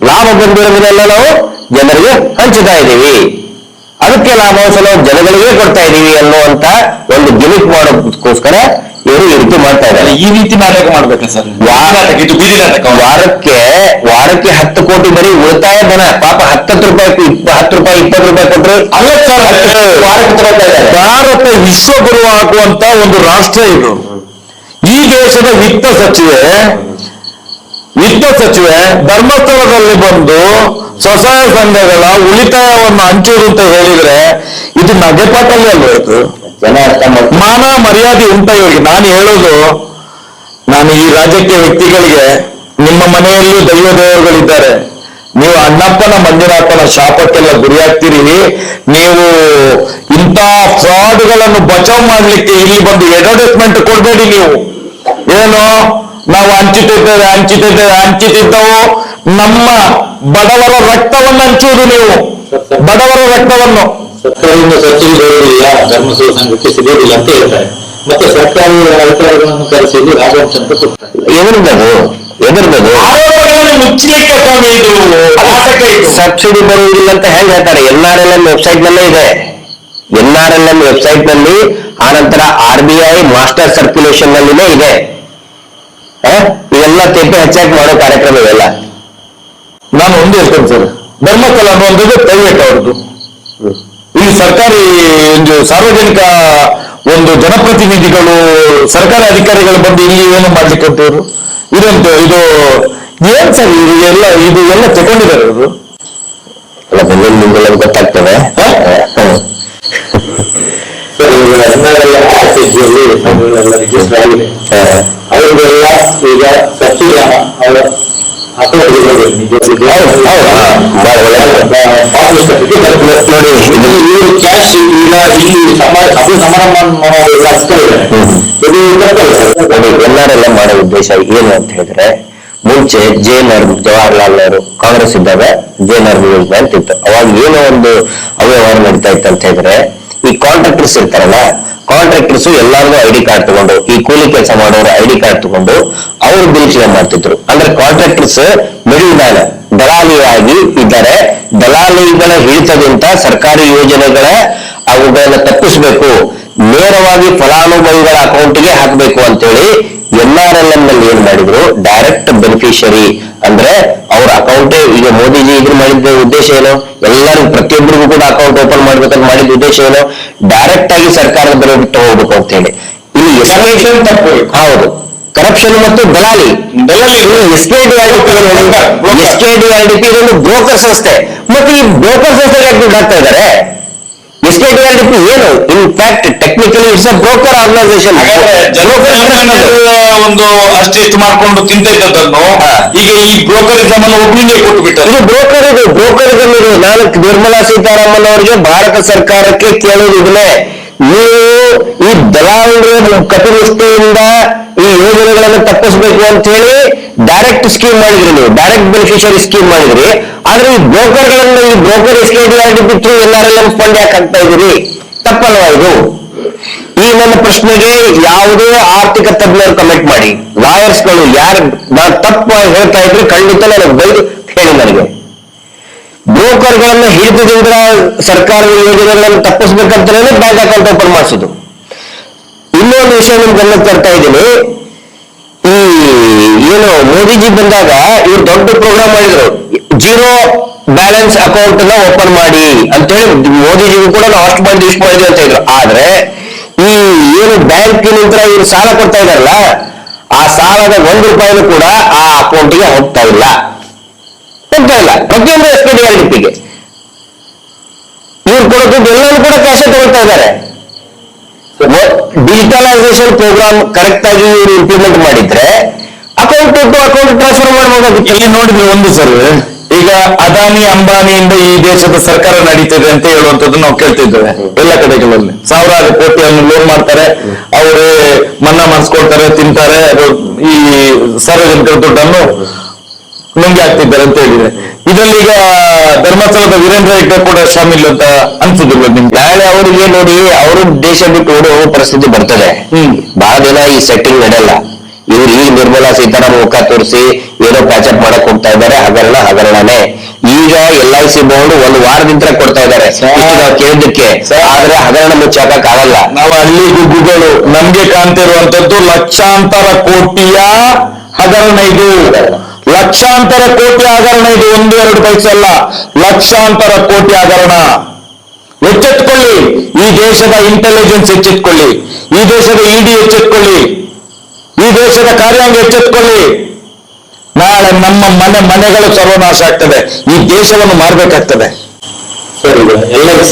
ಲಾಭ ಬಂದಿರೋದನ್ನೆಲ್ಲ ನಾವು ಜನರಿಗೆ ಹಂಚುತ್ತಾ ಇದ್ದೀವಿ, ಅದಕ್ಕೆ ಲಾಭಾಂಶ ನಾವು ಜನಗಳಿಗೆ ಕೊಡ್ತಾ ಇದೀವಿ ಅನ್ನುವಂತ ಒಂದು ಗಿಮಿಕ್ ಮಾಡೋದಕ್ಕೋಸ್ಕರ ಇವರು ಈ ರೀತಿ ಮಾಡ್ತಾ ಇದ್ದಾರೆ. ಈ ರೀತಿ ನಾಟಕ ಮಾಡ್ಬೇಕಾ ಸರ್? ವಾರಕ್ಕೆ 10 ಕೋಟಿ ಬರೀ ಉಳಿತಾಯ ಧನ. ಪಾಪ 10 ರೂಪಾಯಿ 20 ರೂಪಾಯಿ ಕೊಟ್ಟರು ಅಲ್ಲ ಸರ್, ವಾರಕ್ಕೆ ತಗೊಳ್ತಾ ಇದ್ದಾರೆ. ಭಾರತ ವಿಶ್ವಗುರು ಆಗುವಂತ ಒಂದು ರಾಷ್ಟ್ರ ಇದು. ಈ ದೇಶದ ವಿತ್ತ ಸಚಿವೆ ಧರ್ಮಸ್ಥಳದಲ್ಲಿ ಬಂದು ಸ್ವಸಹಾಯ ಸಂಘಗಳ ಉಳಿತಾಯವನ್ನು ಹಂಚುವುದು ಅಂತ ಹೇಳಿದ್ರೆ ಇದು ನಗೆಪಾಟಲ್ಲಿ ಅಲ್ವ? ಇದು ಜನ ಅರ್ಥ ಮಾನ ಮರ್ಯಾದೆ ಉಂಟ ಇವರಿಗೆ? ನಾನು ಹೇಳೋದು, ನಾನು ಈ ರಾಜಕೀಯ ವ್ಯಕ್ತಿಗಳಿಗೆ, ನಿಮ್ಮ ಮನೆಯಲ್ಲೂ ದೈವ ದೇವರುಗಳಿದ್ದಾರೆ, ನೀವು ಅಣ್ಣಪ್ಪನ ಮಂಜುನಾಥನ ಶಾಪಕ್ಕೆಲ್ಲ ಗುರಿಯಾಗ್ತೀರಿ. ನೀವು ಇಂಥ ಫ್ರಾಡ್ಗಳನ್ನು ಬಚಾವ್ ಮಾಡ್ಲಿಕ್ಕೆ ಇಲ್ಲಿ ಬಂದು ಅಡ್ವರ್ಟೈಸ್ಮೆಂಟ್ ಕೊಡ್ಬೇಡಿ. ನೀವು ಏನು ನಾವು ಹಂಚುತ್ತಿದ್ದವು ನಮ್ಮ ಬಡವರ ರಕ್ತವನ್ನು ಹಂಚುವುದು. ನೀವು ಬಡವರ ರಕ್ತವನ್ನು ಸರ್ಕಾರದಿಂದ ಸಬ್ಸಿಡಿ ಬರುವುದಿಲ್ಲ, ಧರ್ಮಸ್ಥಳ ಸಂಘಕ್ಕೆ ಸಿಗೋದಿಲ್ಲ ಅಂತ ಹೇಳ್ತಾರೆ. ಮತ್ತೆ ಸರ್ಕಾರಿ ಅಧಿಕಾರಿಗಳನ್ನು ಕರೆಸಿ ರಾಜವಂಶ ಅಂತ ಕೊಡ್ತಾರೆ. ಎದುರ್ಬೋದು ಆರೋಪಗಳನ್ನು ಮುಚ್ಚಲಿಕ್ಕೆ ಸ್ವಾಮಿ ಇದು ನಾಟಕ. ಇದು ಸಬ್ಸಿಡಿ ಬರುವುದಿಲ್ಲ ಅಂತ ಹೆಂಗ್ ಹೇಳ್ತಾರೆ? NRLM ವೆಬ್ಸೈಟ್ ನಲ್ಲೇ ಇದೆ. NRLM ವೆಬ್ಸೈಟ್ ನಲ್ಲಿ, ಆನಂತರ RBI ಮಾಸ್ಟರ್ ಸರ್ಕ್ಯುಲೇಷನ್ ನಲ್ಲಿನೇ ಇದೆ. ಇವೆಲ್ಲ ತೆಪ್ಪೆ ಹೆಚ್ಚಾಗಿ ಮಾಡೋ ಕಾರ್ಯಕ್ರಮ ಇವೆಲ್ಲ. ನಾನು ಒಂದು ಹೇಳ್ತೇನೆ ಸರ್, ಧರ್ಮಸ್ಥಳ ಅನ್ನುವಂಥದ್ದು ಪ್ರೈವೇಟ್ ಅವ್ರದ್ದು. ಈ ಸರ್ಕಾರಿ ಒಂದು ಸಾರ್ವಜನಿಕ ಒಂದು ಜನಪ್ರತಿನಿಧಿಗಳು, ಸರ್ಕಾರಿ ಅಧಿಕಾರಿಗಳು ಬಂದು ಇಲ್ಲಿ ಏನು ಮಾಡ್ಲಿಕ್ಕೆ ಅಂತವ್ರು ಇದಂತ ಇದು ಏನ್ ಸರ್? ಇದು ಎಲ್ಲ ತಗೊಂಡಿದ್ದಾರೆ ಅವರು. ನಿಮ್ಗೆಲ್ಲ ಗೊತ್ತಾಗ್ತದೆ. ಸರ್, ರಿಜಿಸ್ಟರ್ ಆಗಿದೆ. ಅವ್ರಿಗೆಲ್ಲ ಈಗ ಸಬ್ಸಿಡಿ ಹಣ ಅವರ ನೋಡಿ, ಇವರು ಕ್ಯಾಶ್ ಈಗ ಇಲ್ಲಿ ಸಮಾರಂಭ ಎಲ್ಲರೆಲ್ಲ ಮಾಡೋ ಉದ್ದೇಶ ಏನು ಅಂತ ಹೇಳಿದ್ರೆ, ಮುಂಚೆ JNRM ಜವಾಹರ್ಲಾಲ್ ನೆಹರು ಕಾಂಗ್ರೆಸ್ ಇದ್ದಾಗ JNRM ಯೋಜನೆ ಅಂತ ಇತ್ತು. ಅವಾಗ ಏನೋ ಒಂದು ಅವ್ಯವಹಾರ ನಡೀತಾ ಇತ್ತು ಅಂತ ಹೇಳಿದ್ರೆ, ಈ ಕಾಂಟ್ರಾಕ್ಟರ್ಸ್ ಇರ್ತಾರಲ್ಲ, ಕಾಂಟ್ರಾಕ್ಟರ್ಸ್ ಎಲ್ಲಾರ್ದು ID ಕಾರ್ಡ್ ತಗೊಂಡು, ಈ ಕೂಲಿ ಕೆಲಸ ಮಾಡೋರು ID ಕಾರ್ಡ್ ತಗೊಂಡು ಅವ್ರು ಬಿಲ್ ಕ್ಲೇಮ್ ಮಾಡ್ತಿದ್ರು. ಅಂದ್ರೆ ಕಾಂಟ್ರಾಕ್ಟರ್ಸ್ ಮಿಡಲ್ ಮ್ಯಾನ್, ದಲಾಲಿಯಾಗಿ ಇದ್ದಾರೆ. ದಲಾಲಿಗಳ ಹಿಡಿತದಿಂದ ಸರ್ಕಾರಿ ಯೋಜನೆಗಳ ಅವುಗಳನ್ನ ತಪ್ಪಿಸ್ಬೇಕು, ನೇರವಾಗಿ ಫಲಾನುಭವಿಗಳ ಅಕೌಂಟ್ಗೆ ಹಾಕಬೇಕು ಅಂತೇಳಿ NRLM ನಲ್ಲಿ ಏನ್ ಮಾಡಿದ್ರು, ಡೈರೆಕ್ಟ್ ಬೆನಿಫಿಷರಿ ಅಂದ್ರೆ ಅವ್ರ ಅಕೌಂಟೇ. ಈಗ ಮೋದಿಜಿ ಇದ್ರ ಮಾಡಿದ ಉದ್ದೇಶ ಏನು? ಎಲ್ಲರಿಗೂ ಪ್ರತಿಯೊಬ್ಬರಿಗೂ ಕೂಡ ಅಕೌಂಟ್ ಓಪನ್ ಮಾಡ್ಬೇಕಂತ ಮಾಡಿದ ಉದ್ದೇಶ ಏನು? ಡೈರೆಕ್ಟ್ ಆಗಿ ಸರ್ಕಾರದ ಬೆನಿಫಿಟ್ ಹೋಗ್ಬೇಕು ಅಂತ ಹೇಳಿ. ಇಲ್ಲಿ ಹೌದು, ಕರಪ್ಷನ್ ಮತ್ತು ದಲಾಲಿ. SKDRDP ಇದೊಂದು ಬ್ರೋಕರ್ ಸಂಸ್ಥೆ. ಮತ್ತೆ ಈ ಬ್ರೋಕರ್ ಸಂಸ್ಥೆಗೆ ಯಾಕೆ ದುಡ್ಡು ಹಾಕ್ತಾ ಇದ್ದಾರೆ? SKDRDP ಏನು? In fact technically it's a broker organisation. ಒಂದು ಅಷ್ಟಿಷ್ಟು ಮಾಡ್ಕೊಂಡು ತಿಂತ ಇದ್ದದ್ದನ್ನು ಈಗ ಈ ಬ್ರೋಕರಿಸಮ್ ಅನ್ನು ಒಬ್ಬನಿಗೆ ಕೊಟ್ಟು ಬಿಟ್ಟರು. ಇದು ಬ್ರೋಕರಿಸಮ್ ಇದು. ನಾನು ನಿರ್ಮಲಾ ಸೀತಾರಾಮನ್ ಅವರಿಗೆ, ಭಾರತ ಸರ್ಕಾರಕ್ಕೆ ಕೇಳೋದು ಇದನ್ನೇ, ನೀವು ಈ ದಲಾಲರ ಕಪಿಮುಷ್ಟಿಯಿಂದ ಈ ಯೋಜನೆಗಳನ್ನು ತಪ್ಪಿಸ್ಬೇಕು ಅಂತ ಹೇಳಿ ಡೈರೆಕ್ಟ್ ಸ್ಕೀಮ್ ಮಾಡಿದ್ರಿ, ನೀವು ಡೈರೆಕ್ಟ್ ಬೆನಿಫಿಷರಿ ಸ್ಕೀಮ್ ಮಾಡಿದ್ರಿ. ಆದ್ರೆ ಈ ಬ್ರೋಕರ್ಗಳನ್ನ, ಈ broker SKDRDP through NRLM fund ಯಾಕೆ ಹಾಕ್ತಾ ಇದ್ದೀರಿ? ತಪ್ಪಲ್ವಾ ಇದು? ಈ ನನ್ನ ಪ್ರಶ್ನೆಗೆ ಯಾವುದೇ ಆರ್ಥಿಕ ತಜ್ಞರು ಕಮೆಂಟ್ ಮಾಡಿ. ಲಾಯರ್ಸ್ಗಳು ಯಾರು ನಾನು ತಪ್ಪು ಹೇಳ್ತಾ ಇದ್ರೆ ಖಂಡಿತ ನನಗೆ ಬೈದು ಹೇಳಿ. ನನಗೆ ಬ್ರೋಕರ್ಗಳನ್ನ ಹಿಡಿತದಿಂದ ಸರ್ಕಾರದ ಯೋಜನೆಗಳನ್ನು ತಪ್ಪಿಸ್ಬೇಕಂತಲೇ ಬ್ಯಾಂಕ್ ಅಕೌಂಟ್ ಓಪನ್ ಮಾಡಿಸಿದ್ರು. ಇನ್ನೊಂದು ವಿಷಯ ನಿಮ್ಗೆ ಗಮನಕ್ಕೆ ತರ್ತಾ ಇದ್ದೀನಿ. ಈ ಏನು ಮೋದಿಜಿ ಬಂದಾಗ ಇವ್ರು ದೊಡ್ಡ ಪ್ರೋಗ್ರಾಮ್ ಮಾಡಿದ್ರು, ಜೀರೋ ಬ್ಯಾಲೆನ್ಸ್ ಅಕೌಂಟ್ ನ ಓಪನ್ ಮಾಡಿ ಅಂತೇಳಿ. ಮೋದಿಜಿಗೂ ಕೂಡ ನಾವು ಅಷ್ಟು ಮಾಡಿದ್ವಿ ಇಷ್ಟು ಮಾಡಿದ್ವಿ ಅಂತ ಇದ್ರು. ಆದ್ರೆ ಈ ಏನು ಬ್ಯಾಂಕಿನಿಂದ ಇವ್ರು ಸಾಲ ಕೊಡ್ತಾ ಇದಾರಲ್ಲ, ಆ ಸಾಲದ ₹1 ಕೂಡ ಆ ಅಕೌಂಟ್ಗೆ ಹೋಗ್ತಾ ಇಲ್ಲ. ಪ್ರತಿಯೊಂದು SKDRDPಗೆ ಇವ್ರು ಕೊಡೋದು ಎಲ್ಲರೂ ಕೂಡ ಕ್ಯಾಶ್ ತಗೊಳ್ತಾ ಇದ್ದಾರೆ. ಡಿಜಿಟಲೈಸೇಷನ್ ಪ್ರೋಗ್ರಾಮ್ ಕರೆಕ್ಟ್ ಆಗಿ ಇವರು ಇಂಪ್ಲಿಮೆಂಟ್ ಮಾಡಿದ್ರೆ ಅಕೌಂಟ್ ಟು ಅಕೌಂಟ್ ಟ್ರಾನ್ಸ್ಫರ್ ಮಾಡಬಹುದಾಗಿತ್ತು. ಇಲ್ಲಿ ನೋಡಿದ್ರೆ ಒಂದು ಸರ್, ಈಗ ಅದಾನಿ ಅಂಬಾನಿಯಿಂದ ಈ ದೇಶದ ಸರ್ಕಾರ ನಡೀತಿದೆ ಅಂತ ಹೇಳುವಂತದ್ದು ನಾವು ಕೇಳ್ತಿದ್ದೇವೆ ಎಲ್ಲ ಕಡೆಗಳಲ್ಲಿ. ಸಾವಿರಾರು ಕೋಟಿಯನ್ನು ಲೋನ್ ಮಾಡ್ತಾರೆ, ಅವರೇ ಮನ್ನಾ ಮಾಡಿಸ್ಕೊಳ್ತಾರೆ, ತಿಂತಾರೆ, ಈ ಸಾರ್ವಜನಿಕರ ದುಡ್ಡನ್ನು ನುಂಗಿ ಹಾಕ್ತಿದ್ದಾರೆ ಅಂತ ಹೇಳಿದ್ರೆ, ಇದರಲ್ಲಿ ಈಗ ಧರ್ಮಸ್ಥಳದ ವೀರೇಂದ್ರ ಹೆಗ್ಡೆ ಕೂಡ ಶಾಮೀಲ್ ಅಂತ ಅನ್ಸುದಿಲ್ಲ ನಿಮ್ಗೆ? ನಾಳೆ ಅವರಿಗೆ ನೋಡಿ, ಅವರು ದೇಶ ಬಿಟ್ಟು ಓಡಿ ಹೋಗೋ ಪರಿಸ್ಥಿತಿ ಬರ್ತದೆ. ಬಹಳ ದಿನ ಈ ಸೆಟ್ಟಿಂಗ್ ನಡೆಯಲ್ಲ. ಇವ್ರು ಈಗ ನಿರ್ಮಲಾ ಸೀತಾರಾಮನ್ ಮುಖ ತೋರಿಸಿ ಏನೋ ಪ್ಯಾಚಪ್ ಮಾಡಕ್ ಹೋಗ್ತಾ ಇದ್ದಾರೆ. ಹಗರಣನೇ. ಈಗ LIC ಬಾಂಡ್ 1 ವಾರದಿಂದ ಕೊಡ್ತಾ ಇದ್ದಾರೆ ನಾವು ಕೇಳಿದ್ದಕ್ಕೆ. ಆದ್ರೆ ಹಗರಣ ಮುಚ್ಚಾಕಕ್ ಆಗಲ್ಲ. ನಾವು ಅಲ್ಲಿ ಗುಗ್ಗುಗಳು ನಮ್ಗೆ ಕಾಣ್ತಿರುವಂತದ್ದು ಲಕ್ಷಾಂತರ ಕೋಟಿಯ ಹಗರಣ. ಇದು ಲಕ್ಷಾಂತರ ಕೋಟಿ ಹಗರಣ. ಇದು 1-2 ಪೈಸೆ ಅಲ್ಲ, ಲಕ್ಷಾಂತರ ಕೋಟಿ ಹಗರಣ. ಎಚ್ಚೆತ್ಕೊಳ್ಳಿ, ಈ ದೇಶದ ಇಂಟೆಲಿಜೆನ್ಸ್ ಎಚ್ಚೆತ್ಕೊಳ್ಳಿ, ಈ ದೇಶದ ED ಎಚ್ಚೆತ್ಕೊಳ್ಳಿ, ಈ ದೇಶದ ಕಾರ್ಯಾಂಗ ಎಚ್ಚೆತ್ಕೊಳ್ಳಿ. ನಾಳೆ ನಮ್ಮ ಮನೆಗಳು ಸರ್ವನಾಶ ಆಗ್ತದೆ, ಈ ದೇಶವನ್ನು ಮಾರ್ಬೇಕಾಗ್ತದೆ. ಸರ್ ಈಗ LIC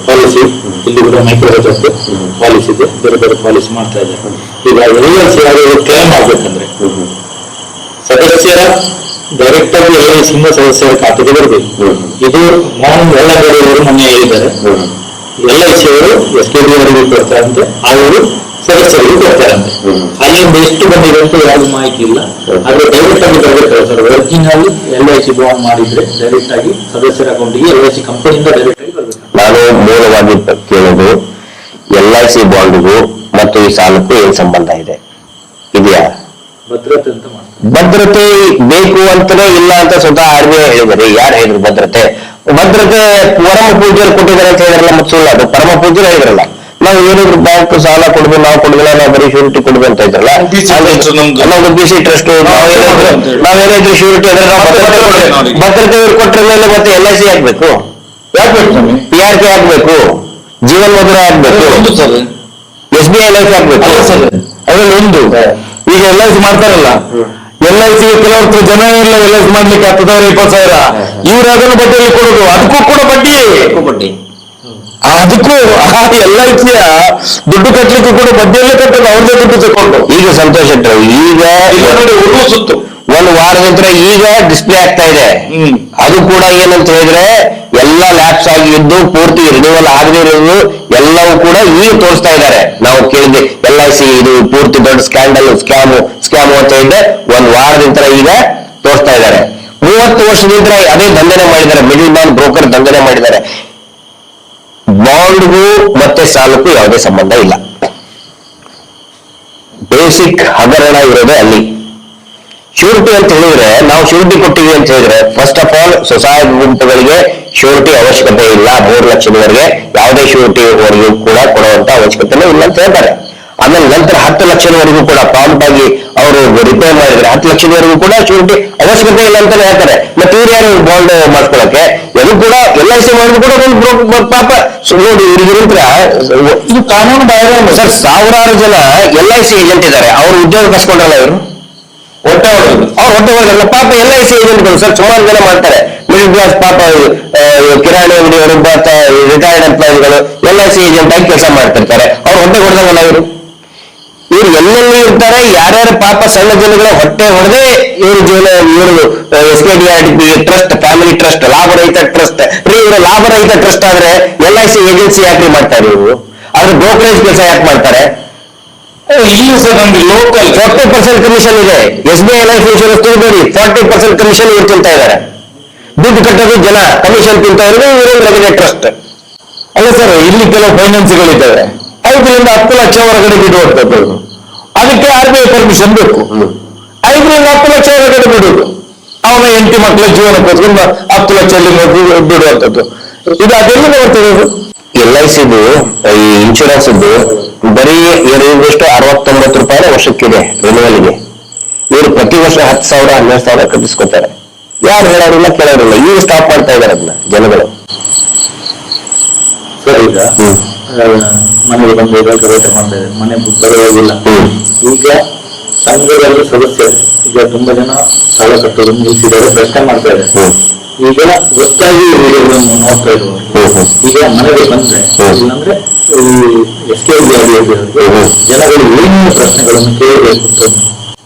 ಪಾಲಿಸಿ ಇಲ್ಲಿ ಕೂಡ ಮೈಕ್ರೋ ಬಚತ್ ಪಾಲಿಸಿ ಇದೆ, ಬೇರೆ ಬೇರೆ ಪಾಲಿಸಿ ಮಾಡ್ತಾ ಇದ್ದಾರೆ. ಈಗ LIC ಯಾವ್ದಾದ್ರು ಕ್ಲೈಮ್ ಆಗ್ಬೇಕಂದ್ರೆ ಸದಸ್ಯರ ಡೈರೆಕ್ಟ್ ಆಗಿ LIC ಇಂದ ಸದಸ್ಯರ ಖಾತೆಗೆ ಬರಬೇಕು. ಇದು ಮೋಹನ್ ವೆಳ್ಳಂಗಡಿ ಅವರು ಮೊನ್ನೆ ಹೇಳಿದ್ದಾರೆ. LIC ಅವರು SKD ಅವರಿಗೆ ಕೊಡ್ತಾರಂತೆ, ಅವರು ಸದಸ್ಯರಿಗೆ ಕೊಡ್ತಾರಂತೆ. ಅಲ್ಲಿಂದ ಎಷ್ಟು ಬಂದಿದೆ ಅಂತ ಯಾವ್ದು ಮಾಹಿತಿ ಇಲ್ಲ. ಆದ್ರೆ ಡೈರೆಕ್ಟ್ ಆಗಿ ಬರಬೇಕಲ್ಲ ಸರ್, ಒರಿಜಿನಲ್ LIC ಬಾಂಡ್ ಮಾಡಿದ್ರೆ ಡೈರೆಕ್ಟ್ ಆಗಿ ಸದಸ್ಯರ ಅಕೌಂಟಿಗೆ LIC ಕಂಪನಿಯಿಂದ ಡೈರೆಕ್ಟ್ ಆಗಿ ಬರಬೇಕು. ನಾನು ಮೂಲವಾಗಿ ಕೇಳೋದು, LIC ಬಾಂಡ್ಗೂ ಮತ್ತು ಈ ಸಾಲಕ್ಕೂ ಏನ್ ಸಂಬಂಧ ಇದೆ? ಇದೆಯಾ? ಭದ್ರತೆ ಅಂತ ಮಾಡ್ತಾರೆ. ಭದ್ರತೆ ಬೇಕು ಅಂತಲೇ ಇಲ್ಲ ಅಂತ ಸ್ವತಃ RBI ಹೇಳಿದ್ದಾರೆ. ಯಾರು ಹೇಳಿದ್ರು ಭದ್ರತೆ? ಭದ್ರತೆ ಪರಮ ಪೂಜ್ಯರು ಕೊಟ್ಟಿದ್ದಾರೆ ಅಂತ ಹೇಳಿದ್ರಲ್ಲ, ಮತ್ತೆ ಸುಳ್ಳು ಅದು. ಪರಮ ಪೂಜ್ಯರು ಹೇಳಿದ್ರಲ್ಲ, ನಾವು ಏನಿದ್ರು ಬ್ಯಾಂಕ್ ಸಾಲ ಕೊಡುದು, ನಾವು ಕೊಡುದಿಲ್ಲ, ನಾವು ಬರೀ ಶ್ಯೂರಿಟಿ ಕೊಡುದು ಅಂತ ಇದ್ರಲ್ಲ. ನಮ್ದು BC ಟ್ರಸ್ಟ್ ನಾವೇನಾದ್ರು ಶ್ಯೂರಿಟಿ ಅಂದ್ರೆ ನಾವು ಭದ್ರತೆ ಇವ್ರು ಕೊಟ್ಟರ ಮೇಲೆ ಮತ್ತೆ LIC ಹಾಕ್ಬೇಕು, PRK ಹಾಕ್ಬೇಕು, ಜೀವನ್ ಮಧುರ ಹಾಕ್ಬೇಕು, SBI ಲೈಫ್ ಹಾಕ್ಬೇಕು. ಅದ್ರಲ್ಲಿ ಒಂದು ಈಗ LIC ಮಾಡ್ತಾರಲ್ಲ, LIC ಕೆಲವಷ್ಟು ಜನ ಇಲ್ಲ LIC ಮಾಡ್ಲಿಕ್ಕೆ 10,000-20,000 ಇವ್ರು ಅದನ್ನು ಬಡ್ಡಿಯಲ್ಲಿ ಕೊಡುದು, ಅದಕ್ಕೂ ಕೂಡ ಬಡ್ಡಿ. ಅದಕ್ಕೂ LICಯ ದುಡ್ಡು ಕಟ್ಟಲಿಕ್ಕೂ ಕೂಡ ಬಡ್ಡಿಯಲ್ಲೇ ಕಟ್ಟೋದು, ಅವ್ರದೇ ದುಡ್ಡು ತಗೊಂಡು. ಈಗ ಸಂತೋಷ ಈಗ ನೋಡಿ ಸುತ್ತು ಒಂದು ವಾರದಿಂದ ಈಗ ಡಿಸ್ಪ್ಲೇ ಆಗ್ತಾ ಇದೆ. ಅದು ಕೂಡ ಏನಂತ ಹೇಳಿದ್ರೆ ಎಲ್ಲ ಲ್ಯಾಪ್ಸ್ ಆಗಿ ಇದ್ದು ಪೂರ್ತಿ ರಿನ್ಯೂವಲ್ ಆಗದೆ ಇರೋದು ಎಲ್ಲವೂ ಕೂಡ ಈಗ ತೋರಿಸ್ತಾ ಇದ್ದಾರೆ. ನಾವು ಕೇಳಿದ್ವಿ LIC ಇದು ಪೂರ್ತಿ ದೊಡ್ಡ ಸ್ಕ್ಯಾಮ್ ಅಂತ ಹೇಳಿದ್ರೆ ಒಂದು ವಾರದಿಂದ ಈಗ ತೋರಿಸ್ತಾ ಇದ್ದಾರೆ. 30 ವರ್ಷದಿಂದ ಅದೇ ದಂಧನೆ ಮಾಡಿದ್ದಾರೆ, ಮಿಡಲ್ ಮ್ಯಾನ್ ಬ್ರೋಕರ್ ದಂಧನೆ ಮಾಡಿದ್ದಾರೆ. ಬಾಂಡ್ಗೂ ಮತ್ತೆ ಸಾಲಕ್ಕೂ ಯಾವುದೇ ಸಂಬಂಧ ಇಲ್ಲ. ಬೇಸಿಕ್ ಹಗರಣ ಇರೋದೇ ಅಲ್ಲಿ. ಶ್ಯೂರಿಟಿ ಅಂತ ಹೇಳಿದ್ರೆ, ನಾವು ಶ್ಯೂರಿಟಿ ಕೊಟ್ಟಿವಿ ಅಂತ ಹೇಳಿದ್ರೆ, ಫಸ್ಟ್ ಆಫ್ ಆಲ್ ಸ್ವಸಹಾಯ ಗುಂಪುಗಳಿಗೆ ಶ್ಯೂರಿಟಿ ಅವಶ್ಯಕತೆ ಇಲ್ಲ. 3 ಲಕ್ಷದವರೆಗೆ ಯಾವುದೇ ಶ್ಯೂರಿಟಿ ವರೆಗೂ ಕೂಡ ಕೊಡುವಂತ ಅವಶ್ಯಕತೆ ಇಲ್ಲ ಅಂತ ಹೇಳ್ತಾರೆ. ಆಮೇಲೆ ನಂತರ 10 ಲಕ್ಷದವರೆಗೂ ಕೂಡ ಪ್ರಾಂಪ್ಟ್ ಆಗಿ ಅವರು ರಿಪೇರ್ ಮಾಡಿದ್ರೆ 10 ಲಕ್ಷದವರೆಗೂ ಕೂಡ ಶ್ಯೂರಿಟಿ ಅವಶ್ಯಕತೆ ಇಲ್ಲ ಅಂತಾನೆ ಹೇಳ್ತಾರೆ. ಮತ್ತೆ ಇವ್ರು ಯಾರು ಬಾಂಡ್ ಮಾಡ್ಕೊಳಕ್ಕೆ? ಅದು ಕೂಡ LIC ಮಾಡಿದ್ರು ಕೂಡ ಒಂದು ಪಾಪ ನೋಡಿ ಇವ್ರಿಗಿಂತ ಇದು ಕಾನೂನು ಬಾಹಿರ ಸರ್. ಸಾವಿರಾರು ಜನ LIC ಏಜೆಂಟ್ ಇದ್ದಾರೆ, ಅವ್ರು ಉದ್ಯೋಗ ಕಸ್ಕೊಂಡ್ರಲ್ಲ, ಇವರು ಹೊಟ್ಟೆ ಹೊಡೆದಲ್ಲ ಪಾಪ. LIC ಏಜೆಂಟ್ಗಳು ಸರ್ ಸುಮಾರು ಜನ ಮಾಡ್ತಾರೆ. ಮಿಡಲ್ ಕ್ಲಾಸ್ ಪಾಪ ಕಿರಾಣಿ ಅಂಗಡಿಯವರು ರಿಟೈರ್ಡ್ ಎಂಪ್ಲಾಯಿಗಳು LIC ಏಜೆಂಟ್ ಆಗಿ ಕೆಲಸ ಮಾಡ್ತಿರ್ತಾರೆ. ಅವ್ರು ಹೊಟ್ಟೆ ಹೊಡೆದವಲ್ಲ ಇವರು ಎಲ್ಲೆಲ್ಲಿ ಇರ್ತಾರೆ. ಯಾರ್ಯಾರು ಪಾಪ ಸಣ್ಣ ಜನಗಳ ಹೊಟ್ಟೆ ಹೊಡೆದೇ ಇವರು SKDRDP ಟ್ರಸ್ಟ್, ಫ್ಯಾಮಿಲಿ ಟ್ರಸ್ಟ್, ಲಾಭರಹಿತ ಟ್ರಸ್ಟ್ ಇವರು ಲಾಭರಹಿತ ಟ್ರಸ್ಟ್ ಆದ್ರೆ LIC ಏಜೆನ್ಸಿ ಯಾಕೆ ಮಾಡ್ತಾರೆ? ಇವರು ಆದ್ರೆ ಬ್ರೋಕರೇಜ್ ಕೆಲಸ ಯಾಕೆ ಮಾಡ್ತಾರೆ? ಇಲ್ಲಿ ಸರ್ ನಮ್ಗೆ ಲೋಕಲ್ 40% ಕಮಿಷನ್ ಇದೆ. SBI ಲೈಫ್ ಇನ್ಶೂರೆನ್ಸ್ ತಗೋಬೇಡಿ, 40% ಕಮಿಷನ್ ಇವ್ರು ತಿಂತಾ ಇದ್ದಾರೆ. ದುಡ್ಡು ಕಟ್ಟೋದು ಜನ, ಕಮಿಷನ್ ತಿಂತಾ ಇರೋದು ಇವರೇನು ರೆಗ್ಯುಲೇಟ್ ಟ್ರಸ್ಟ್ ಅಲ್ಲ ಸರ್. ಇಲ್ಲಿ ಕೆಲವು ಫೈನಾನ್ಸ್ಗಳಿದ್ದಾವೆ, 5ರಿಂದ 10 ಲಕ್ಷ ಹೊರಗಡೆ ಬಿಡುವಂಥದ್ದು. ಅದಕ್ಕೆ RBI ಪರ್ಮಿಷನ್ ಬೇಕು. 5ರಿಂದ 10 ಲಕ್ಷ ಹೊರಗಡೆ ಬಿಡುವುದು, ಅವನ 8 ಮಕ್ಕಳ ಜೀವನಕ್ಕೋಸ್ಕರ 10 ಲಕ್ಷದಲ್ಲಿ ಬಿಡುವಂಥದ್ದು. ಇದು ಅದೆಲ್ಲ ಬರ್ತದೆ. LICದು ಈ ಇನ್ಶೂರೆನ್ಸ್ ಬರೀ ಎಷ್ಟು 69 ರೂಪಾಯಿ ವರ್ಷಕ್ಕಿದೆ ರಿನ್ಯೂವಲ್ಗೆ. ಇವರು ಪ್ರತಿ ವರ್ಷ 10,000 12,000 ಕಟ್ಟಿಸ್ಕೊತಾರೆ. ಯಾರು ಹೇಳೋರಿಲ್ಲ ಕೇಳೋರಿಲ್ಲ. ಈಗ ಸ್ಟಾಪ್ ಮಾಡ್ತಾ ಇದ್ದಾರೆ ಅದನ್ನ ಜನಗಳು. ಸರ್ ಈಗ ಮನೆಗೆ ಬಂದು ರೇಟ್ ಮಾಡ್ತಾ ಇದೆ, ಮನೆ ಬರೋದಿಲ್ಲ. ಈಗ ಸಂಘದಲ್ಲಿ ಸದಸ್ಯರು ಈಗ ತುಂಬಾ ಜನ ಸಾಲ ಕಟ್ಟೋದು ನಿಲ್ಲಿಸಿದ್ದಾರೆ, ಪ್ರಶ್ನೆ ಮಾಡ್ತಾ ಇದ್ದಾರೆ. ಈಗ ಗೊತ್ತಾಗಿ ನೋಡ್ತಾ ಇದ್ರು. ಈಗ ಮನೆಗೆ ಬಂದ್ರೆ ಇಲ್ಲಾಂದ್ರೆ ಈ SKDRDP ಜನಗಳು ಏನೇನು ಪ್ರಶ್ನೆಗಳನ್ನು ಕೇಳಬೇಕು ಅಂತ.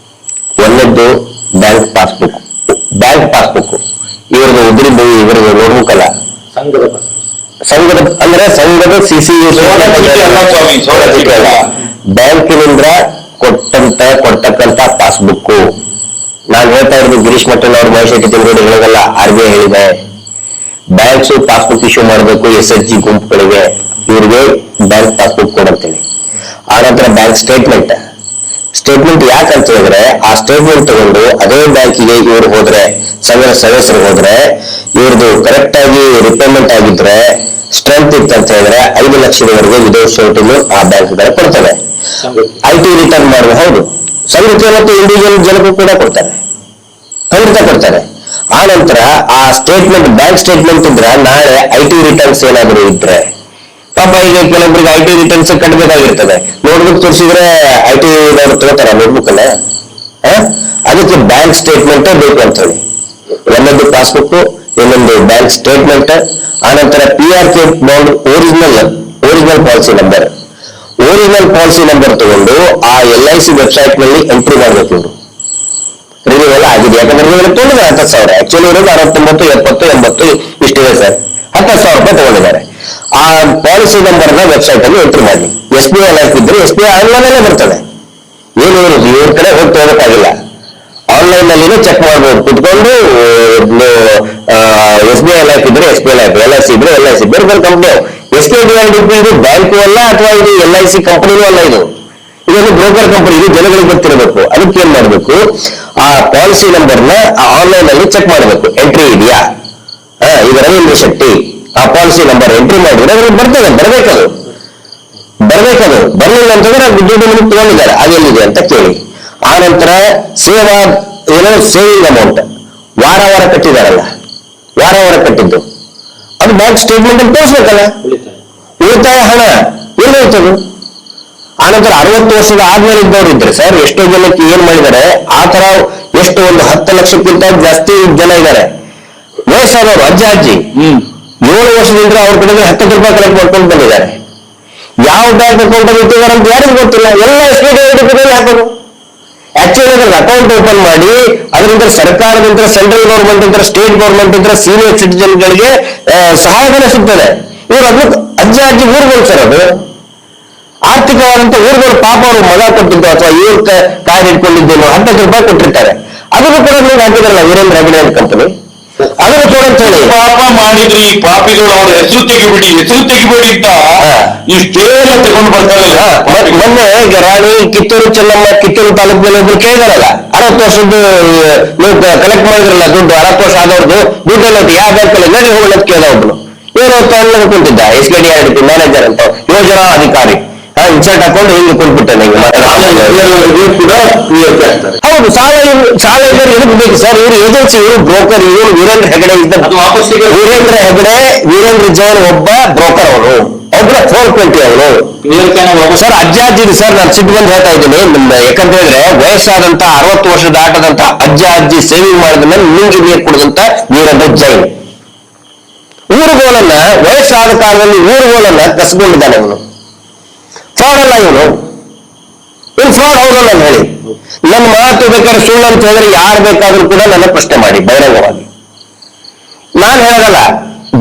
ಒಂದದ್ದು ಬ್ಯಾಂಕ್ ಪಾಸ್ಬುಕ್ ಇವ್ರದ್ದು ಉದ್ರಿದ್ದು ಇವ್ರದ್ದು ನೋಡ್ಬೇಕಲ್ಲ. ಸಂಘದ ಅಂದ್ರೆ ಸಂಘದ CC ಬ್ಯಾಂಕಿನಿಂದ ಕೊಡ್ತಕ್ಕಂತ ಪಾಸ್ಬುಕ್. ನಾನು ಹೇಳ್ತಾ ಇರೋದು ಗಿರೀಶ್ ಮಟ್ಟನ್ ಅವ್ರ ಮಹೇಶ್ ತಿಂಗಳು ಹೇಳೋದಲ್ಲ, RBI ಹೇಳಿದೆ. ಬ್ಯಾಂಕ್ಸ್ ಪಾಸ್ಬುಕ್ ಇಶ್ಯೂ ಮಾಡಬೇಕು SHG ಗುಂಪುಗಳಿಗೆ, ಇವ್ರಿಗೆ ಬ್ಯಾಂಕ್ ಪಾಸ್ಬುಕ್ ಕೊಡಂತೇಳಿ. ಆನಂತರ ಬ್ಯಾಂಕ್ ಸ್ಟೇಟ್ಮೆಂಟ್ ಯಾಕಂತ ಹೇಳಿದ್ರೆ, ಆ ಸ್ಟೇಟ್ಮೆಂಟ್ ತಗೊಂಡು ಅದೇ ಬ್ಯಾಂಕಿಗೆ ಇವ್ರು ಹೋದ್ರೆ, ಸಂಘದ ಸದಸ್ಯರು ಹೋದ್ರೆ, ಇವ್ರದ್ದು ಕರೆಕ್ಟ್ ಆಗಿ ರಿಪೇಮೆಂಟ್ ಆಗಿದ್ರೆ, ಸ್ಟ್ರೆಂತ್ ಇತ್ತಂತ ಹೇಳಿದ್ರೆ 5 ಲಕ್ಷದವರೆಗೆ ವಿದೌಟ್ ಶೋರ್ಟಿಂಗ್ ಆ ಬ್ಯಾಂಕ್ ಕೊಡ್ತವೆ. IT ರಿಟರ್ನ್ ಮಾಡುವ ಹೌದು, ಸಂಘಕ್ಕೆ ಮತ್ತು ಇಂಡಿವಿಜುವಲ್ ಜನಕ್ಕೂ ಕೂಡ ಕೊಡ್ತಾರೆ, ಖಂಡಿತ ಕೊಡ್ತಾರೆ. ಆ ನಂತರ ಆ ಸ್ಟೇಟ್ಮೆಂಟ್ ಬ್ಯಾಂಕ್ ಸ್ಟೇಟ್ಮೆಂಟ್ ಇದ್ರೆ ನಾಳೆ IT ರಿಟರ್ನ್ಸ್ ಏನಾದ್ರು ಇದ್ರೆ ಪಾಪ ಈಗ ಕೆಲವೊಬ್ಬರಿಗೆ IT ರಿಟರ್ನ್ಸ್ ಕಟ್ಟಬೇಕಾಗಿರ್ತದೆ. ನೋಟ್ಬುಕ್ ತೋರಿಸಿದ್ರೆ IT ದವರು ತಗೋತಾರ ನೋಟ್ಬುಕ್ ಅಲ್ಲ. ಅದಕ್ಕೆ ಬ್ಯಾಂಕ್ ಸ್ಟೇಟ್ಮೆಂಟ್ ಬೇಕು ಅಂತ ಹೇಳಿ. ಒಂದೊಂದು ಪಾಸ್ಬುಕ್ ಇನ್ನೊಂದು ಬ್ಯಾಂಕ್ ಸ್ಟೇಟ್ಮೆಂಟ್, ಆನಂತರ PRK bond original policy number ತಗೊಂಡು ಆ LIC ವೆಬ್ಸೈಟ್ ನಲ್ಲಿ ಎಂಟ್ರಿ ಮಾಡ್ಬೇಕು ಇವರು. ರಿನ್ಯೂ ಎಲ್ಲ ಆಗಿದೆ, ಯಾಕಂದ್ರೆ ಇವರು ತಗೊಂಡಿದ್ದಾರೆ 10,000, ಆಕ್ಚುಲಿ ಇರೋದು 69, 70, 80 ಇಷ್ಟಿದೆ ಸರ್. 10,000 ರೂಪಾಯಿ ತಗೊಂಡಿದ್ದಾರೆ. ಆ ಪಾಲಿಸಿ ನಂಬರ್ ನ ವೆಬ್ಸೈಟ್ ಅಲ್ಲಿ ಎಂಟ್ರಿ ಮಾಡಿ. SBI ಲೈಫ್ ಇದ್ರೆ SBI ಆನ್ಲೈನ್ ಬರ್ತದೆ, ಏನು ಇವ್ರ ಕಡೆ ಹೋಗಿ ತಗೋಬೇಕಾಗಿಲ್ಲ, ಆನ್ಲೈನ್ ನಲ್ಲಿನೂ ಚೆಕ್ ಮಾಡ್ಬೋದು ಕುತ್ಕೊಂಡು. SBI ಲೈಫ್ ಇದ್ರೆ SBI ಲೈಫ್, LIC ಇದ್ರೆ LIC, ಬೇರೆ ಬೇರೆ ಕಂಪ್ನಿ. SKDRDP ಇದು ಬ್ಯಾಂಕು ಅಲ್ಲ, ಅಥವಾ ಇದು LIC ಕಂಪನಿನೂ ಅಲ್ಲ, ಇದೊಂದು ಬ್ರೋಕರ್ ಕಂಪನಿ. ಇದು ಜನಗಳಿಗೆ ಗೊತ್ತಿರಬೇಕು. ಅದಕ್ಕೆ ಏನ್ ಮಾಡ್ಬೇಕು, ಆ ಪಾಲಿಸಿ ನಂಬರ್ ನ ಆನ್ಲೈನ್ ಅಲ್ಲಿ ಚೆಕ್ ಮಾಡ್ಬೇಕು, ಎಂಟ್ರಿ ಇದೆಯಾ. ಈಗ ರವೀಂದ್ರ ಶೆಟ್ಟಿ ಆ ಪಾಲಿಸಿ ನಂಬರ್ ಎಂಟ್ರಿ ಮಾಡಿದ್ರೆ ಅದ್ರಲ್ಲಿ ಬರ್ತದೆ, ಬರ್ಬೇಕದು. ಬರ್ಲಿಲ್ಲ ಅಂತಂದ್ರೆ ದುಡ್ಡು ನಿಮಗೆ ತಗೊಂಡಿದ್ದಾರೆ, ಅದೆಲ್ಲಿದೆ ಅಂತ ಕೇಳಿ. ಆ ನಂತರ ಸೇವಿಂಗ್ ಅಮೌಂಟ್ ವಾರ ಕಟ್ಟಿದಾರಲ್ಲ, ವಾರ ಕಟ್ಟಿದ್ದು ಅದು ಬ್ಯಾಂಕ್ ಸ್ಟೇಟ್ಮೆಂಟ್ ಅಲ್ಲಿ ತೋರಿಸ್ಬೇಕಲ್ಲ. ಉಳಿತಾಯ ಹಣ ಎಲ್ಲಿ ಹೋಗ್ತದೆ? ಆನಂತರ 60 ವರ್ಷದ ಆದ್ಮೇಲೆ ಇದ್ದವ್ರು ಇದ್ರೆ ಸರ್, ಎಷ್ಟೋ ಜನಕ್ಕೆ ಏನ್ ಮಾಡಿದ್ದಾರೆ, ಆ ತರ ಎಷ್ಟು ಒಂದು 10 ಲಕ್ಷಕ್ಕಿಂತ ಜಾಸ್ತಿ ಜನ ಇದ್ದಾರೆ. ವಯಸ್ಸಾದವರು ಅಜ್ಜಿ 7 ವರ್ಷದಿಂದ ಅವ್ರ ಕಡೆಗೆ 10 ರೂಪಾಯಿ ಕಲೆಕ್ಟ್ ಮಾಡ್ಕೊಂಡು ಬಂದಿದ್ದಾರೆ. ಯಾವ ಬ್ಯಾಂಕ್ ಅಕೌಂಟ್ ಅಲ್ಲಿ ಇಟ್ಟಿದ್ದಾರೆ ಅಂತ ಯಾರಿಗೂ ಗೊತ್ತಿಲ್ಲ, ಎಲ್ಲ SBI ಹಾಕೋದು. ಆಕ್ಚುಲಿ ಅದ್ರಲ್ಲಿ ಅಕೌಂಟ್ ಓಪನ್ ಮಾಡಿ ಅದರಿಂದ ಸರ್ಕಾರದಿಂದ, ಸೆಂಟ್ರಲ್ ಗೌರ್ಮೆಂಟ್ ಇಂದ, ಸ್ಟೇಟ್ ಗೌರ್ಮೆಂಟ್ ಇಂದ ಸೀನಿಯರ್ ಸಿಟಿಜನ್ ಗಳಿಗೆ ಸಹಾಯಧನ ಸಿಗ್ತದೆ. ಇವರು ಅದಕ್ಕೆ ಅಜ್ಜಿ ಊರುಗಳು ಸರ್, ಅದು ಆರ್ಥಿಕವಾದಂತ ಊರುಗಳು. ಪಾಪ ಅವರು ಮಗ ಕೊಟ್ಟಿದ್ದು ಅಥವಾ ಇವ್ರ ಕಾರ್ಡ್ ಇಟ್ಕೊಂಡಿದ್ದೇನೋ 10 ರೂಪಾಯಿ ಕೊಟ್ಟಿರ್ತಾರೆ. ಅದನ್ನು ಕೂಡ ನೀವು ಹಾಕಿದಾರಲ್ಲ ವೀರೇಂದ್ರ ಹೆಗಡೆ ಅಂತ ಕಂಪನಿ, ಅದನ್ನು ಕೂಡ ಅಂತ ಹೇಳಿ ಪಾಪ ಮಾಡಿದ್ರಿ. ಈ ಪಾಪಿಗಳು ಅವ್ರ ಹೆಸರು ತೆಗಿಬಿಡಿ ಅಂತ ಇಷ್ಟೇಲ್ಲ ತಗೊಂಡು ಬರ್ತಾರಲ್ಲ. ಮೊನ್ನೆ ರಾಣಿ ಕಿತ್ತೂರು ಚೆನ್ನಮ್ಮ ಕಿತ್ತೂರು ತಾಲೂಕಿನಲ್ಲಿ ಒಬ್ರು ಕೇಳಿದಾರಲ್ಲ, 60 ವರ್ಷದ್ದು ನೀವು ಕಲೆಕ್ಟ್ ಮಾಡಿದ್ರಲ್ಲ ದುಡ್ಡು, 60 ವರ್ಷ ಆದವ್ರದ್ದು ದುಡ್ಡೆಲ್ಲ ಯಾವ ಬ್ಯಾಂಕಲ್ಲಿ ನಡಿ ಹೋಗೋಣ ಕೇಳ ಒಬ್ರು. ಇವರು ಕುಂತಿದ್ದ SKDRDP ಮ್ಯಾನೇಜರ್ ಅಂತ, ಯೋಜನಾ ಅಧಿಕಾರಿ. ಇನ್ಸರ್ಟ್ ಹಾಕೊಂಡು ಹಿಂಗೆ ಕುಂತ್ಬಿಟ್ಟೆ ನಂಗೆ ಹೌದು. ಸಾಲ ಇದ್ದರೆ ಎದಕ್ಕೆ ಬೇಕು ಸರ್? ಇವರು ಏಜೆನ್ಸಿ, ಇವರು ಬ್ರೋಕರ್. ಇವರು ವೀರೇಂದ್ರ ಹೆಗಡೆ ವೀರೇಂದ್ರ ಜೈನ್ ಒಬ್ಬ ಬ್ರೋಕರ್. ಅವರು ಒಬ್ಬರ 420 ಅವರು ಸರ್. ಅಜ್ಜಿ ಸರ್, ನಾನು ಸಿಟ್ಟು ಬಂದು ಹೇಳ್ತಾ ಇದ್ದೀನಿ. ಯಾಕಂತ ಹೇಳಿದ್ರೆ ವಯಸ್ಸಾದಂತ 60 ವರ್ಷ ದಾಟದಂತ ಅಜ್ಜಿ ಸೇವಿಂಗ್ ಮಾಡಿದ ನಿಂಗೆ ನೀರು ಕುಡಿದಂತ ವೀರೇಂದ್ರ ಜೈನ್ ಊರುಗೋಲನ್ನ, ವಯಸ್ಸಾದ ಕಾಲದಲ್ಲಿ ಊರುಗೋಲನ್ನ ಕಸ್ಕೊಂಡಿದ್ದಾನೆ ಇವನು. ಫ್ರಾಡ್ ಅಲ್ಲ ಇವನು ಫ್ರಾಡ್ ಹೌದಲ್ಲ ಹೇಳಿ. ನನ್ನ ಮಾತು ಬೇಕಾದ್ರೆ ಸುಳ್ಳು ಅಂತ ಹೇಳಿದ್ರೆ ಯಾರು ಬೇಕಾದ್ರೂ ಕೂಡ ನನ್ನ ಪ್ರಶ್ನೆ ಮಾಡಿ ಬಹಿರಂಗವಾಗಿ. ನಾನು ಹೇಳೋದಲ್ಲ,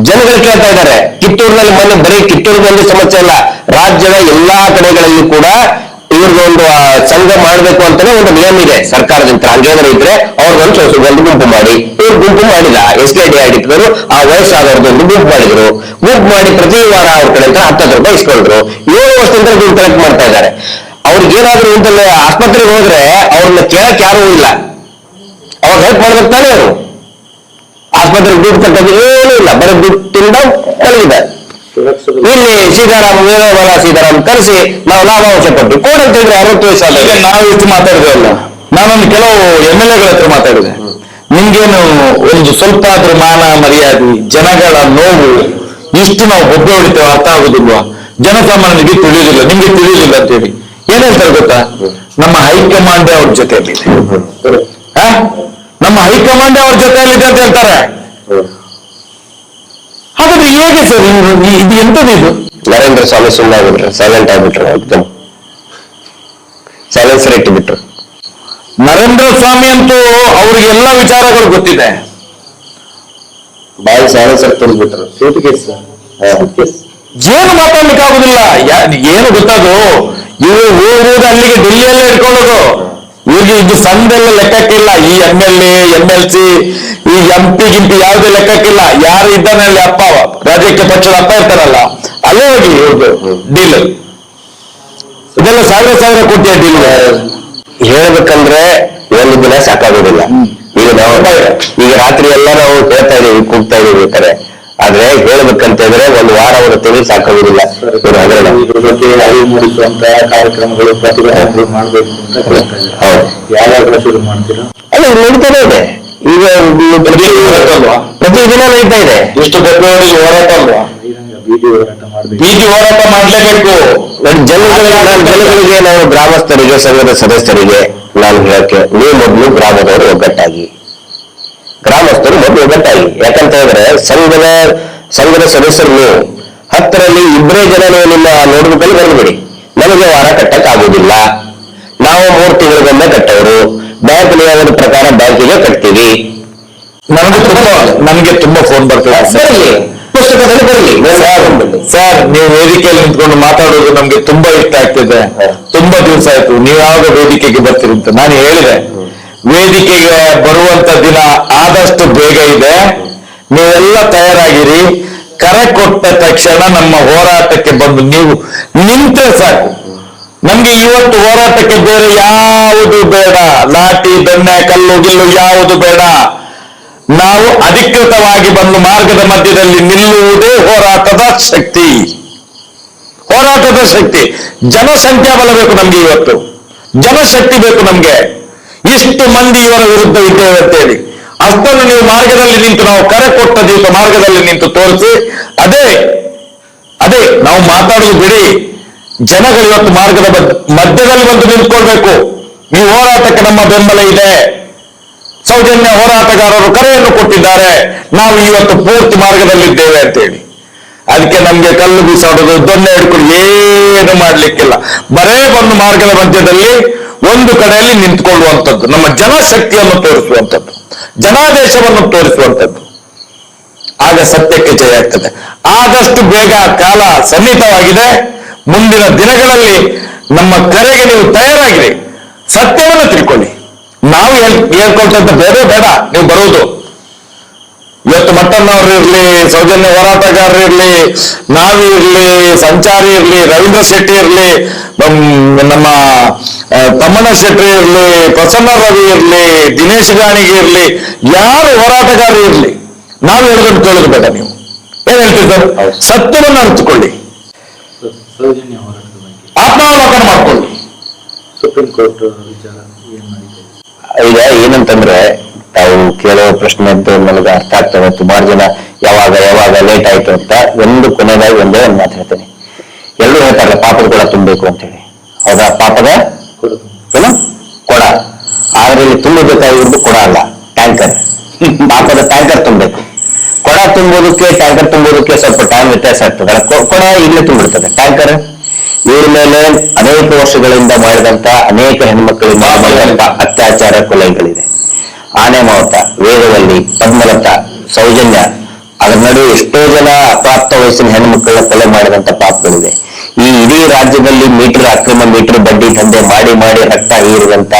ಜನಗಳು ಕೇಳ್ತಾ ಇದ್ದಾರೆ. ಕಿತ್ತೂರಿನಲ್ಲಿ ಮೊನ್ನೆ ಬರೀ ಕಿತ್ತೂರಿಗೆ ಒಂದು ಸಮಸ್ಯೆ ಅಲ್ಲ, ರಾಜ್ಯದ ಎಲ್ಲಾ ಕಡೆಗಳಲ್ಲಿ ಕೂಡ ಇವ್ರಿಗೊಂದು ಸಂಘ ಮಾಡಬೇಕು ಅಂತಾನೆ ಒಂದು ನಿಯಮ ಇದೆ ಸರ್ಕಾರದಿಂದ. ಹಂಗೇನಾದ್ರು ಇದ್ರೆ ಅವ್ರಿಗೊಂದು ಒಂದು ಗುಂಪು ಮಾಡಿ, ಇವ್ರು ಗುಂಪು ಮಾಡಿಲ್ಲ. SKDRDP ಆ ವಯಸ್ಸಾದವ್ರದ್ದೊಂದು ಗುಂಪು ಮಾಡಿದ್ರು. ಗುಂಪು ಮಾಡಿ ಪ್ರತಿ ವಾರ ಅವ್ರ ಕಡೆ 10 ರೂಪಾಯಿ ಇಸ್ಕೊಂಡ್ರು. 7 ವರ್ಷದಿಂದ ದುಡ್ಡು ಕಲೆಕ್ಟ್ ಮಾಡ್ತಾ ಇದ್ದಾರೆ. ಅವ್ರಿಗೇನಾದ್ರೂ ಇಂತಲ್ಲೇ ಆಸ್ಪತ್ರೆಗೆ ಹೋದ್ರೆ ಅವ್ರನ್ನ ಕೇಳಕ್ ಯಾರೂ ಇಲ್ಲ. ಅವ್ರು ಹೆಲ್ಪ್ ಮಾಡ್ಬೇಕು ತಾನೇ ಅವರು. ಆಸ್ಪತ್ರೆಗೆ ದುಡ್ಡು ಕಟ್ಟೋದು ಏನೂ ಇಲ್ಲ, ಬರೀ ದುಡ್ಡು ತಿಂದ ಮಲಗಿದ್ದಾರೆ. ಇಲ್ಲಿ ಸೀತಾರಾಮ್ ಕರೆಸಿ ನಾವು ಲಾಭಾಂಶ ಕೊಟ್ಟು ಕೋಡ್ ಅಂತ ಹೇಳಿದ್ರೆ 60 ವಯಸ್ಸಾದ ನಾವು ಇಷ್ಟು ಮಾತಾಡಿದ್ವಲ್ಲ, ನಾನೊಂದು ಕೆಲವು MLA ಗಳ ಹತ್ರ ಮಾತಾಡಿದೆ. ನಿಮ್ಗೇನು ಒಂದು ಸ್ವಲ್ಪ ಆದ್ರೂ ಮಾನ ಮರ್ಯಾದೆ, ಜನಗಳ ನೋವು ಇಷ್ಟು ನಾವು ಬೊಬ್ಬೆ ಹೊಡಿತೇವೆ ಅರ್ಥ ಆಗುದಿಲ್ವಾ? ಜನಸಾಮಾನ್ಯರಿಗೆ ತಿಳಿಯುವುದಿಲ್ಲ, ನಿಮ್ಗೆ ತಿಳಿಯುವುದಿಲ್ಲ ಅಂತ ಹೇಳಿ ಏನ್ ಹೇಳ್ತಾರೆ ಗೊತ್ತಾ? ನಮ್ಮ ಹೈಕಮಾಂಡ್ ಅವ್ರ ಜೊತೆಯಲ್ಲಿದೆ, ನಮ್ಮ ಹೈಕಮಾಂಡ್ ಅವ್ರ ಜೊತೆಯಲ್ಲಿದೆ ಅಂತ ಹೇಳ್ತಾರೆ. ಹಾಗಾದ್ರೆ ಹೇಗೆ ಸರ್ ಇದು ಎಂತದ್ದು? ಇದು ನರೇಂದ್ರ ಸ್ವಾಮಿ ಸುಮ್ಮನೆ ಆಗ್ಬಿಟ್ರು, ಸೈಲೆಂಟ್ ಆಗ್ಬಿಟ್ರು, ಎಕ್ದಮ್ ಸೈಲೆನ್ಸರ್ ಇಟ್ಟುಬಿಟ್ರು. ನರೇಂದ್ರ ಸ್ವಾಮಿ ಅಂತೂ ಅವ್ರಿಗೆ ಎಲ್ಲ ವಿಚಾರಗಳು ಗೊತ್ತಿದೆ, ಬಾಯಿ ಸೈಲೆನ್ಸರ್ ತುಳಿದ್ಬಿಟ್ರು. ಏನು ಮಾತಾಡ್ಲಿಕ್ಕೆ ಆಗುದಿಲ್ಲ. ಏನು ಗೊತ್ತದು, ಇವರು ಊರುವುದು ಅಲ್ಲಿಗೆ ಡೆಲ್ಲಿಯಲ್ಲೇ ಇಟ್ಕೊಳ್ಳೋದು. ಇವ್ರಿಗೆ ಇದು ಸಂದೆಲ್ಲ ಲೆಕ್ಕಕ್ಕಿಲ್ಲ. ಈ MLA MLC ಈ MP ಗಿಂಪಿ ಯಾವುದೇ ಲೆಕ್ಕಕ್ಕಿಲ್ಲ. ಯಾರು ಇದ್ದಾನಲ್ಲಿ ಅಪ್ಪ, ರಾಜಕೀಯ ಪಕ್ಷದ ಅಪ್ಪ ಇರ್ತಾರಲ್ಲ, ಅಲ್ಲೇ ಹೋಗಿ ಇವ್ರದ್ದು ಡೀಲ್. ಇದೆಲ್ಲ ಸಾವಿರ ಕೋಟಿಯ ಡೀಲ್. ಹೇಳ್ಬೇಕಂದ್ರೆ ಒಂದು ದಿನ ಸಾಕಾಗೋದಿಲ್ಲ. ಈಗ ರಾತ್ರಿ ಎಲ್ಲ ನಾವು ಹೇಳ್ತಾ ಇದೀವಿ, ಕೂಗ್ತಾ ಇದೀವಿ ಬೇಕಾರೆ. ಆದ್ರೆ ಹೇಳ್ಬೇಕಂತ ಹೇಳಿದ್ರೆ ಒಂದು ವಾರ ಒಂದು ತಿಂಗಳು ಸಾಕಾಗುದಿಲ್ಲ. ಅರಿವು ಮೂಡಿಸುವಂತ ಕಾರ್ಯಕ್ರಮಗಳು ಪ್ರತಿಭಟನೆಗಳು ಮಾಡ್ಬೇಕು ಅಂತ ಹೇಳ್ತಾ ಇದ್ದಾರೆ. ಯಾವಾಗ ಶುರು ಮಾಡ್ತೀರಾ? ಅಲ್ಲ, ನಡೀತಾನೆ ಇದೆ ಈಗ, ಪ್ರತಿದಿನ ನಡೀತಾ ಇದೆ. ಇಷ್ಟು ಬೆಳವಣಿಗೆ ಹೋರಾಟ ಅಲ್ವಾ? ಬೀದಿ ಹೋರಾಟ ಮಾಡ್ಬೇಕು, ಬೀದಿ ಹೋರಾಟ ಮಾಡ್ಲೇಬೇಕು. ಜನಗಳಿಗೆ ನಾವು ಗ್ರಾಮಸ್ಥರಿಗೆ, ಸಂಘದ ಸದಸ್ಯರಿಗೆ ನಾನು ಹೇಳಕ್ಕೆ, ನೀವು ಮೊದಲು ಗ್ರಾಮದವರು ಒಗ್ಗಟ್ಟಾಗಿ, ಗ್ರಾಮಸ್ಥರು ಮೊದಲು ಒಗ್ಗಟ್ಟಾಗಿ. ಯಾಕಂತ ಹೇಳಿದ್ರೆ ಸಂಘದ ಸದಸ್ಯರು ನೀವು 10ರಲ್ಲಿ 2 ಜನ ನೀವು ನಿಮ್ಮ ನೋಟ್ಬುಕ್ಕಲ್ಲಿ ಬರೆದುಬಿಡಿ, ನಮಗೆ ವಾರ ಕಟ್ಟಕ್ ಆಗುದಿಲ್ಲ, ನಾವು 3 ತಿಂಗಳಿಗೊಮ್ಮೆ ಕಟ್ಟೋರು, ಬ್ಯಾಂಕ್ ನಿಯಮದ ಪ್ರಕಾರ ಬ್ಯಾಂಕಿಗೆ ಕಟ್ತೀವಿ. ನಮಗೆ ತುಂಬಾ ಫೋನ್ ಬರ್ತದೆ. ಬರಲಿ, ಪುಸ್ತಕದಲ್ಲಿ ಬರಲಿ. ಸರ್, ನೀವು ವೇದಿಕೆಯಲ್ಲಿ ನಿಂತ್ಕೊಂಡು ಮಾತಾಡೋದು ನಮ್ಗೆ ತುಂಬಾ ಇಷ್ಟ ಆಗ್ತಿದೆ. ತುಂಬಾ ದಿವಸ ಆಯ್ತು ನೀವು ಯಾವಾಗ ವೇದಿಕೆಗೆ ಬರ್ತೀರಿ ಅಂತ ನಾನು ಹೇಳಿದೆ. ವೇದಿಕೆಗೆ ಬರುವಂತ ದಿನ ಆದಷ್ಟು ಬೇಗ ಇದೆ, ನೀವೆಲ್ಲ ತಯಾರಾಗಿರಿ. ಕರೆ ಕೊಟ್ಟ ತಕ್ಷಣ ನಮ್ಮ ಹೋರಾಟಕ್ಕೆ ಬಂದು ನೀವು ನಿಂತರೆ ಸಾಕು. ನಮ್ಗೆ ಇವತ್ತು ಹೋರಾಟಕ್ಕೆ ಬೇರೆ ಯಾವುದು ಬೇಡ, ಲಾಠಿ ಬೆಣ್ಣೆ ಕಲ್ಲು ಗಿಲ್ಲು ಯಾವುದು ಬೇಡ. ನಾವು ಅಧಿಕೃತವಾಗಿ ಬಂದು ಮಾರ್ಗದ ಮಧ್ಯದಲ್ಲಿ ನಿಲ್ಲುವುದೇ ಹೋರಾಟದ ಶಕ್ತಿ. ಹೋರಾಟದ ಶಕ್ತಿ. ಜನಸಂಖ್ಯಾ ಬಲ ಬೇಕು ನಮ್ಗೆ, ಇವತ್ತು ಜನಶಕ್ತಿ ಬೇಕು ನಮ್ಗೆ. ಇಷ್ಟು ಮಂದಿ ಇವರ ವಿರುದ್ಧ ಇದ್ದೇವೆ ಅಂತೇಳಿ ಅಷ್ಟನ್ನು ನೀವು ಮಾರ್ಗದಲ್ಲಿ ನಿಂತು, ನಾವು ಕರೆ ಕೊಟ್ಟ ದಿವಸ ಮಾರ್ಗದಲ್ಲಿ ನಿಂತು ತೋರಿಸಿ. ಅದೇ ನಾವು ಮಾತಾಡೋದು ಬಿಡಿ, ಜನಗಳು ಇವತ್ತು ಮಾರ್ಗದ ಮಧ್ಯದಲ್ಲಿ ಬಂದು ನಿಂತ್ಕೊಳ್ಬೇಕು. ಈ ಹೋರಾಟಕ್ಕೆ ನಮ್ಮ ಬೆಂಬಲ ಇದೆ. ಸೌಜನ್ಯ ಹೋರಾಟಗಾರರು ಕರೆಯನ್ನು ಕೊಟ್ಟಿದ್ದಾರೆ, ನಾವು ಇವತ್ತು ಪೂರ್ತಿ ಮಾರ್ಗದಲ್ಲಿದ್ದೇವೆ ಅಂತೇಳಿ. ಅದಕ್ಕೆ ನಮ್ಗೆ ಕಲ್ಲು ಬೀಸಾಡೋದು, ದೊಣ್ಣೆ ಹಿಡ್ಕೊಂಡು ಏನು ಮಾಡ್ಲಿಕ್ಕಿಲ್ಲ. ಬರೇ ಬಂದು ಮಾರ್ಗದ ಮಧ್ಯದಲ್ಲಿ ಒಂದು ಕಡೆಯಲ್ಲಿ ನಿಂತ್ಕೊಳ್ಳುವಂಥದ್ದು, ನಮ್ಮ ಜನಶಕ್ತಿಯನ್ನು ತೋರಿಸುವಂಥದ್ದು, ಜನಾದೇಶವನ್ನು ತೋರಿಸುವಂಥದ್ದು. ಆಗ ಸತ್ಯಕ್ಕೆ ಜಯ ಆಗ್ತದೆ. ಆದಷ್ಟು ಬೇಗ ಕಾಲ ಸನ್ನಿಹಿತವಾಗಿದೆ. ಮುಂದಿನ ದಿನಗಳಲ್ಲಿ ನಮ್ಮ ಕರೆಗೆ ನೀವು ತಯಾರಾಗಿರಿ, ಸತ್ಯವನ್ನು ತಿಳ್ಕೊಳ್ಳಿ. ನಾವು ಹೇಳ್ಕೊಳ್ತಂತ ಬೇರೆ ಬೇಡ, ನೀವು ಬರುವುದು. ಇವತ್ತು ಮಟ್ಟಣ್ಣವ್ರು ಇರ್ಲಿ, ಸೌಜನ್ಯ ಹೋರಾಟಗಾರರು ಇರ್ಲಿ, ನಾವಿರ್ಲಿ, ಸಂಚಾರಿ ಇರ್ಲಿ, ರವೀಂದ್ರ ಶೆಟ್ಟಿ ಇರ್ಲಿ, ನಮ್ಮ ತಮ್ಮಣ್ಣ ಶೆಟ್ಟಿ ಇರ್ಲಿ, ಪ್ರಸನ್ನ ರವಿ ಇರ್ಲಿ, ದಿನೇಶ್ ಗಾಣಿಗೆ ಇರ್ಲಿ, ಯಾರು ಹೋರಾಟಗಾರರು ಇರ್ಲಿ, ನಾವು ಹೇಳಿದ್ರು ಕೇಳೋದು ಬೇಡ. ನೀವು ಏನ್ ಹೇಳ್ತಿದ್ದಾರೆ, ಸತ್ಯವನ್ನು ಅರಿತುಕೊಳ್ಳಿ, ಸೌಜನ್ಯ ಹೋರಾಟದ ಬಗ್ಗೆ ಆತ್ಮಾವಲೋಕನ ಮಾಡ್ಕೊಳ್ಳಿ. ಸುಪ್ರೀಂ ಕೋರ್ಟ್ ವಿಚಾರ ಏನ್ ಮಾಡಿದೆ? ಈಗ ಏನಂತಂದ್ರೆ, ತಾವು ಕೇಳೋ ಪ್ರಶ್ನೆ ಅಂತ ನನಗೆ ಅರ್ಥ ಆಗ್ತದೆ. ಸುಮಾರು ಜನ ಯಾವಾಗ ಲೇಟ್ ಆಯ್ತು ಅಂತ. ಕೊನೆಯದಾಗಿ ಒಂದೇ ಒಂದು ಮಾತು ಹೇಳ್ತೇನೆ. ಎಲ್ಲರೂ ಹೇಳ್ತಾರಲ್ಲ ಪಾಪದ ಕೊಡ ತುಂಬಬೇಕು ಅಂತ ಹೇಳಿ. ಹೌದಾ? ಪಾಪದ ಏನು ಕೊಡ, ಆದ್ರೆ ಇಲ್ಲಿ ತುಂಬಬೇಕಾಗಿರೋದು ಕೊಡ ಅಲ್ಲ, ಟ್ಯಾಂಕರ್. ಪಾಪದ ಟ್ಯಾಂಕರ್ ತುಂಬಬೇಕು. ಕೊಡ ತುಂಬೋದಕ್ಕೆ ಟ್ಯಾಂಕರ್ ತುಂಬೋದಕ್ಕೆ ಸ್ವಲ್ಪ ಟೈಮ್ ವ್ಯತ್ಯಾಸ ಆಗ್ತದೆ. ಕೊಡ ಇಲ್ಲೇ ತುಂಬಿರ್ತದೆ. ಟ್ಯಾಂಕರ್ ಇವ್ರ ಮೇಲೆ ಅನೇಕ ವರ್ಷಗಳಿಂದ ಮಾಡಿದಂತ ಅನೇಕ ಹೆಣ್ಮಕ್ಕಳಿಂದ ಮಾಡಿದಂತ ಅತ್ಯಾಚಾರ ಕೊಲೆಗಳಿದೆ. ಆನೆ ಮಾವತ, ವೇದವಲ್ಲಿ, ಪದ್ಮಲತಾ, ಸೌಜನ್ಯ, ಅದರ ನಡುವೆ ಎಷ್ಟೋ ಜನ ಅಪ್ರಾಪ್ತ ವಯಸ್ಸಿನ ಹೆಣ್ಮಕ್ಕಳನ್ನ ಕೊಲೆ ಮಾಡಿದಂತ ಪಾಪಗಳಿದೆ. ಈ ಇಡೀ ರಾಜ್ಯದಲ್ಲಿ ಅಕ್ರಮ ಮೀಟರ್ ಬಡ್ಡಿ ದಂಧೆ ಮಾಡಿ ರಕ್ತ ಹೀರಿದಂತ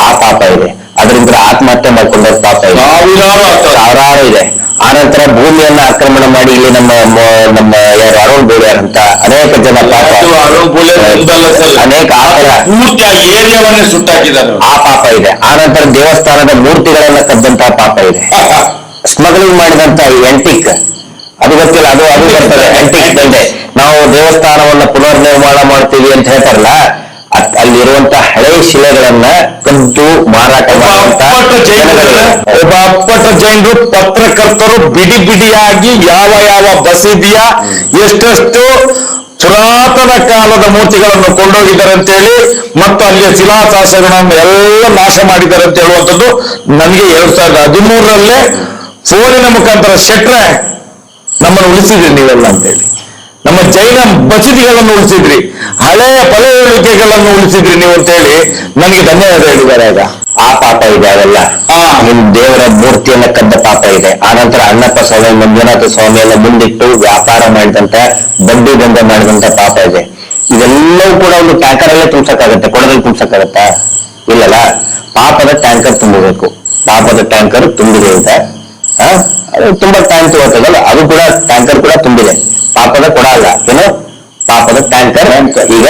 ಆ ಪಾಪ ಇದೆ. ಅದರಿಂದ ಆತ್ಮಹತ್ಯೆ ಮಾಡ್ಕೊಂಡ ಪಾಪ ಇದೆ, ಸಾವಿರಾರು ಇದೆ. ಆನಂತರ ಭೂಮಿಯನ್ನ ಆಕ್ರಮಣ ಮಾಡಿ ಇಲ್ಲಿ ನಮ್ಮ ಯಾರು ಅರುಣ್ ಬೋಳಿಯಾರ್ ಅಂತ ಅನೇಕ ಜನ ಪಾಪ, ಅನೇಕ ಏರಿಯಾವನ್ನೇ ಸುಟ್ಟಾಕಿದ್ದಾರೆ, ಆ ಪಾಪ ಇದೆ. ಆನಂತರ ದೇವಸ್ಥಾನದ ಮೂರ್ತಿಗಳನ್ನ ಕದ್ದಂತಹ ಪಾಪ ಇದೆ. ಸ್ಮಗ್ಲಿಂಗ್ ಮಾಡಿದಂತ ಎಂಟಿಕ್, ಅದು ಗೊತ್ತಿಲ್ಲ, ಅದು ಬರ್ತದೆ ಎಂಟಿಕ್ ದಂಧೆ. ನಾವು ದೇವಸ್ಥಾನವನ್ನ ಪುನರ್ನಿರ್ಮಾಣ ಮಾಡ್ತೀವಿ ಅಂತ ಹೇಳ್ತಾರಲ್ಲ, ಅಲ್ಲಿರುವಂತ ಹಳೆ ಶಿಲೆಗಳನ್ನ ಕದ್ದು ಮಾರಾಟ ಮಾಡುವಂತ ಒಬ್ಬ ಅಪ್ಪಟ ಜೈನರು ಪತ್ರಕರ್ತರು ಬಿಡಿಯಾಗಿ ಯಾವ ಬಸದಿಯ ಎಷ್ಟೆಷ್ಟು ಪುರಾತನ ಕಾಲದ ಮೂರ್ತಿಗಳನ್ನು ಕೊಂಡೋಗಿದ್ದಾರೆ ಅಂತೇಳಿ, ಮತ್ತು ಅಲ್ಲಿಯ ಶಿಲಾಶಾಸನಗಳನ್ನು ಎಲ್ಲ ನಾಶ ಮಾಡಿದ್ದಾರೆ ಅಂತ ಹೇಳುವಂಥದ್ದು ನನಗೆ 2013 ಫೋನಿನ ಮುಖಾಂತರ ಶೆಟ್ರೆ ನಮ್ಮನ್ನು ಉಳಿಸಿದ್ರಿ ನೀವೆಲ್ಲ ಅಂತೇಳಿ. ನಮ್ಮ ಜೈನ ಬಸದಿಗಳನ್ನು ಉಳಿಸಿದ್ರಿ, ಹಳೆಯ ಪಳೆಯುಳಿಕೆಗಳನ್ನು ಉಳಿಸಿದ್ರಿ ನೀವು ಅಂತೇಳಿ ನನಗೆ ಧನ್ಯವಾದ ಹೇಳಿದ್ದಾರೆ. ಆಗ ಆ ಪಾಪ ಇದೆ, ಅವೆಲ್ಲ ನಿಮ್ ದೇವರ ಮೂರ್ತಿಯನ್ನ ಕದ್ದ ಪಾಪ ಇದೆ. ಆನಂತರ ಅಣ್ಣಪ್ಪ ಸ್ವಾಮಿ, ಮಂಜುನಾಥ ಸ್ವಾಮಿಯನ್ನ ಮುಂದಿಟ್ಟು ವ್ಯಾಪಾರ ಮಾಡಿದಂತ, ಬಡ್ಡಿ ದಂಧೆ ಮಾಡಿದಂತ ಪಾಪ ಇದೆ. ಇದೆಲ್ಲವೂ ಕೂಡ ಒಂದು ಟ್ಯಾಂಕರ್ ಅಲ್ಲೇ ತುಂಬಿಸಕ್ಕಾಗತ್ತೆ, ಕೊಡದಲ್ಲಿ ತುಂಬಿಸಕ್ಕಾಗತ್ತಾ? ಇಲ್ಲಲ್ಲ. ಪಾಪದ ಟ್ಯಾಂಕರ್ ತುಂಬಬೇಕು. ಪಾಪದ ಟ್ಯಾಂಕರ್ ತುಂಬಿದೆ ಅಂತ ಅದು ತುಂಬಾ ಟೈಮ್ ತಗೋತದಲ್ಲ, ಅದು ಕೂಡ ಟ್ಯಾಂಕರ್ ಕೂಡ ತುಂಬಿದೆ. ಪಾಪದ ಕೊಡ ಅಲ್ಲ, ಏನು ಪಾಪದ ಟ್ಯಾಂಕರ್ ಈಗ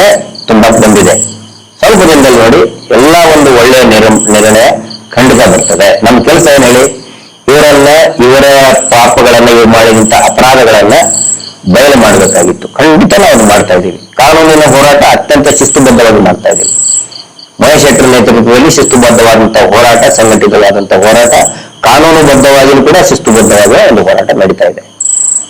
ತುಂಬಾ ಬಂದಿದೆ. ಸ್ವಲ್ಪ ದಿನದಲ್ಲಿ ನೋಡಿ ಎಲ್ಲ ಒಂದು ಒಳ್ಳೆಯ ನಿರ್ಣಯ ಖಂಡಿತ ಬರ್ತದೆ. ನಮ್ಮ ಕೆಲಸ ಏನ್ ಹೇಳಿ, ಇವರ ಪಾಪಗಳನ್ನ, ಇವ್ರು ಮಾಡಿದಂತ ಅಪರಾಧಗಳನ್ನ ಬಯಲು ಮಾಡಬೇಕಾಗಿತ್ತು. ಖಂಡಿತ ನಾವು ಮಾಡ್ತಾ ಇದ್ದೀವಿ. ಕಾನೂನಿನ ಹೋರಾಟ ಅತ್ಯಂತ ಶಿಸ್ತುಬದ್ಧವಾಗಿ ಮಾಡ್ತಾ ಇದ್ದೀವಿ. ಮಹೇಶ್ ಶೆಟ್ಟರ್ ನೇತೃತ್ವದಲ್ಲಿ ಶಿಸ್ತುಬದ್ಧವಾದಂತಹ ಹೋರಾಟ, ಸಂಘಟಿತವಾದಂತಹ ಹೋರಾಟ, ಕಾನೂನುಬದ್ಧವಾಗಿಯೂ ಕೂಡ ಶಿಸ್ತುಬದ್ಧವಾದ ಒಂದು ಹೋರಾಟ ನಡೀತಾ ಇದೆ.